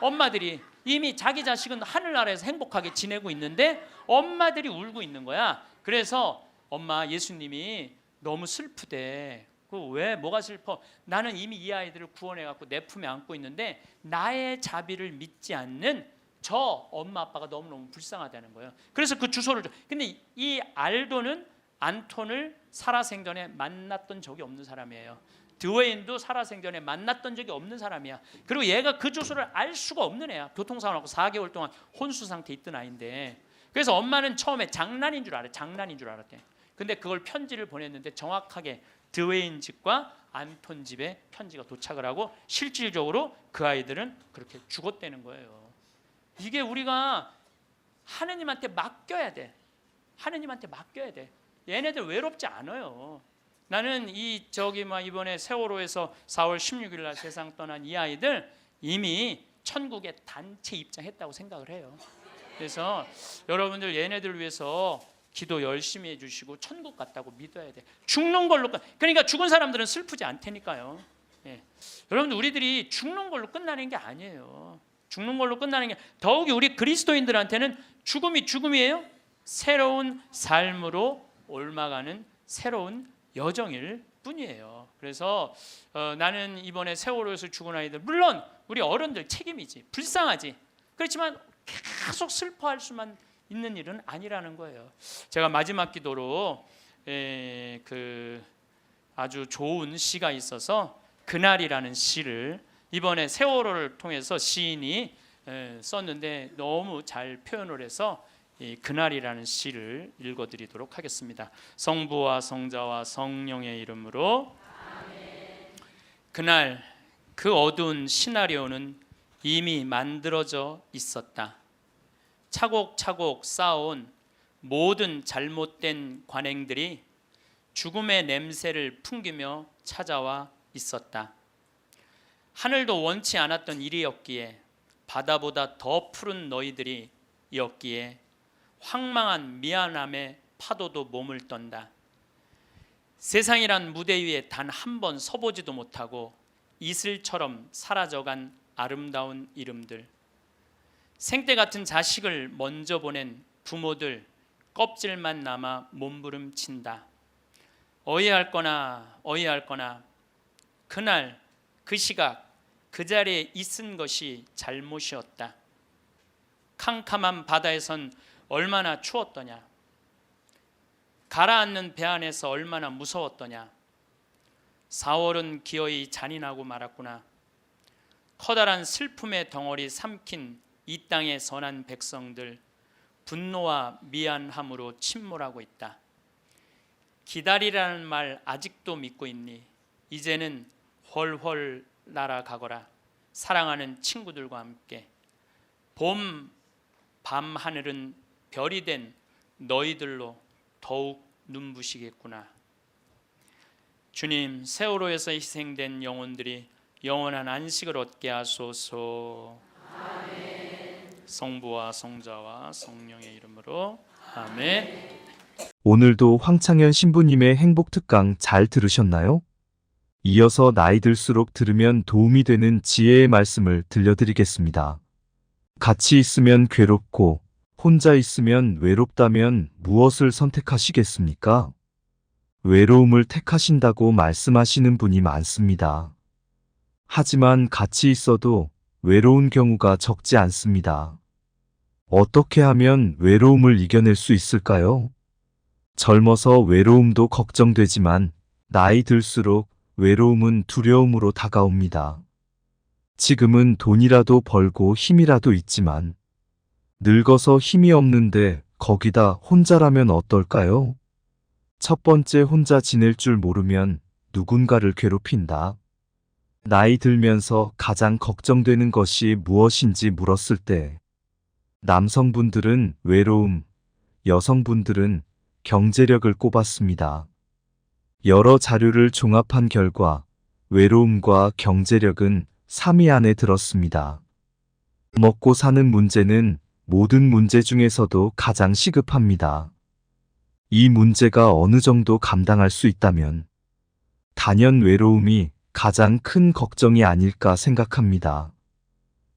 엄마들이 이미 자기 자식은 하늘나라에서 행복하게 지내고 있는데 엄마들이 울고 있는 거야. 그래서 엄마 예수님이 너무 슬프대. 왜 뭐가 슬퍼? 나는 이미 이 아이들을 구원해 갖고 내 품에 안고 있는데 나의 자비를 믿지 않는 저 엄마 아빠가 너무너무 불쌍하다는 거예요. 그래서 그 주소를 줘. 근데 이 알도는 안톤을 살아생전에 만났던 적이 없는 사람이에요. 드웨인도 살아생전에 만났던 적이 없는 사람이야. 그리고 얘가 그 주소를 알 수가 없는 애야. 교통사고 나고 4개월 동안 혼수 상태 있던 아이인데, 그래서 엄마는 처음에 장난인 줄 알았대. 근데 그걸 편지를 보냈는데 정확하게 드웨인 집과 안톤 집에 편지가 도착을 하고 실질적으로 그 아이들은 그렇게 죽었다는 거예요. 이게 우리가 하느님한테 맡겨야 돼. 하느님한테 맡겨야 돼. 얘네들 외롭지 않아요. 나는 이번에 세월호에서 4월 16일 날 세상 떠난 이 아이들 이미 천국에 단체 입장했다고 생각을 해요. 그래서 여러분들 얘네들 위해서 기도 열심히 해주시고 천국 갔다고 믿어야 돼. 죽는 걸로 그러니까 죽은 사람들은 슬프지 않다니까요. 예. 여러분들 우리들이 죽는 걸로 끝나는 게 아니에요. 죽는 걸로 끝나는 게 더욱이 우리 그리스도인들한테는 죽음이 죽음이에요. 새로운 삶으로 옮아가는 새로운 여정일 뿐이에요. 그래서 나는 이번에 세월호에서 죽은 아이들 물론 우리 어른들 책임이지 불쌍하지 그렇지만 계속 슬퍼할 수만 있는 일은 아니라는 거예요. 제가 마지막 기도로 아주 좋은 시가 있어서 그날이라는 시를 이번에 세월호를 통해서 시인이 썼는데 너무 잘 표현을 해서 이 그날이라는 시를 읽어드리도록 하겠습니다. 성부와 성자와 성령의 이름으로 아멘. 그날 그 어두운 시나리오는 이미 만들어져 있었다. 차곡차곡 쌓아온 모든 잘못된 관행들이 죽음의 냄새를 풍기며 찾아와 있었다. 하늘도 원치 않았던 일이었기에 바다보다 더 푸른 너희들이 였기에 황망한 미안함의 파도도 몸을 떤다. 세상이란 무대 위에 단 한 번 서보지도 못하고 이슬처럼 사라져간 아름다운 이름들, 생때 같은 자식을 먼저 보낸 부모들 껍질만 남아 몸부림친다. 어이할 거나 그날 그 시각 그 자리에 있은 것이 잘못이었다. 캄캄한 바다에선 얼마나 추웠더냐. 가라앉는 배 안에서 얼마나 무서웠더냐. 4월은 기어이 잔인하고 말았구나. 커다란 슬픔의 덩어리 삼킨 이 땅의 선한 백성들 분노와 미안함으로 침몰하고 있다. 기다리라는 말 아직도 믿고 있니? 이제는 훨훨 날아가거라. 사랑하는 친구들과 함께. 봄 밤 하늘은 별이 된 너희들로 더욱 눈부시겠구나. 주님, 세월호에서 희생된 영혼들이 영원한 안식을 얻게 하소서. 아멘. 성부와 성자와 성령의 이름으로 아멘. 오늘도 황창현 신부님의 행복 특강 잘 들으셨나요? 이어서 나이 들수록 들으면 도움이 되는 지혜의 말씀을 들려드리겠습니다. 같이 있으면 괴롭고 혼자 있으면 외롭다면 무엇을 선택하시겠습니까? 외로움을 택하신다고 말씀하시는 분이 많습니다. 하지만 같이 있어도 외로운 경우가 적지 않습니다. 어떻게 하면 외로움을 이겨낼 수 있을까요? 젊어서 외로움도 걱정되지만 나이 들수록 외로움은 두려움으로 다가옵니다. 지금은 돈이라도 벌고 힘이라도 있지만 늙어서 힘이 없는데 거기다 혼자라면 어떨까요? 첫 번째, 혼자 지낼 줄 모르면 누군가를 괴롭힌다. 나이 들면서 가장 걱정되는 것이 무엇인지 물었을 때 남성분들은 외로움, 여성분들은 경제력을 꼽았습니다. 여러 자료를 종합한 결과 외로움과 경제력은 3위 안에 들었습니다. 먹고 사는 문제는 모든 문제 중에서도 가장 시급합니다. 이 문제가 어느 정도 감당할 수 있다면 단연 외로움이 가장 큰 걱정이 아닐까 생각합니다.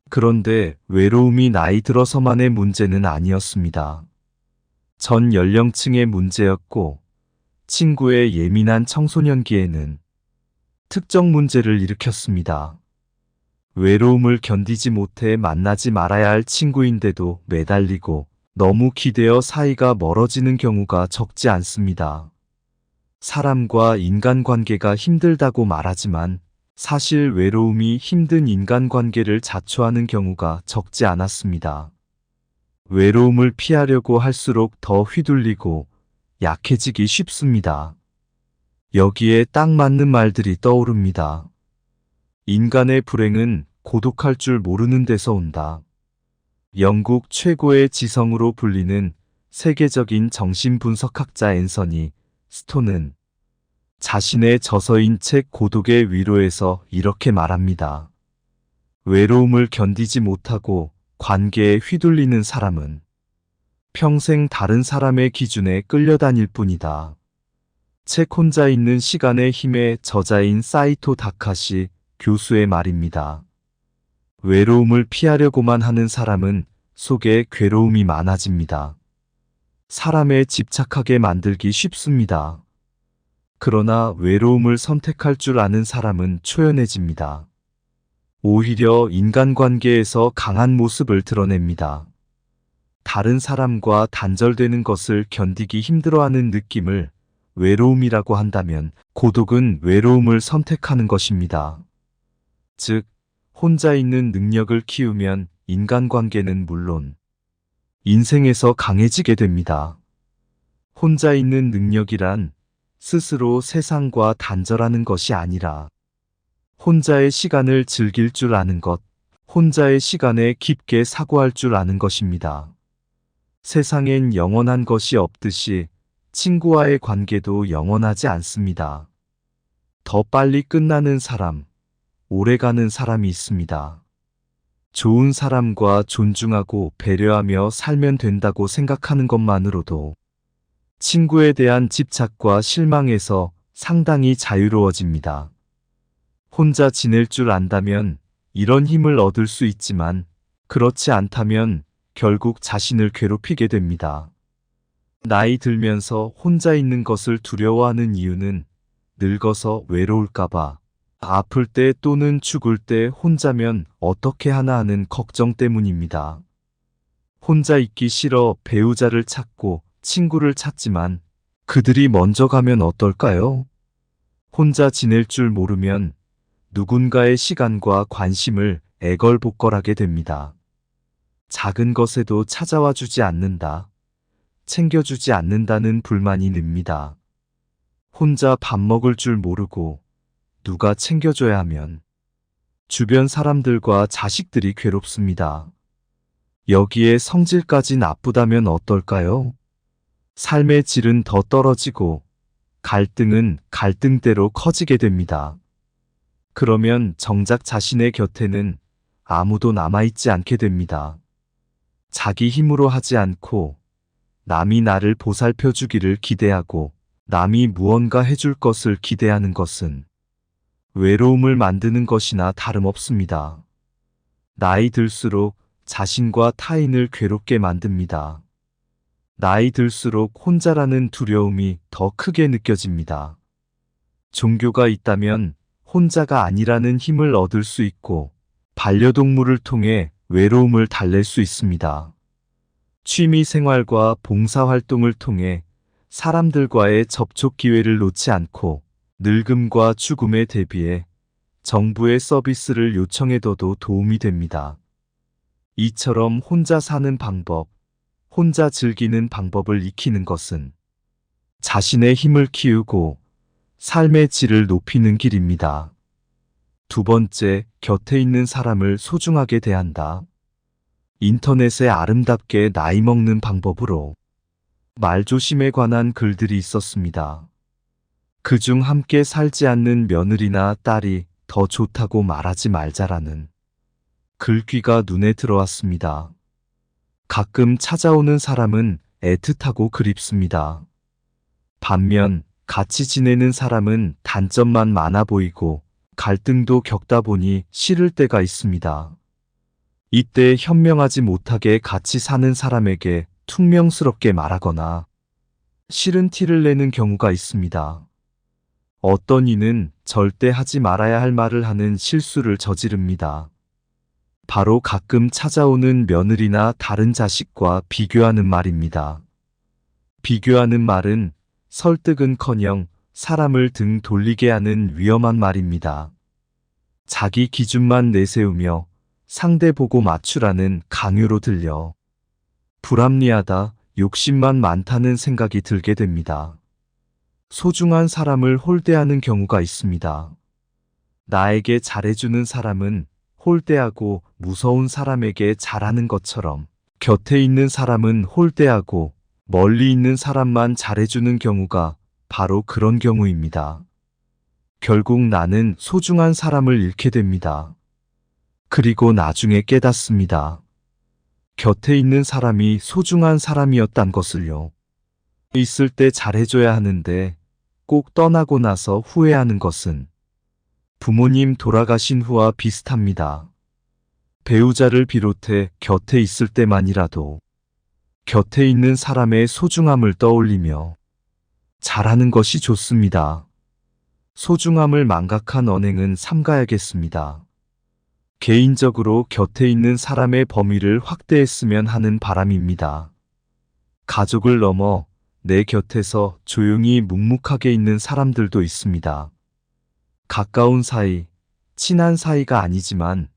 그런데 외로움이 나이 들어서만의 문제는 아니었습니다. 전 연령층의 문제였고 친구의 예민한 청소년기에는 특정 문제를 일으켰습니다. 외로움을 견디지 못해 만나지 말아야 할 친구인데도 매달리고 너무 기대어 사이가 멀어지는 경우가 적지 않습니다. 사람과 인간관계가 힘들다고 말하지만 사실 외로움이 힘든 인간관계를 자초하는 경우가 적지 않았습니다. 외로움을 피하려고 할수록 더 휘둘리고 약해지기 쉽습니다. 여기에 딱 맞는 말들이 떠오릅니다. 인간의 불행은 고독할 줄 모르는 데서 온다. 영국 최고의 지성으로 불리는 세계적인 정신분석학자 앤서니 스톤은 자신의 저서인 책 고독의 위로에서 이렇게 말합니다. 외로움을 견디지 못하고 관계에 휘둘리는 사람은 평생 다른 사람의 기준에 끌려다닐 뿐이다. 책 혼자 있는 시간의 힘의 저자인 사이토 다카시 교수의 말입니다. 외로움을 피하려고만 하는 사람은 속에 괴로움이 많아집니다. 사람에 집착하게 만들기 쉽습니다. 그러나 외로움을 선택할 줄 아는 사람은 초연해집니다. 오히려 인간관계에서 강한 모습을 드러냅니다. 다른 사람과 단절되는 것을 견디기 힘들어하는 느낌을 외로움이라고 한다면 고독은 외로움을 선택하는 것입니다. 즉, 혼자 있는 능력을 키우면 인간관계는 물론 인생에서 강해지게 됩니다. 혼자 있는 능력이란 스스로 세상과 단절하는 것이 아니라 혼자의 시간을 즐길 줄 아는 것, 혼자의 시간에 깊게 사고할 줄 아는 것입니다. 세상엔 영원한 것이 없듯이 친구와의 관계도 영원하지 않습니다. 더 빨리 끝나는 사람, 오래가는 사람이 있습니다. 좋은 사람과 존중하고 배려하며 살면 된다고 생각하는 것만으로도 친구에 대한 집착과 실망에서 상당히 자유로워집니다. 혼자 지낼 줄 안다면 이런 힘을 얻을 수 있지만 그렇지 않다면 결국 자신을 괴롭히게 됩니다. 나이 들면서 혼자 있는 것을 두려워하는 이유는 늙어서 외로울까봐, 아플 때 또는 죽을 때 혼자면 어떻게 하나 하는 걱정 때문입니다. 혼자 있기 싫어 배우자를 찾고 친구를 찾지만 그들이 먼저 가면 어떨까요? 혼자 지낼 줄 모르면 누군가의 시간과 관심을 애걸복걸하게 됩니다. 작은 것에도 찾아와 주지 않는다, 챙겨주지 않는다는 불만이 늡니다. 혼자 밥 먹을 줄 모르고 누가 챙겨줘야 하면 주변 사람들과 자식들이 괴롭습니다. 여기에 성질까지 나쁘다면 어떨까요? 삶의 질은 더 떨어지고 갈등은 갈등대로 커지게 됩니다. 그러면 정작 자신의 곁에는 아무도 남아있지 않게 됩니다. 자기 힘으로 하지 않고 남이 나를 보살펴 주기를 기대하고 남이 무언가 해줄 것을 기대하는 것은 외로움을 만드는 것이나 다름없습니다. 나이 들수록 자신과 타인을 괴롭게 만듭니다. 나이 들수록 혼자라는 두려움이 더 크게 느껴집니다. 종교가 있다면 혼자가 아니라는 힘을 얻을 수 있고 반려동물을 통해 외로움을 달랠 수 있습니다. 취미 생활과 봉사활동을 통해 사람들과의 접촉 기회를 놓지 않고 늙음과 죽음에 대비해 정부의 서비스를 요청해둬도 도움이 됩니다. 이처럼 혼자 사는 방법, 혼자 즐기는 방법을 익히는 것은 자신의 힘을 키우고 삶의 질을 높이는 길입니다. 두 번째, 곁에 있는 사람을 소중하게 대한다. 인터넷에 아름답게 나이 먹는 방법으로 말조심에 관한 글들이 있었습니다. 그중 함께 살지 않는 며느리나 딸이 더 좋다고 말하지 말자라는 글귀가 눈에 들어왔습니다. 가끔 찾아오는 사람은 애틋하고 그립습니다. 반면 같이 지내는 사람은 단점만 많아 보이고 갈등도 겪다 보니 싫을 때가 있습니다. 이때 현명하지 못하게 같이 사는 사람에게 퉁명스럽게 말하거나 싫은 티를 내는 경우가 있습니다. 어떤 이는 절대 하지 말아야 할 말을 하는 실수를 저지릅니다. 바로 가끔 찾아오는 며느리나 다른 자식과 비교하는 말입니다. 비교하는 말은 설득은커녕 사람을 등 돌리게 하는 위험한 말입니다. 자기 기준만 내세우며 상대 보고 맞추라는 강요로 들려 불합리하다, 욕심만 많다는 생각이 들게 됩니다. 소중한 사람을 홀대하는 경우가 있습니다. 나에게 잘해주는 사람은 홀대하고 무서운 사람에게 잘하는 것처럼 곁에 있는 사람은 홀대하고 멀리 있는 사람만 잘해주는 경우가 바로 그런 경우입니다. 결국 나는 소중한 사람을 잃게 됩니다. 그리고 나중에 깨닫습니다. 곁에 있는 사람이 소중한 사람이었단 것을요. 있을 때 잘해줘야 하는데 꼭 떠나고 나서 후회하는 것은 부모님 돌아가신 후와 비슷합니다. 배우자를 비롯해 곁에 있을 때만이라도 곁에 있는 사람의 소중함을 떠올리며 잘하는 것이 좋습니다. 소중함을 망각한 언행은 삼가야겠습니다. 개인적으로 곁에 있는 사람의 범위를 확대했으면 하는 바람입니다. 가족을 넘어 내 곁에서 조용히 묵묵하게 있는 사람들도 있습니다. 가까운 사이, 친한 사이가 아니지만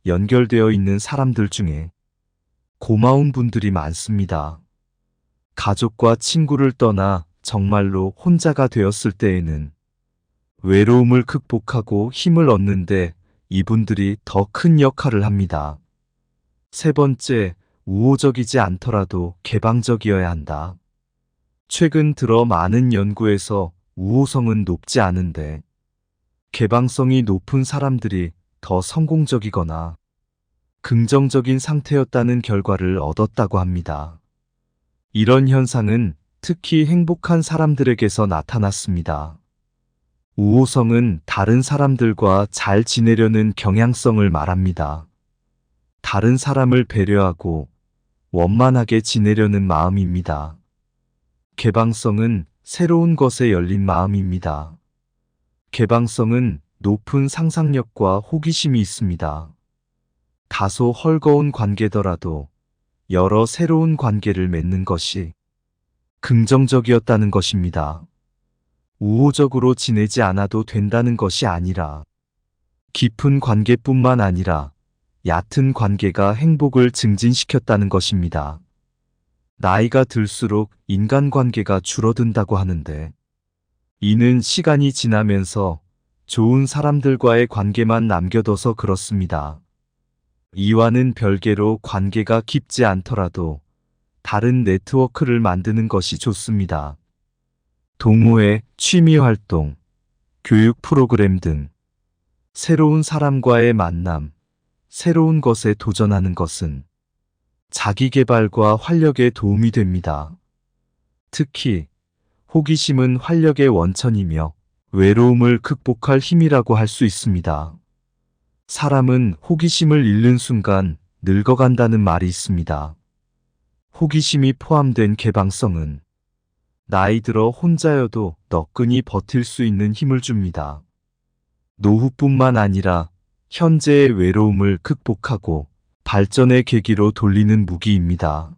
연결되어 있는 사람들 중에 고마운 분들이 많습니다. 가족과 친구를 떠나 정말로 혼자가 되었을 때에는 외로움을 극복하고 힘을 얻는데 이분들이 더 큰 역할을 합니다. 세 번째, 우호적이지 않더라도 개방적이어야 한다. 최근 들어 많은 연구에서 우호성은 높지 않은데 개방성이 높은 사람들이 더 성공적이거나 긍정적인 상태였다는 결과를 얻었다고 합니다. 이런 현상은 특히 행복한 사람들에게서 나타났습니다. 우호성은 다른 사람들과 잘 지내려는 경향성을 말합니다. 다른 사람을 배려하고 원만하게 지내려는 마음입니다. 개방성은 새로운 것에 열린 마음입니다. 개방성은 높은 상상력과 호기심이 있습니다. 다소 헐거운 관계더라도 여러 새로운 관계를 맺는 것이 긍정적이었다는 것입니다. 우호적으로 지내지 않아도 된다는 것이 아니라 깊은 관계뿐만 아니라 얕은 관계가 행복을 증진시켰다는 것입니다. 나이가 들수록 인간관계가 줄어든다고 하는데 이는 시간이 지나면서 좋은 사람들과의 관계만 남겨둬서 그렇습니다. 이와는 별개로 관계가 깊지 않더라도 다른 네트워크를 만드는 것이 좋습니다. 동호회, 취미활동, 교육 프로그램 등 새로운 사람과의 만남, 새로운 것에 도전하는 것은 자기개발과 활력에 도움이 됩니다. 특히 호기심은 활력의 원천이며 외로움을 극복할 힘이라고 할 수 있습니다. 사람은 호기심을 잃는 순간 늙어간다는 말이 있습니다. 호기심이 포함된 개방성은 나이 들어 혼자여도 너끈히 버틸 수 있는 힘을 줍니다. 노후뿐만 아니라 현재의 외로움을 극복하고 발전의 계기로 돌리는 무기입니다.